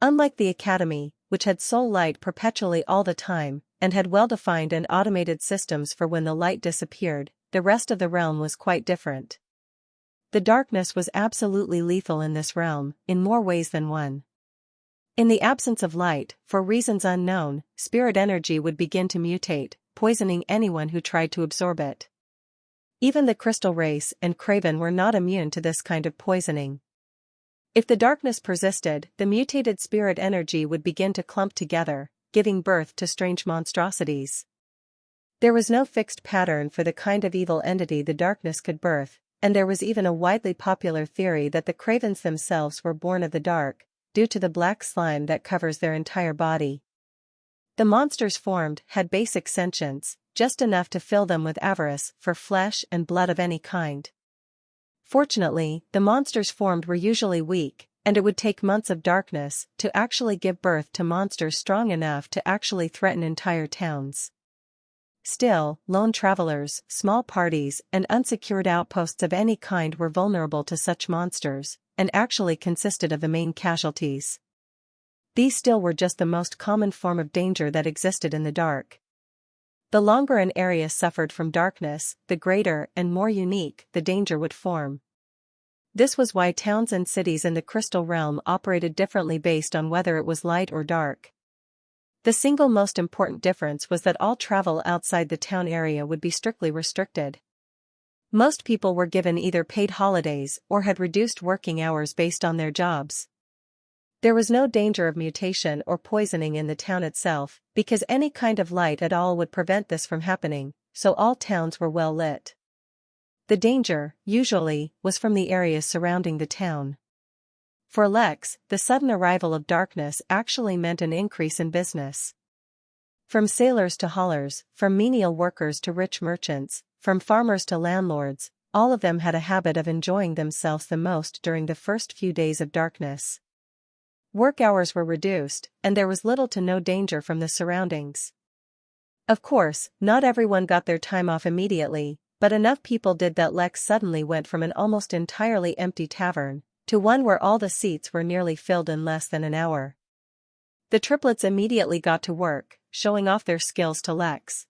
Unlike the academy, which had soul light perpetually all the time, and had well-defined and automated systems for when the light disappeared, the rest of the realm was quite different. The darkness was absolutely lethal in this realm, in more ways than one. In the absence of light, for reasons unknown, spirit energy would begin to mutate, poisoning anyone who tried to absorb it. Even the crystal race and Craven were not immune to this kind of poisoning. If the darkness persisted, the mutated spirit energy would begin to clump together, giving birth to strange monstrosities. There was no fixed pattern for the kind of evil entity the darkness could birth, and there was even a widely popular theory that the Cravens themselves were born of the dark, due to the black slime that covers their entire body. The monsters formed had basic sentience, just enough to fill them with avarice for flesh and blood of any kind. Fortunately, the monsters formed were usually weak, and it would take months of darkness to actually give birth to monsters strong enough to actually threaten entire towns. Still, lone travelers, small parties, and unsecured outposts of any kind were vulnerable to such monsters, and actually consisted of the main casualties. These still were just the most common form of danger that existed in the dark. The longer an area suffered from darkness, the greater and more unique the danger would form. This was why towns and cities in the Crystal Realm operated differently based on whether it was light or dark. The single most important difference was that all travel outside the town area would be strictly restricted. Most people were given either paid holidays or had reduced working hours based on their jobs. There was no danger of mutation or poisoning in the town itself, because any kind of light at all would prevent this from happening, so all towns were well lit. The danger, usually, was from the areas surrounding the town. For Lex, the sudden arrival of darkness actually meant an increase in business. From sailors to haulers, from menial workers to rich merchants, from farmers to landlords, all of them had a habit of enjoying themselves the most during the first few days of darkness. Work hours were reduced, and there was little to no danger from the surroundings. Of course, not everyone got their time off immediately, but enough people did that Lex suddenly went from an almost entirely empty tavern to one where all the seats were nearly filled in less than an hour. The triplets immediately got to work, showing off their skills to Lex.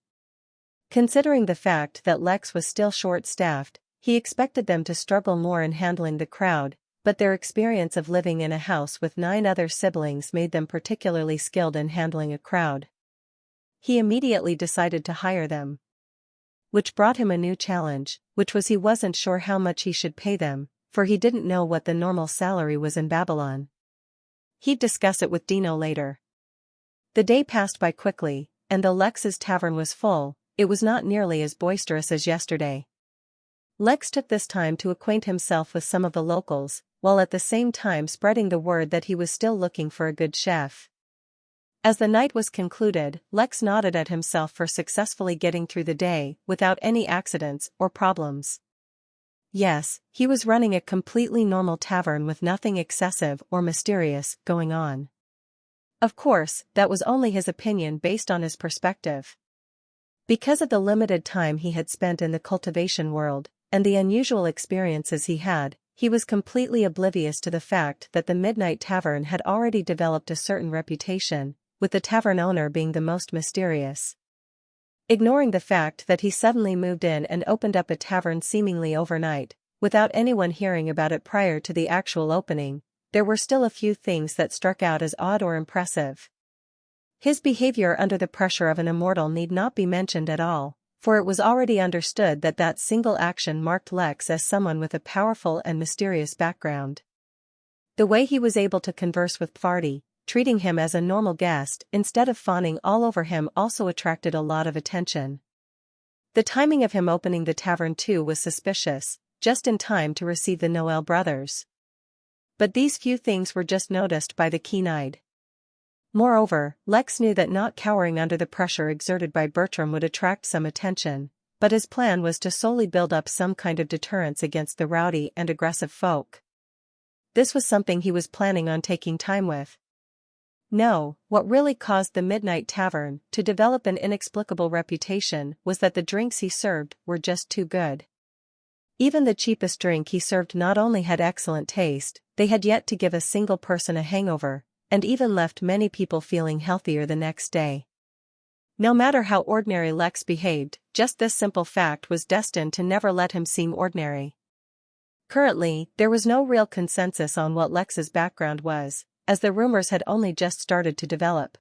Considering the fact that Lex was still short-staffed, he expected them to struggle more in handling the crowd, but their experience of living in a house with 9 other siblings made them particularly skilled in handling a crowd. He immediately decided to hire them. Which brought him a new challenge, which was he wasn't sure how much he should pay them, for he didn't know what the normal salary was in Babylon. He'd discuss it with Dino later. The day passed by quickly, and though Lex's tavern was full, it was not nearly as boisterous as yesterday. Lex took this time to acquaint himself with some of the locals, while at the same time spreading the word that he was still looking for a good chef. As the night was concluded, Lex nodded at himself for successfully getting through the day without any accidents or problems. Yes, he was running a completely normal tavern with nothing excessive or mysterious going on. Of course, that was only his opinion based on his perspective. Because of the limited time he had spent in the cultivation world, and the unusual experiences he was completely oblivious to the fact that the Midnight Tavern had already developed a certain reputation, with the tavern owner being the most mysterious. Ignoring the fact that he suddenly moved in and opened up a tavern seemingly overnight, without anyone hearing about it prior to the actual opening, there were still a few things that struck out as odd or impressive. His behavior under the pressure of an immortal need not be mentioned at all, for it was already understood that that single action marked Lex as someone with a powerful and mysterious background. The way he was able to converse with Farty, treating him as a normal guest instead of fawning all over him, also attracted a lot of attention. The timing of him opening the tavern too was suspicious, just in time to receive the Noel brothers. But these few things were just noticed by the keen-eyed. Moreover, Lex knew that not cowering under the pressure exerted by Bertram would attract some attention, but his plan was to solely build up some kind of deterrence against the rowdy and aggressive folk. This was something he was planning on taking time with. No, what really caused the Midnight Tavern to develop an inexplicable reputation was that the drinks he served were just too good. Even the cheapest drink he served not only had excellent taste, they had yet to give a single person a hangover, and even left many people feeling healthier the next day. No matter how ordinary Lex behaved, just this simple fact was destined to never let him seem ordinary. Currently, there was no real consensus on what Lex's background was, as the rumors had only just started to develop.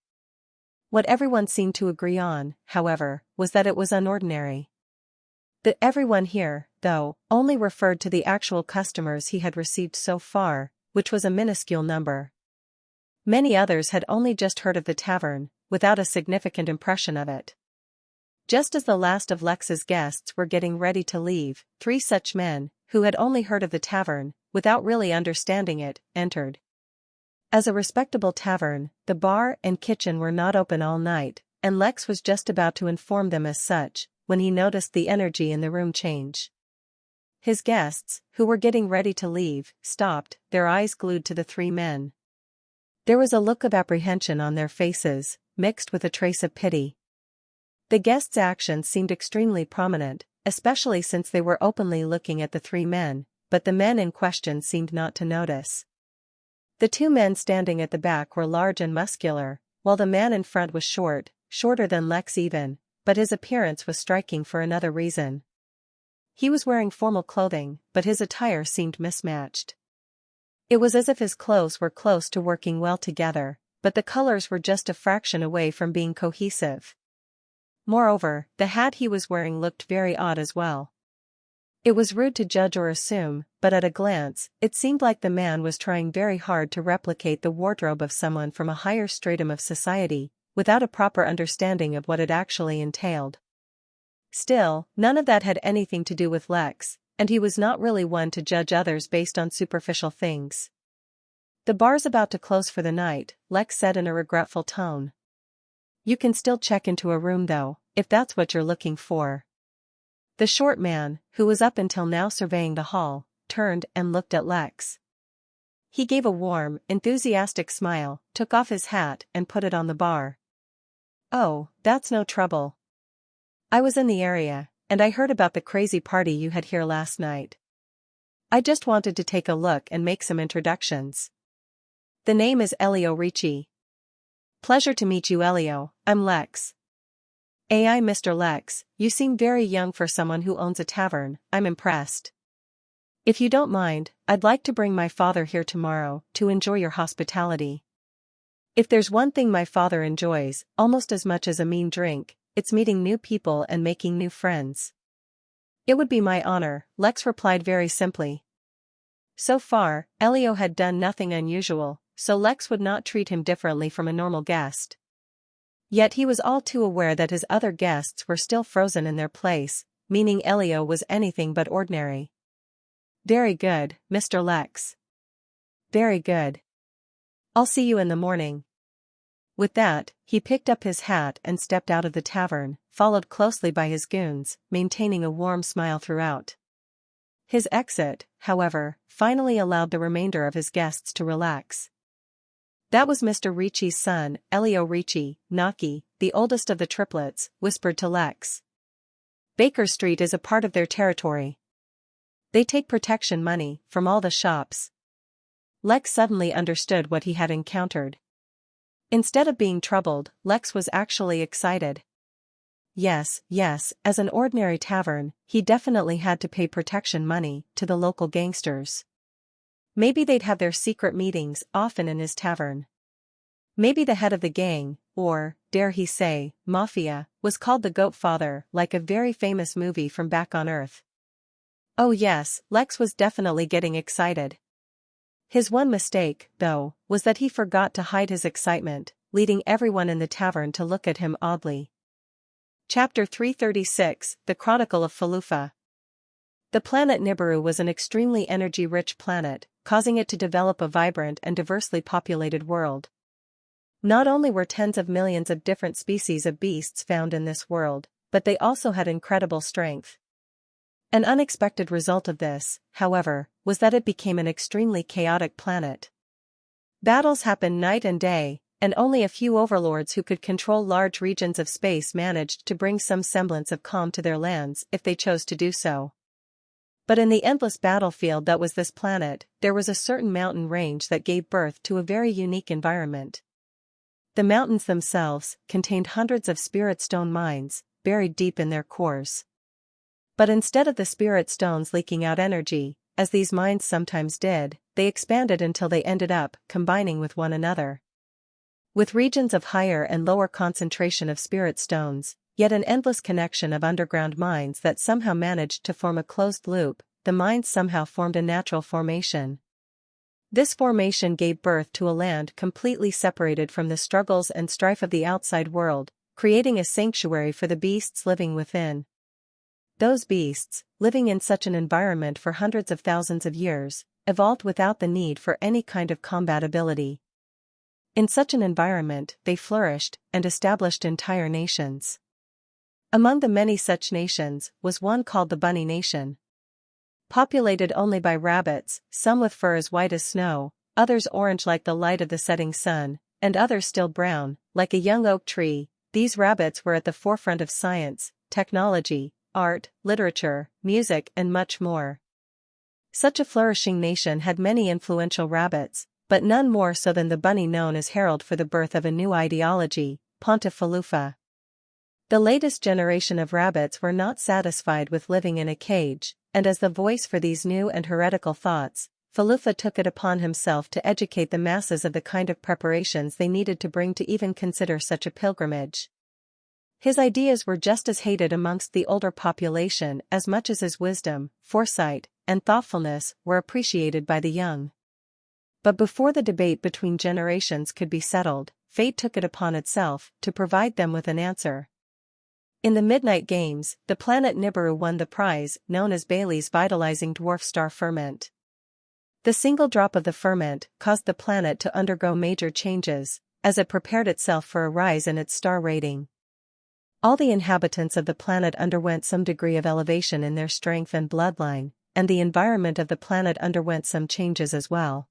What everyone seemed to agree on, however, was that it was unordinary. The everyone here, though, only referred to the actual customers he had received so far, which was a minuscule number. Many others had only just heard of the tavern, without a significant impression of it. Just as the last of Lex's guests were getting ready to leave, 3 such men, who had only heard of the tavern, without really understanding it, entered. As a respectable tavern, the bar and kitchen were not open all night, and Lex was just about to inform them as such, when he noticed the energy in the room change. His guests, who were getting ready to leave, stopped, their eyes glued to the 3 men. There was a look of apprehension on their faces, mixed with a trace of pity. The guests' actions seemed extremely prominent, especially since they were openly looking at the 3 men, but the men in question seemed not to notice. The 2 men standing at the back were large and muscular, while the man in front was shorter than Lex even, but his appearance was striking for another reason. He was wearing formal clothing, but his attire seemed mismatched. It was as if his clothes were close to working well together, but the colors were just a fraction away from being cohesive. Moreover, the hat he was wearing looked very odd as well. It was rude to judge or assume, but at a glance, it seemed like the man was trying very hard to replicate the wardrobe of someone from a higher stratum of society, without a proper understanding of what it actually entailed. Still, none of that had anything to do with Lex, and he was not really one to judge others based on superficial things. "The bar's about to close for the night," Lex said in a regretful tone. "You can still check into a room though, if that's what you're looking for." The short man, who was up until now surveying the hall, turned and looked at Lex. He gave a warm, enthusiastic smile, took off his hat and put it on the bar. "Oh, that's no trouble. I was in the area, and I heard about the crazy party you had here last night. I just wanted to take a look and make some introductions. The name is Elio Ricci." "Pleasure to meet you, Elio. I'm Lex." "Ai, Mr. Lex, you seem very young for someone who owns a tavern. I'm impressed. If you don't mind, I'd like to bring my father here tomorrow to enjoy your hospitality. If there's one thing my father enjoys, almost as much as a mean drink, it's meeting new people and making new friends." "It would be my honor," Lex replied very simply. So far, Elio had done nothing unusual, so Lex would not treat him differently from a normal guest. Yet he was all too aware that his other guests were still frozen in their place, meaning Elio was anything but ordinary. "Very good, Mr. Lex. Very good. I'll see you in the morning." With that, he picked up his hat and stepped out of the tavern, followed closely by his goons, maintaining a warm smile throughout. His exit, however, finally allowed the remainder of his guests to relax. "That was Mr. Ricci's son, Elio Ricci, Naki, the oldest of the triplets," whispered to Lex. "Baker Street is a part of their territory. They take protection money from all the shops." Lex suddenly understood what he had encountered. Instead of being troubled, Lex was actually excited. Yes, as an ordinary tavern, he definitely had to pay protection money to the local gangsters. Maybe they'd have their secret meetings often in his tavern. Maybe the head of the gang, or, dare he say, mafia, was called the Goat Father, like a very famous movie from back on Earth. Oh yes, Lex was definitely getting excited. His one mistake, though, was that he forgot to hide his excitement, leading everyone in the tavern to look at him oddly. Chapter 336, The Chronicle of Falufa. The planet Nibiru was an extremely energy-rich planet, causing it to develop a vibrant and diversely populated world. Not only were tens of millions of different species of beasts found in this world, but they also had incredible strength. An unexpected result of this, however, was that it became an extremely chaotic planet. Battles happened night and day, and only a few overlords who could control large regions of space managed to bring some semblance of calm to their lands if they chose to do so. But in the endless battlefield that was this planet, there was a certain mountain range that gave birth to a very unique environment. The mountains themselves contained hundreds of spirit stone mines, buried deep in their cores. But instead of the spirit stones leaking out energy, as these mines sometimes did, they expanded until they ended up combining with one another. With regions of higher and lower concentration of spirit stones, yet an endless connection of underground mines that somehow managed to form a closed loop, the mines somehow formed a natural formation. This formation gave birth to a land completely separated from the struggles and strife of the outside world, creating a sanctuary for the beasts living within. Those beasts, living in such an environment for hundreds of thousands of years, evolved without the need for any kind of combatability. In such an environment, they flourished and established entire nations. Among the many such nations was one called the Bunny Nation. Populated only by rabbits, some with fur as white as snow, others orange like the light of the setting sun, and others still brown, like a young oak tree, these rabbits were at the forefront of science, technology, art, literature, music and much more. Such a flourishing nation had many influential rabbits, but none more so than the bunny known as herald for the birth of a new ideology, Pontiff Falufa. The latest generation of rabbits were not satisfied with living in a cage, and as the voice for these new and heretical thoughts, Falufa took it upon himself to educate the masses of the kind of preparations they needed to bring to even consider such a pilgrimage. His ideas were just as hated amongst the older population as much as his wisdom, foresight, and thoughtfulness were appreciated by the young. But before the debate between generations could be settled, fate took it upon itself to provide them with an answer. In the Midnight Games, the planet Nibiru won the prize known as Bailey's vitalizing dwarf star ferment. The single drop of the ferment caused the planet to undergo major changes, as it prepared itself for a rise in its star rating. All the inhabitants of the planet underwent some degree of elevation in their strength and bloodline, and the environment of the planet underwent some changes as well.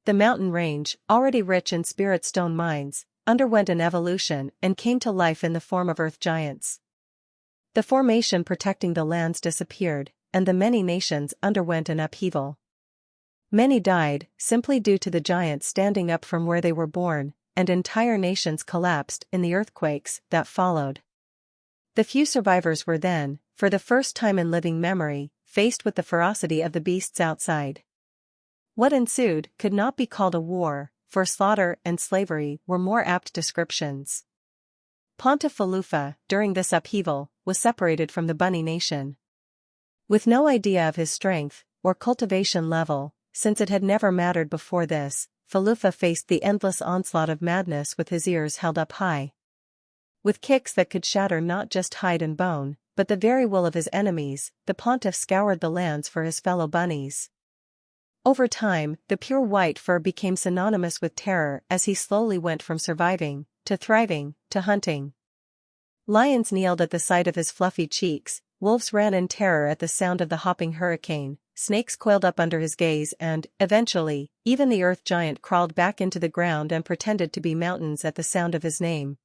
The mountain range, already rich in spirit stone mines, underwent an evolution and came to life in the form of earth giants. The formation protecting the lands disappeared, and the many nations underwent an upheaval. Many died, simply due to the giants standing up from where they were born, and entire nations collapsed in the earthquakes that followed. The few survivors were then, for the first time in living memory, faced with the ferocity of the beasts outside. What ensued could not be called a war, for slaughter and slavery were more apt descriptions. Pontiff Falufa, during this upheaval, was separated from the bunny nation. With no idea of his strength, or cultivation level, since it had never mattered before this, Falufa faced the endless onslaught of madness with his ears held up high. With kicks that could shatter not just hide and bone, but the very will of his enemies, the pontiff scoured the lands for his fellow bunnies. Over time, the pure white fur became synonymous with terror as he slowly went from surviving, to thriving, to hunting. Lions kneeled at the sight of his fluffy cheeks, wolves ran in terror at the sound of the hopping hurricane, snakes coiled up under his gaze and, eventually, even the earth giant crawled back into the ground and pretended to be mountains at the sound of his name.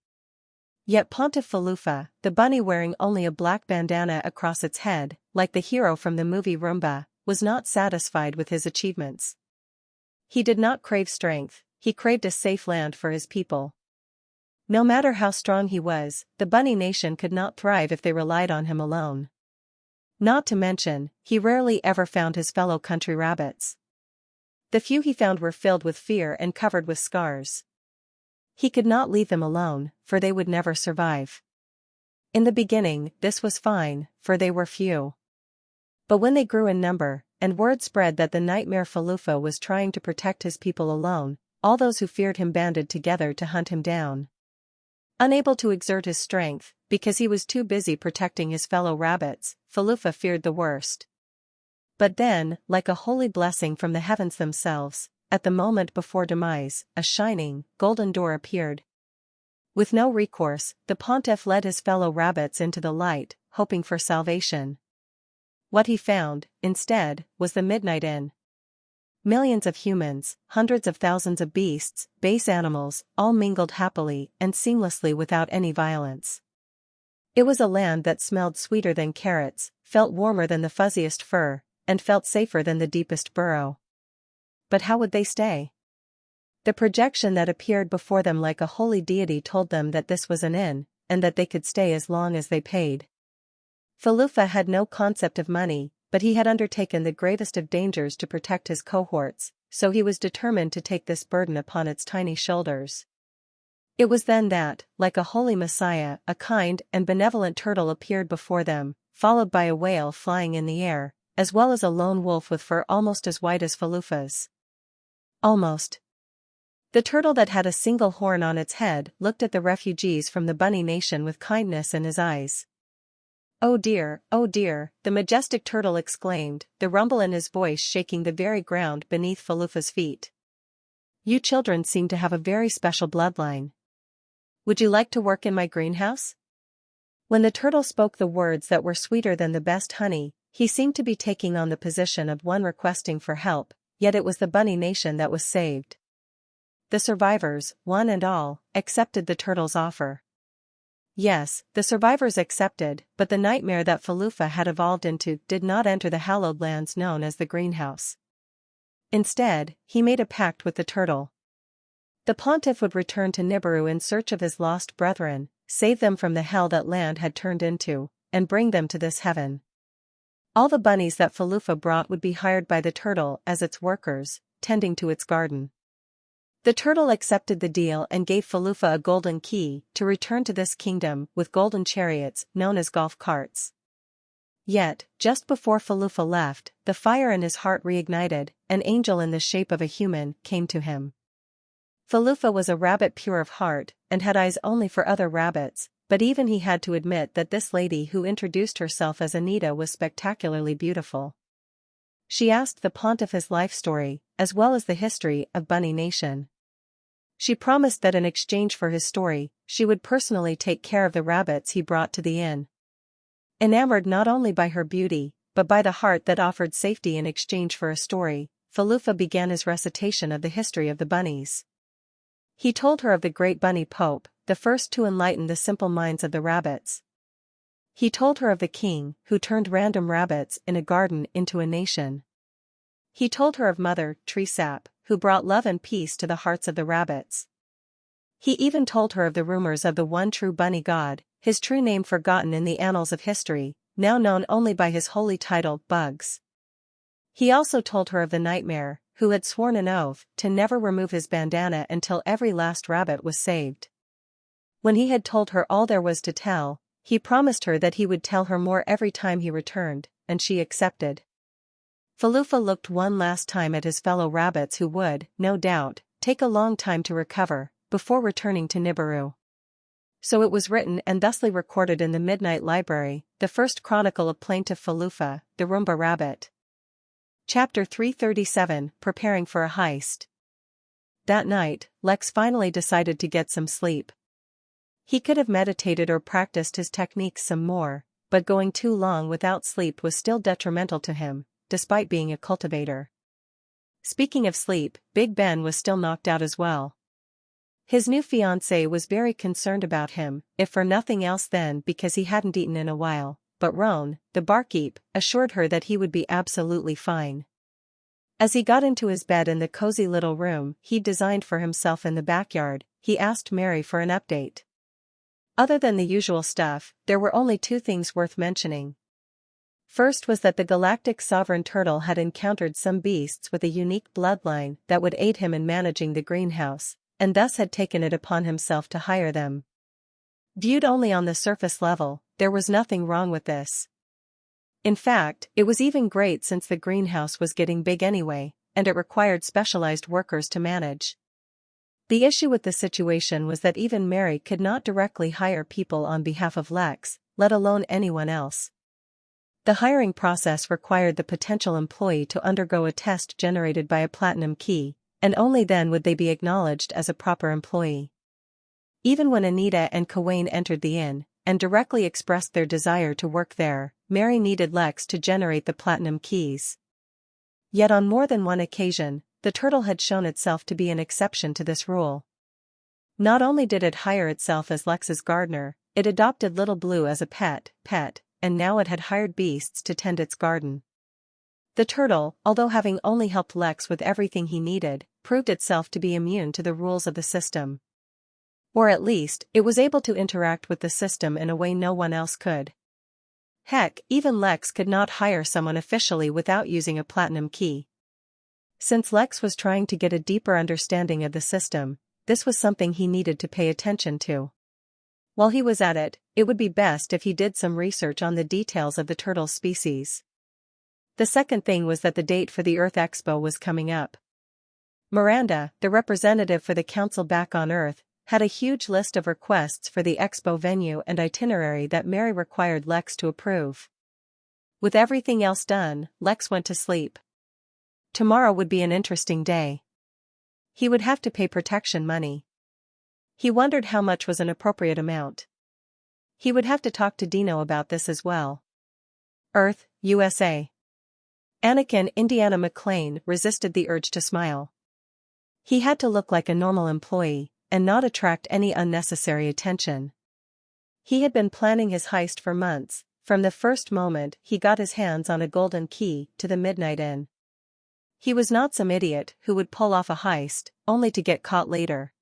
Yet Pontiff Falufa, the bunny wearing only a black bandana across its head, like the hero from the movie Roomba, was not satisfied with his achievements. He did not crave strength, he craved a safe land for his people. No matter how strong he was, the bunny nation could not thrive if they relied on him alone. Not to mention, he rarely ever found his fellow country rabbits. The few he found were filled with fear and covered with scars. He could not leave them alone, for they would never survive. In the beginning, this was fine, for they were few. But when they grew in number, and word spread that the nightmare Falufa was trying to protect his people alone, all those who feared him banded together to hunt him down. Unable to exert his strength, because he was too busy protecting his fellow rabbits, Falufa feared the worst. But then, like a holy blessing from the heavens themselves, at the moment before demise, a shining, golden door appeared. With no recourse, the pontiff led his fellow rabbits into the light, hoping for salvation. What he found, instead, was the Midnight Inn. Millions of humans, hundreds of thousands of beasts, base animals, all mingled happily and seamlessly without any violence. It was a land that smelled sweeter than carrots, felt warmer than the fuzziest fur, and felt safer than the deepest burrow. But how would they stay? The projection that appeared before them like a holy deity told them that this was an inn, and that they could stay as long as they paid. Falufa had no concept of money, but he had undertaken the gravest of dangers to protect his cohorts, so he was determined to take this burden upon its tiny shoulders. It was then that, like a holy messiah, a kind and benevolent turtle appeared before them, followed by a whale flying in the air, as well as a lone wolf with fur almost as white as Falufa's. Almost. The turtle that had a single horn on its head looked at the refugees from the bunny nation with kindness in his eyes. Oh dear, the majestic turtle exclaimed, the rumble in his voice shaking the very ground beneath Falufa's feet. You children seem to have a very special bloodline. Would you like to work in my greenhouse? When the turtle spoke the words that were sweeter than the best honey, he seemed to be taking on the position of one requesting for help, yet it was the bunny nation that was saved. The survivors, one and all, accepted the turtle's offer. Yes, the survivors accepted, but the nightmare that Falufa had evolved into did not enter the hallowed lands known as the greenhouse. Instead, he made a pact with the turtle. The pontiff would return to Nibiru in search of his lost brethren, save them from the hell that land had turned into, and bring them to this heaven. All the bunnies that Falufa brought would be hired by the turtle as its workers, tending to its garden. The turtle accepted the deal and gave Falufa a golden key to return to this kingdom with golden chariots known as golf carts. Yet, just before Falufa left, the fire in his heart reignited. An angel in the shape of a human came to him. Falufa was a rabbit pure of heart and had eyes only for other rabbits, but even he had to admit that this lady who introduced herself as Anita was spectacularly beautiful. She asked the pontiff's life story, as well as the history of Bunny Nation. She promised that in exchange for his story, she would personally take care of the rabbits he brought to the inn. Enamored not only by her beauty, but by the heart that offered safety in exchange for a story, Falufa began his recitation of the history of the bunnies. He told her of the great bunny Pope, the first to enlighten the simple minds of the rabbits. He told her of the king who turned random rabbits in a garden into a nation. He told her of Mother Tree Sap, who brought love and peace to the hearts of the rabbits. He even told her of the rumors of the one true bunny god, his true name forgotten in the annals of history, now known only by his holy title, Bugs. He also told her of the nightmare, who had sworn an oath to never remove his bandana until every last rabbit was saved. When he had told her all there was to tell, he promised her that he would tell her more every time he returned, and she accepted. Falufa looked one last time at his fellow rabbits who would, no doubt, take a long time to recover, before returning to Nibiru. So it was written and thusly recorded in the Midnight Library, the first chronicle of plaintive Falufa, the Roomba Rabbit. Chapter 337, Preparing for a Heist. That night, Lex finally decided to get some sleep. He could have meditated or practiced his techniques some more, but going too long without sleep was still detrimental to him, despite being a cultivator. Speaking of sleep, Big Ben was still knocked out as well. His new fiancée was very concerned about him, if for nothing else then because he hadn't eaten in a while, but Roan, the barkeep, assured her that he would be absolutely fine. As he got into his bed in the cozy little room he'd designed for himself in the backyard, he asked Mary for an update. Other than the usual stuff, there were only two things worth mentioning. First was that the galactic sovereign turtle had encountered some beasts with a unique bloodline that would aid him in managing the greenhouse, and thus had taken it upon himself to hire them. Viewed only on the surface level, there was nothing wrong with this. In fact, it was even great since the greenhouse was getting big anyway, and it required specialized workers to manage. The issue with the situation was that even Mary could not directly hire people on behalf of Lex, let alone anyone else. The hiring process required the potential employee to undergo a test generated by a platinum key, and only then would they be acknowledged as a proper employee. Even when Anita and Kawain entered the inn, and directly expressed their desire to work there, Mary needed Lex to generate the platinum keys. Yet on more than one occasion, the turtle had shown itself to be an exception to this rule. Not only did it hire itself as Lex's gardener, it adopted Little Blue as a pet, and now it had hired beasts to tend its garden. The turtle, although having only helped Lex with everything he needed, proved itself to be immune to the rules of the system. Or at least, it was able to interact with the system in a way no one else could. Heck, even Lex could not hire someone officially without using a platinum key. Since Lex was trying to get a deeper understanding of the system, this was something he needed to pay attention to. While he was at it, it would be best if he did some research on the details of the turtle species. The second thing was that the date for the Earth Expo was coming up. Miranda, the representative for the council back on Earth, had a huge list of requests for the expo venue and itinerary that Mary required Lex to approve. With everything else done, Lex went to sleep. Tomorrow would be an interesting day. He would have to pay protection money. He wondered how much was an appropriate amount. He would have to talk to Dino about this as well. Earth, USA. Anakin Indiana McLean resisted the urge to smile. He had to look like a normal employee, and not attract any unnecessary attention. He had been planning his heist for months, from the first moment he got his hands on a golden key to the Midnight Inn. He was not some idiot who would pull off a heist, only to get caught later.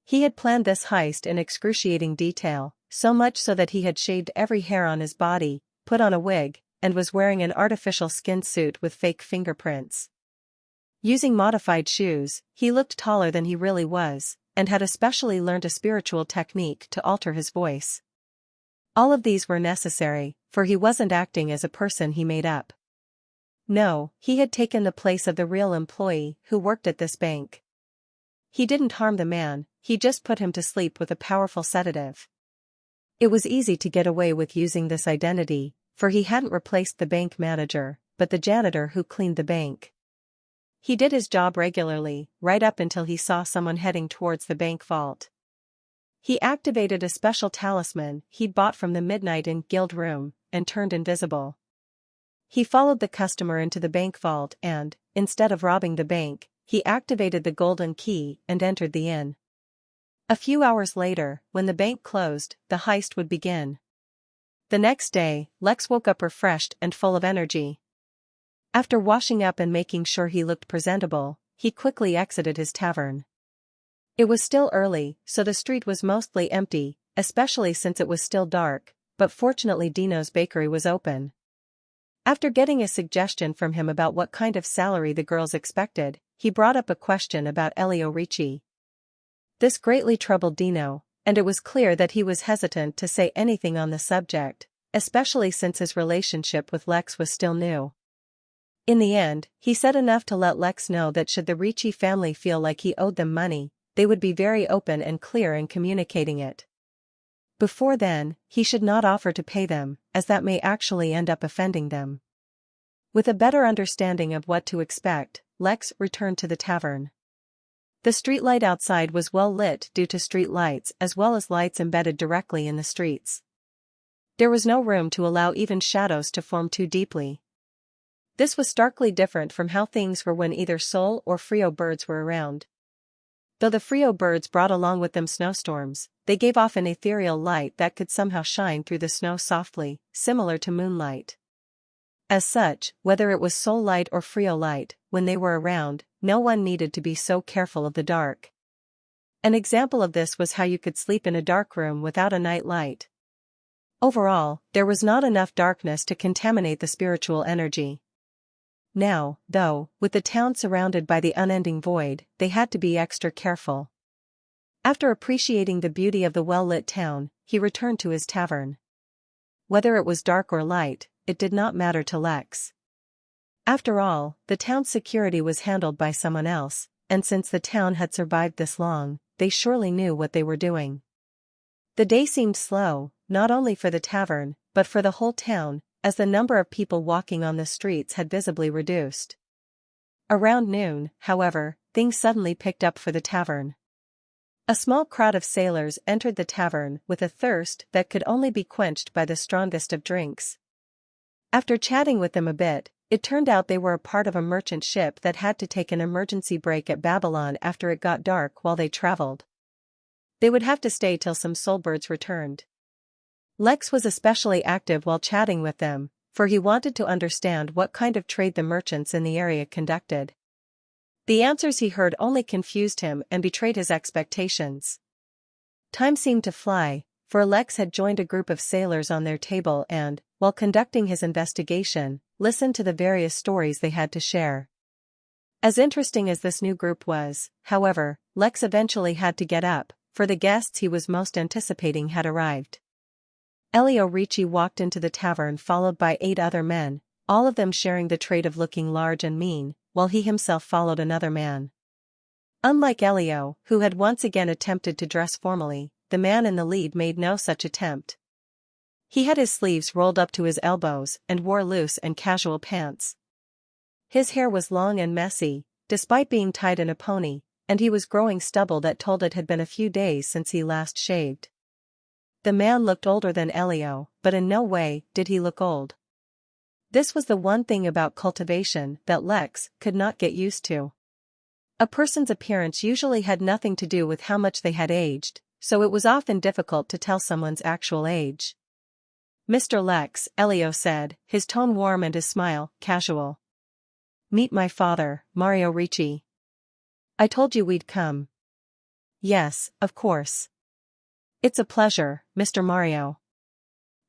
He had planned this heist in excruciating detail, so much so that he had shaved every hair on his body, put on a wig, and was wearing an artificial skin suit with fake fingerprints. Using modified shoes, he looked taller than he really was, and had especially learned a spiritual technique to alter his voice. All of these were necessary, for he wasn't acting as a person he made up. No, he had taken the place of the real employee who worked at this bank. He didn't harm the man, he just put him to sleep with a powerful sedative. It was easy to get away with using this identity, for he hadn't replaced the bank manager, but the janitor who cleaned the bank. He did his job regularly, right up until he saw someone heading towards the bank vault. He activated a special talisman he'd bought from the Midnight in Guild room, and turned invisible. He followed the customer into the bank vault and, instead of robbing the bank, he activated the golden key and entered the inn. A few hours later, when the bank closed, the heist would begin. The next day, Lex woke up refreshed and full of energy. After washing up and making sure he looked presentable, he quickly exited his tavern. It was still early, so the street was mostly empty, especially since it was still dark, but fortunately Dino's bakery was open. After getting a suggestion from him about what kind of salary the girls expected, he brought up a question about Elio Ricci. This greatly troubled Dino, and it was clear that he was hesitant to say anything on the subject, especially since his relationship with Lex was still new. In the end, he said enough to let Lex know that should the Ricci family feel like he owed them money, they would be very open and clear in communicating it. Before then, he should not offer to pay them, as that may actually end up offending them. With a better understanding of what to expect, Lex returned to the tavern. The streetlight outside was well lit due to street lights as well as lights embedded directly in the streets. There was no room to allow even shadows to form too deeply. This was starkly different from how things were when either Sol or Frio birds were around. Though the Frio birds brought along with them snowstorms, they gave off an ethereal light that could somehow shine through the snow softly, similar to moonlight. As such, whether it was Sol light or Frio light, when they were around, no one needed to be so careful of the dark. An example of this was how you could sleep in a dark room without a night light. Overall, there was not enough darkness to contaminate the spiritual energy. Now, though, with the town surrounded by the unending void, they had to be extra careful. After appreciating the beauty of the well-lit town, he returned to his tavern. Whether it was dark or light, it did not matter to Lex. After all, the town's security was handled by someone else, and since the town had survived this long, they surely knew what they were doing. The day seemed slow, not only for the tavern, but for the whole town, as the number of people walking on the streets had visibly reduced. Around noon, however, things suddenly picked up for the tavern. A small crowd of sailors entered the tavern with a thirst that could only be quenched by the strongest of drinks. After chatting with them a bit, it turned out they were a part of a merchant ship that had to take an emergency break at Babylon after it got dark while they traveled. They would have to stay till some soulbirds returned. Lex was especially active while chatting with them, for he wanted to understand what kind of trade the merchants in the area conducted. The answers he heard only confused him and betrayed his expectations. Time seemed to fly, for Lex had joined a group of sailors on their table and, while conducting his investigation, listened to the various stories they had to share. As interesting as this new group was, however, Lex eventually had to get up, for the guests he was most anticipating had arrived. Elio Ricci walked into the tavern followed by 8 other men, all of them sharing the trait of looking large and mean, while he himself followed another man. Unlike Elio, who had once again attempted to dress formally, the man in the lead made no such attempt. He had his sleeves rolled up to his elbows and wore loose and casual pants. His hair was long and messy, despite being tied in a pony, and he was growing stubble that told it had been a few days since he last shaved. The man looked older than Elio, but in no way did he look old. This was the one thing about cultivation that Lex could not get used to. A person's appearance usually had nothing to do with how much they had aged, so it was often difficult to tell someone's actual age. "Mr. Lex," Elio said, his tone warm and his smile casual. "Meet my father, Mario Ricci. I told you we'd come." "Yes, of course. It's a pleasure, Mr. Mario."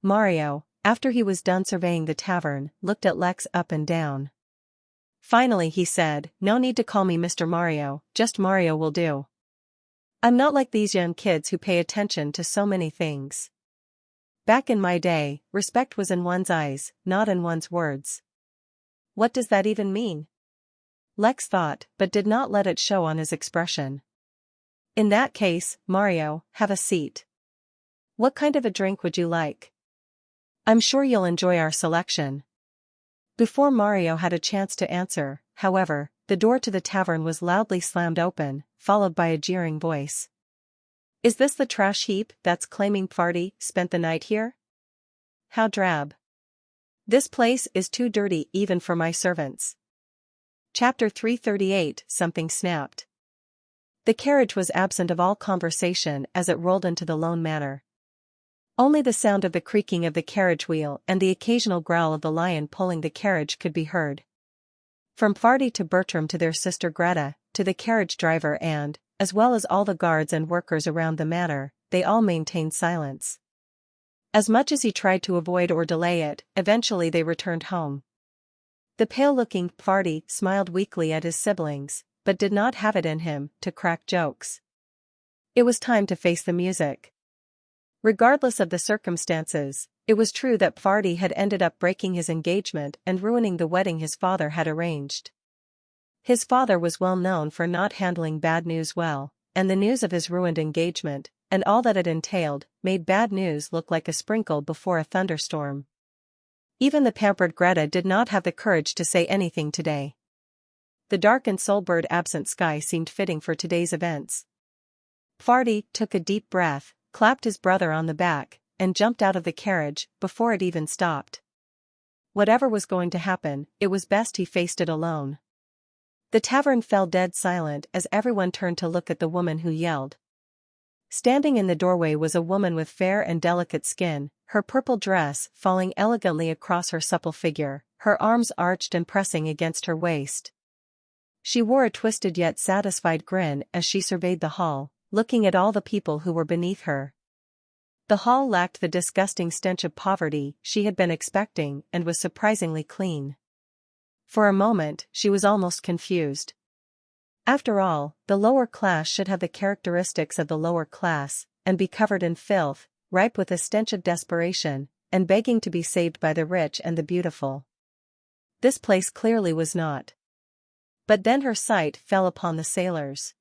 Mario, after he was done surveying the tavern, looked at Lex up and down. Finally he said, "No need to call me Mr. Mario, just Mario will do. I'm not like these young kids who pay attention to so many things. Back in my day, respect was in one's eyes, not in one's words." What does that even mean? Lex thought, but did not let it show on his expression. In that case, Mario, have a seat. What kind of a drink would you like? I'm sure you'll enjoy our selection. Before Mario had a chance to answer, however, the door to the tavern was loudly slammed open, followed by a jeering voice. Is this the trash heap that's claiming Farty spent the night here? How drab. This place is too dirty even for my servants. Chapter 338. Something snapped. The carriage was absent of all conversation as it rolled into the lone manor. Only the sound of the creaking of the carriage wheel and the occasional growl of the lion pulling the carriage could be heard. From Farty to Bertram to their sister Greta, to the carriage driver and, as well as all the guards and workers around the manor, they all maintained silence. As much as he tried to avoid or delay it, eventually they returned home. The pale-looking Farty smiled weakly at his siblings, but did not have it in him to crack jokes. It was time to face the music. Regardless of the circumstances, it was true that Farty had ended up breaking his engagement and ruining the wedding his father had arranged. His father was well known for not handling bad news well, and the news of his ruined engagement, and all that it entailed, made bad news look like a sprinkle before a thunderstorm. Even the pampered Greta did not have the courage to say anything today. The dark and soul-bird absent sky seemed fitting for today's events. Farty took a deep breath, clapped his brother on the back, and jumped out of the carriage before it even stopped. Whatever was going to happen, it was best he faced it alone. The tavern fell dead silent as everyone turned to look at the woman who yelled. Standing in the doorway was a woman with fair and delicate skin, her purple dress falling elegantly across her supple figure, her arms arched and pressing against her waist. She wore a twisted yet satisfied grin as she surveyed the hall, looking at all the people who were beneath her. The hall lacked the disgusting stench of poverty she had been expecting and was surprisingly clean. For a moment, she was almost confused. After all, the lower class should have the characteristics of the lower class, and be covered in filth, ripe with a stench of desperation, and begging to be saved by the rich and the beautiful. This place clearly was not. But then her sight fell upon the sailors.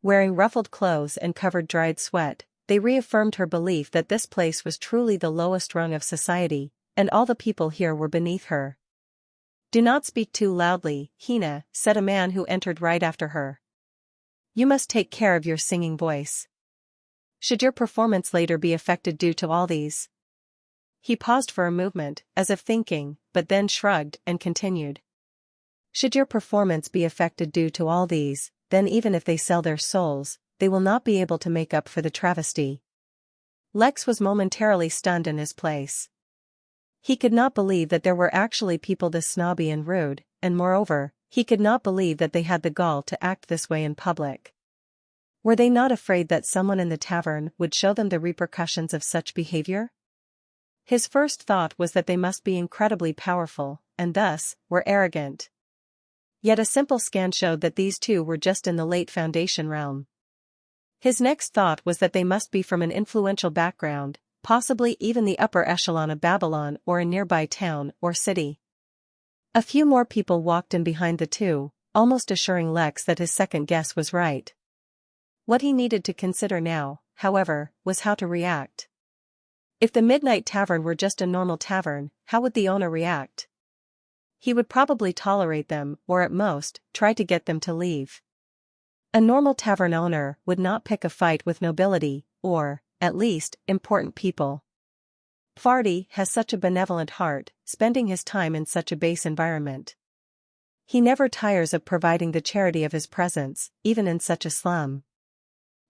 Wearing ruffled clothes and covered dried sweat, they reaffirmed her belief that this place was truly the lowest rung of society, and all the people here were beneath her. "Do not speak too loudly, Hina," said a man who entered right after her. "You must take care of your singing voice. Should your performance later be affected due to all these?" He paused for a movement, as if thinking, but then shrugged and continued. "Should your performance be affected due to all these, then even if they sell their souls, they will not be able to make up for the travesty." Lex was momentarily stunned in his place. He could not believe that there were actually people this snobby and rude, and moreover, he could not believe that they had the gall to act this way in public. Were they not afraid that someone in the tavern would show them the repercussions of such behavior? His first thought was that they must be incredibly powerful, and thus, were arrogant. Yet a simple scan showed that these two were just in the late Foundation realm. His next thought was that they must be from an influential background, possibly even the upper echelon of Babylon or a nearby town or city. A few more people walked in behind the two, almost assuring Lex that his second guess was right. What he needed to consider now, however, was how to react. If the Midnight Tavern were just a normal tavern, how would the owner react? He would probably tolerate them, or at most, try to get them to leave. A normal tavern owner would not pick a fight with nobility, or, at least, important people. Farty has such a benevolent heart, spending his time in such a base environment. He never tires of providing the charity of his presence, even in such a slum.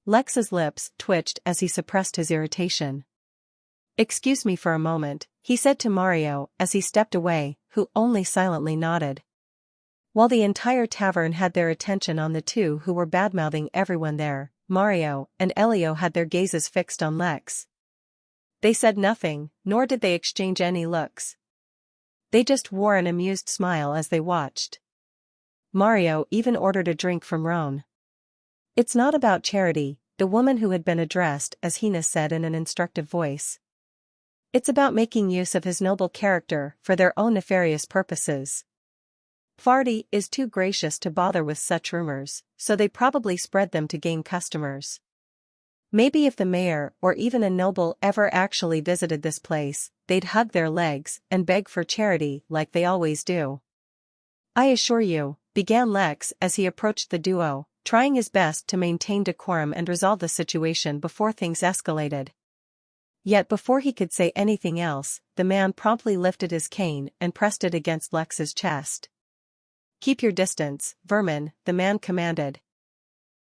Lex's lips twitched as he suppressed his irritation. "Excuse me for a moment," he said to Mario as he stepped away, who only silently nodded. While the entire tavern had their attention on the two who were badmouthing everyone there, Mario and Elio had their gazes fixed on Lex. They said nothing, nor did they exchange any looks. They just wore an amused smile as they watched. Mario even ordered a drink from Roan. "It's not about charity," the woman who had been addressed as Hina said in an instructive voice. "It's about making use of his noble character for their own nefarious purposes. Farty is too gracious to bother with such rumors, so they probably spread them to gain customers. Maybe if the mayor or even a noble ever actually visited this place, they'd hug their legs and beg for charity like they always do." "I assure you," began Lex as he approached the duo, trying his best to maintain decorum and resolve the situation before things escalated. Yet before he could say anything else, the man promptly lifted his cane and pressed it against Lex's chest. "Keep your distance, vermin," the man commanded.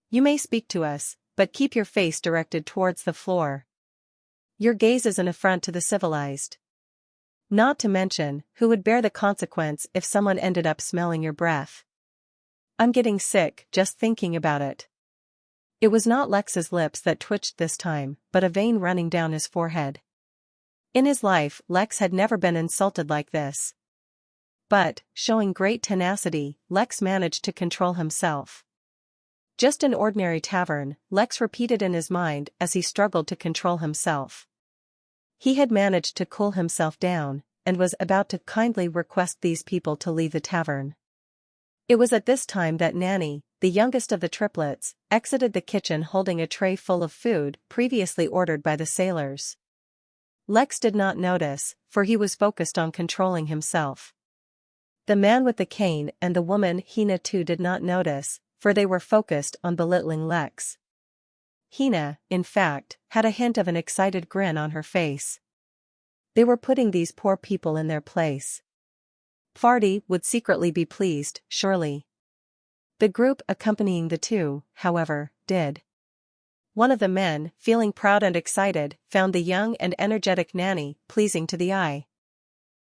"You may speak to us, but keep your face directed towards the floor. Your gaze is an affront to the civilized. Not to mention, who would bear the consequence if someone ended up smelling your breath? I'm getting sick just thinking about it." It was not Lex's lips that twitched this time, but a vein running down his forehead. In his life, Lex had never been insulted like this. But, showing great tenacity, Lex managed to control himself. "Just an ordinary tavern," Lex repeated in his mind as he struggled to control himself. He had managed to cool himself down, and was about to kindly request these people to leave the tavern. It was at this time that Nanny, the youngest of the triplets, exited the kitchen holding a tray full of food previously ordered by the sailors. Lex did not notice, for he was focused on controlling himself. The man with the cane and the woman Hina too did not notice, for they were focused on belittling Lex. Hina, in fact, had a hint of an excited grin on her face. They were putting these poor people in their place. Farty would secretly be pleased, surely. The group accompanying the two, however, did. One of the men, feeling proud and excited, found the young and energetic Nanny pleasing to the eye.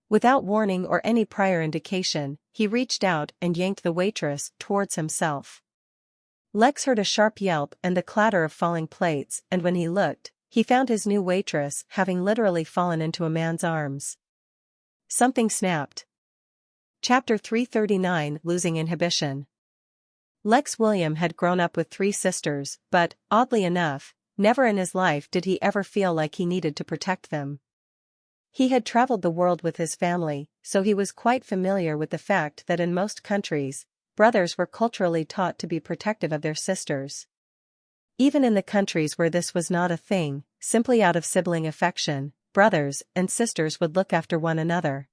Without warning or any prior indication, he reached out and yanked the waitress towards himself. Lex heard a sharp yelp and the clatter of falling plates, and when he looked, he found his new waitress having literally fallen into a man's arms. Something snapped. Chapter 339 Losing Inhibition. Lex William had grown up with 3 sisters, but, oddly enough, never in his life did he ever feel like he needed to protect them. He had traveled the world with his family, so he was quite familiar with the fact that in most countries, brothers were culturally taught to be protective of their sisters. Even in the countries where this was not a thing, simply out of sibling affection, brothers and sisters would look after one another.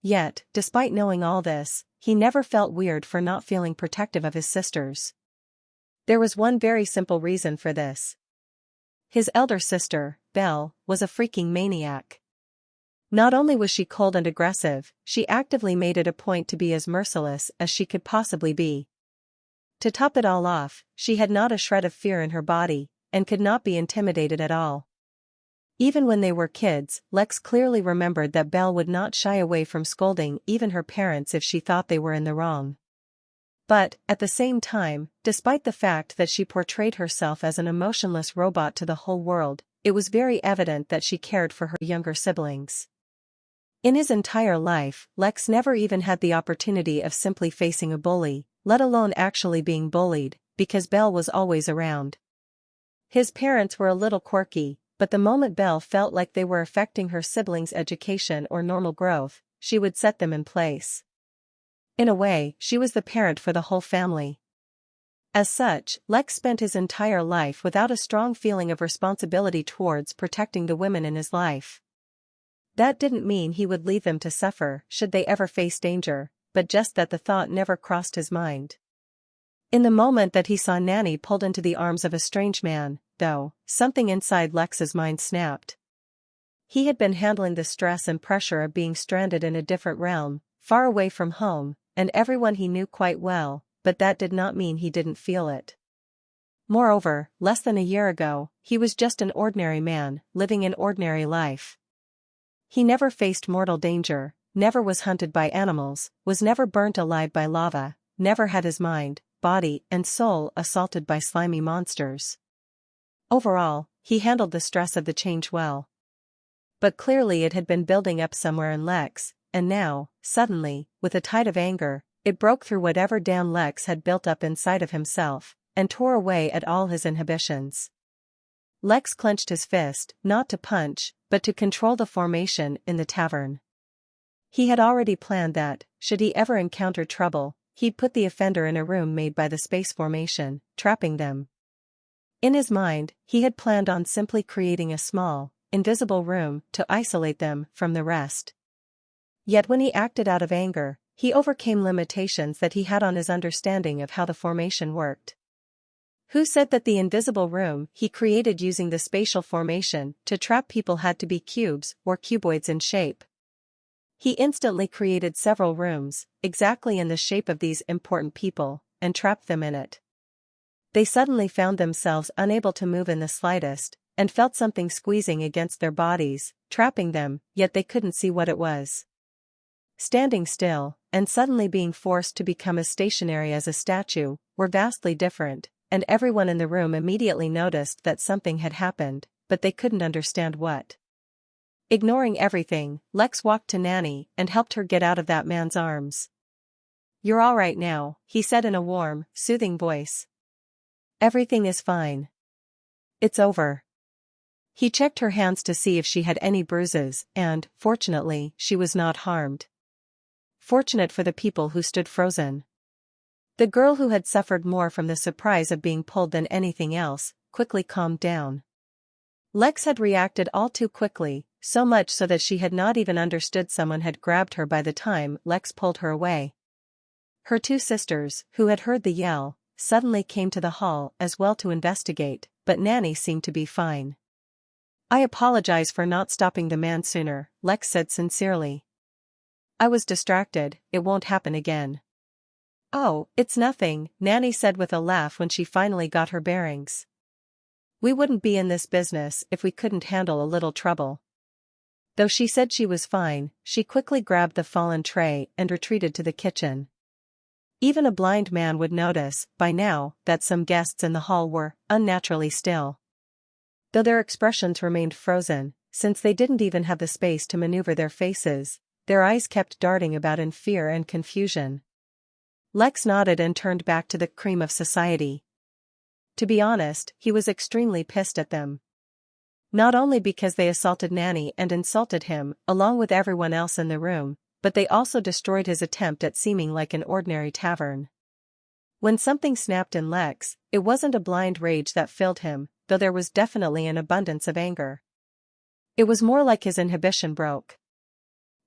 Yet, despite knowing all this, he never felt weird for not feeling protective of his sisters. There was one very simple reason for this. His elder sister, Belle, was a freaking maniac. Not only was she cold and aggressive, she actively made it a point to be as merciless as she could possibly be. To top it all off, she had not a shred of fear in her body, and could not be intimidated at all. Even when they were kids, Lex clearly remembered that Belle would not shy away from scolding even her parents if she thought they were in the wrong. But, at the same time, despite the fact that she portrayed herself as an emotionless robot to the whole world, it was very evident that she cared for her younger siblings. In his entire life, Lex never even had the opportunity of simply facing a bully, let alone actually being bullied, because Belle was always around. His parents were a little quirky, but the moment Belle felt like they were affecting her siblings' education or normal growth, she would set them in place. In a way, she was the parent for the whole family. As such, Lex spent his entire life without a strong feeling of responsibility towards protecting the women in his life. That didn't mean he would leave them to suffer should they ever face danger, but just that the thought never crossed his mind. In the moment that he saw Nanny pulled into the arms of a strange man, though, something inside Lex's mind snapped. He had been handling the stress and pressure of being stranded in a different realm, far away from home, and everyone he knew quite well, but that did not mean he didn't feel it. Moreover, less than a year ago, he was just an ordinary man, living an ordinary life. He never faced mortal danger, never was hunted by animals, was never burnt alive by lava, never had his mind, body, and soul assaulted by slimy monsters. Overall, he handled the stress of the change well. but clearly it had been building up somewhere in Lex, and now, suddenly, with a tide of anger, it broke through whatever dam Lex had built up inside of himself, and tore away at all his inhibitions. Lex clenched his fist, not to punch, but to control the formation in the tavern. He had already planned that, should he ever encounter trouble, he'd put the offender in a room made by the space formation, trapping them. In his mind, he had planned on simply creating a small, invisible room to isolate them from the rest. Yet when he acted out of anger, he overcame limitations that he had on his understanding of how the formation worked. Who said that the invisible room he created using the spatial formation to trap people had to be cubes or cuboids in shape? He instantly created several rooms, exactly in the shape of these important people, and trapped them in it. They suddenly found themselves unable to move in the slightest, and felt something squeezing against their bodies, trapping them, yet they couldn't see what it was. Standing still, and suddenly being forced to become as stationary as a statue, were vastly different, and everyone in the room immediately noticed that something had happened, but they couldn't understand what. Ignoring everything, Lex walked to Nanny and helped her get out of that man's arms. "You're all right now," he said in a warm, soothing voice. "Everything is fine. It's over." He checked her hands to see if she had any bruises, and, fortunately, she was not harmed. Fortunate for the people who stood frozen. The girl, who had suffered more from the surprise of being pulled than anything else, quickly calmed down. Lex had reacted all too quickly, so much so that she had not even understood someone had grabbed her by the time Lex pulled her away. Her two sisters, who had heard the yell, suddenly came to the hall as well to investigate, but Nanny seemed to be fine. "I apologize for not stopping the man sooner," Lex said sincerely. "I was distracted, it won't happen again." "Oh, it's nothing," Nanny said with a laugh when she finally got her bearings. "We wouldn't be in this business if we couldn't handle a little trouble." Though she said she was fine, she quickly grabbed the fallen tray and retreated to the kitchen. Even a blind man would notice, by now, that some guests in the hall were unnaturally still. Though their expressions remained frozen, since they didn't even have the space to maneuver their faces, their eyes kept darting about in fear and confusion. Lex nodded and turned back to the cream of society. To be honest, he was extremely pissed at them. Not only because they assaulted Nanny and insulted him, along with everyone else in the room, but they also destroyed his attempt at seeming like an ordinary tavern. When something snapped in Lex, it wasn't a blind rage that filled him, though there was definitely an abundance of anger. It was more like his inhibition broke.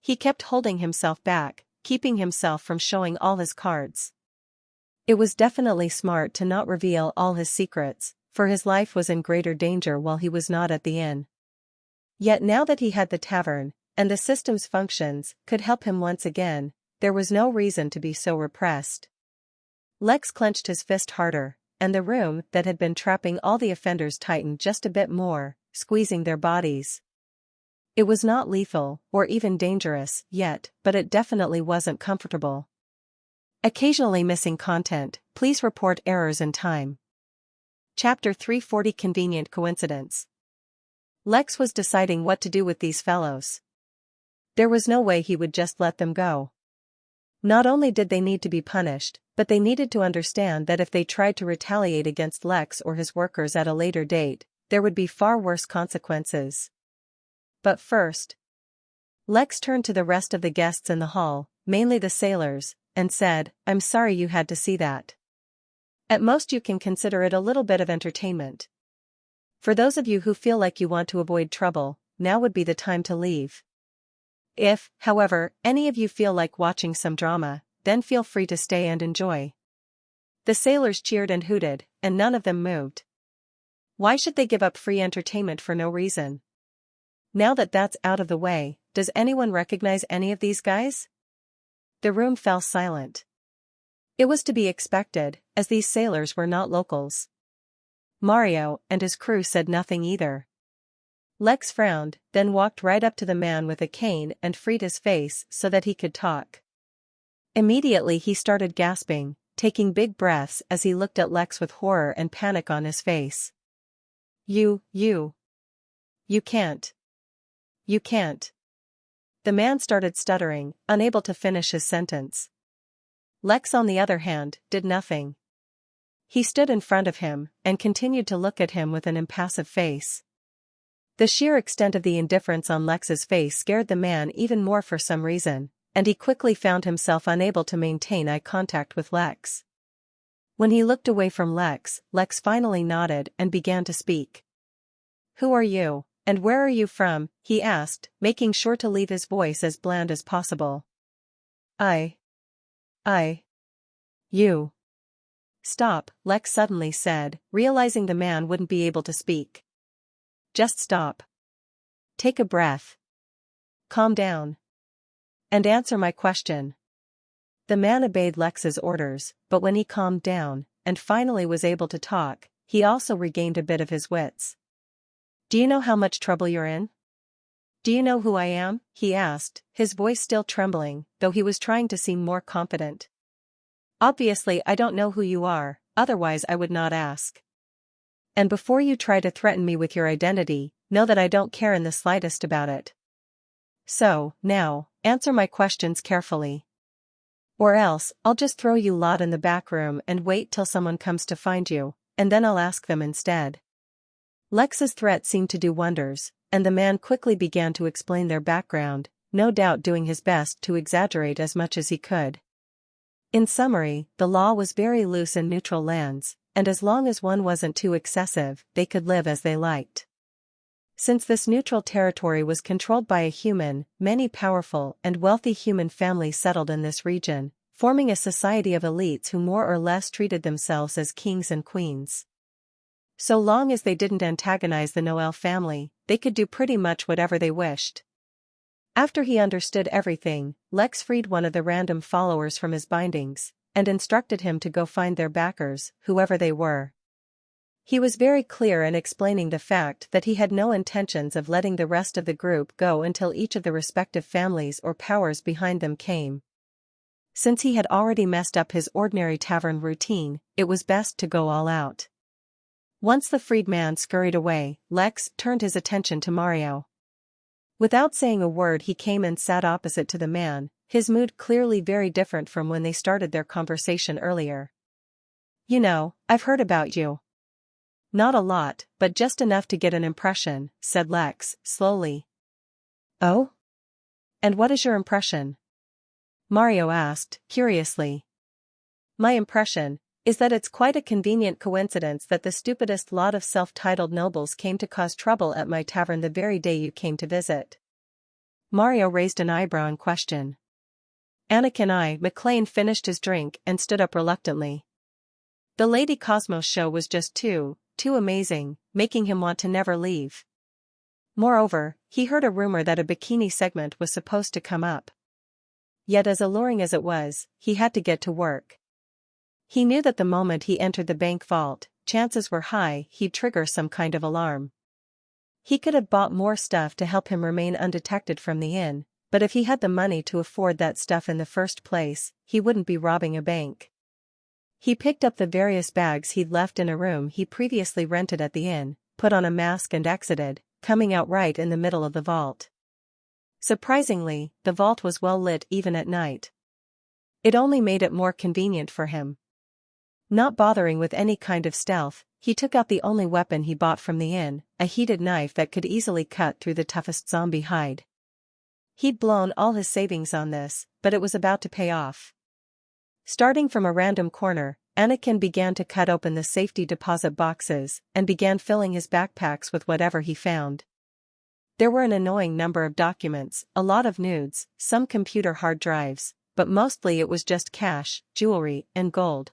He kept holding himself back, keeping himself from showing all his cards. It was definitely smart to not reveal all his secrets, for his life was in greater danger while he was not at the inn. Yet now that he had the tavern, and the system's functions could help him once again, there was no reason to be so repressed. Lex clenched his fist harder, and the room that had been trapping all the offenders tightened just a bit more, squeezing their bodies. It was not lethal, or even dangerous, yet, but it definitely wasn't comfortable. Occasionally missing content, please report errors in time. Chapter 340 Convenient Coincidence. Lex was deciding what to do with these fellows. There was no way he would just let them go. Not only did they need to be punished, but they needed to understand that if they tried to retaliate against Lex or his workers at a later date, there would be far worse consequences. But first, Lex turned to the rest of the guests in the hall, mainly the sailors, and said, "I'm sorry you had to see that. At most you can consider it a little bit of entertainment. For those of you who feel like you want to avoid trouble, now would be the time to leave. If, however, any of you feel like watching some drama, then feel free to stay and enjoy." The sailors cheered and hooted, and none of them moved. Why should they give up free entertainment for no reason? Now that that's out of the way, does anyone recognize any of these guys? The room fell silent. It was to be expected, as these sailors were not locals. Mario and his crew said nothing either. Lex frowned, then walked right up to the man with a cane and freed his face so that he could talk. Immediately he started gasping, taking big breaths as he looked at Lex with horror and panic on his face. You can't. You can't. The man started stuttering, unable to finish his sentence. Lex, on the other hand, did nothing. He stood in front of him, and continued to look at him with an impassive face. The sheer extent of the indifference on Lex's face scared the man even more for some reason, and he quickly found himself unable to maintain eye contact with Lex. When he looked away from Lex finally nodded and began to speak. "Who are you, and where are you from?" he asked, making sure to leave his voice as bland as possible. I. You. Stop, Lex suddenly said, realizing the man wouldn't be able to speak. Just stop. Take a breath. Calm down. And answer my question. The man obeyed Lex's orders, but when he calmed down, and finally was able to talk, he also regained a bit of his wits. Do you know how much trouble you're in? Do you know who I am? He asked, his voice still trembling, though he was trying to seem more confident. Obviously I don't know who you are, otherwise I would not ask. And before you try to threaten me with your identity, know that I don't care in the slightest about it. So, now, answer my questions carefully. Or else, I'll just throw you lot in the back room and wait till someone comes to find you, and then I'll ask them instead. Lex's threat seemed to do wonders, and the man quickly began to explain their background, no doubt doing his best to exaggerate as much as he could. In summary, the law was very loose in neutral lands, and as long as one wasn't too excessive, they could live as they liked. Since this neutral territory was controlled by a human, many powerful and wealthy human families settled in this region, forming a society of elites who more or less treated themselves as kings and queens. So long as they didn't antagonize the Noel family, they could do pretty much whatever they wished. After he understood everything, Lex freed one of the random followers from his bindings, and instructed him to go find their backers, whoever they were. He was very clear in explaining the fact that he had no intentions of letting the rest of the group go until each of the respective families or powers behind them came. Since he had already messed up his ordinary tavern routine, it was best to go all out. Once the freed man scurried away, Lex turned his attention to Mario. Without saying a word, he came and sat opposite to the man, his mood clearly very different from when they started their conversation earlier. You know, I've heard about you. Not a lot, but just enough to get an impression, said Lex, slowly. Oh? And what is your impression? Mario asked, curiously. My impression is that it's quite a convenient coincidence that the stupidest lot of self-titled nobles came to cause trouble at my tavern the very day you came to visit. Mario raised an eyebrow in question. McLean finished his drink and stood up reluctantly. The Lady Cosmos show was just too amazing, making him want to never leave. Moreover, he heard a rumor that a bikini segment was supposed to come up. Yet as alluring as it was, he had to get to work. He knew that the moment he entered the bank vault, chances were high he'd trigger some kind of alarm. He could have bought more stuff to help him remain undetected from the inn, but if he had the money to afford that stuff in the first place, he wouldn't be robbing a bank. He picked up the various bags he'd left in a room he previously rented at the inn, put on a mask and exited, coming out right in the middle of the vault. Surprisingly, the vault was well lit even at night. It only made it more convenient for him. Not bothering with any kind of stealth, he took out the only weapon he bought from the inn, a heated knife that could easily cut through the toughest zombie hide. He'd blown all his savings on this, but it was about to pay off. Starting from a random corner, Anakin began to cut open the safety deposit boxes and began filling his backpacks with whatever he found. There were an annoying number of documents, a lot of nudes, some computer hard drives, but mostly it was just cash, jewelry, and gold.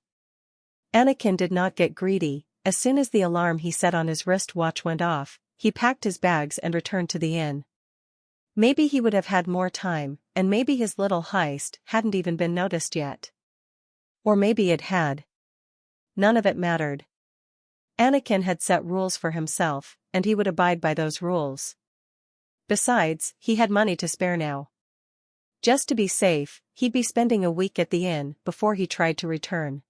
Anakin did not get greedy. As soon as the alarm he set on his wristwatch went off, he packed his bags and returned to the inn. Maybe he would have had more time, and maybe his little heist hadn't even been noticed yet. Or maybe it had. None of it mattered. Anakin had set rules for himself, and he would abide by those rules. Besides, he had money to spare now. Just to be safe, he'd be spending a week at the inn before he tried to return.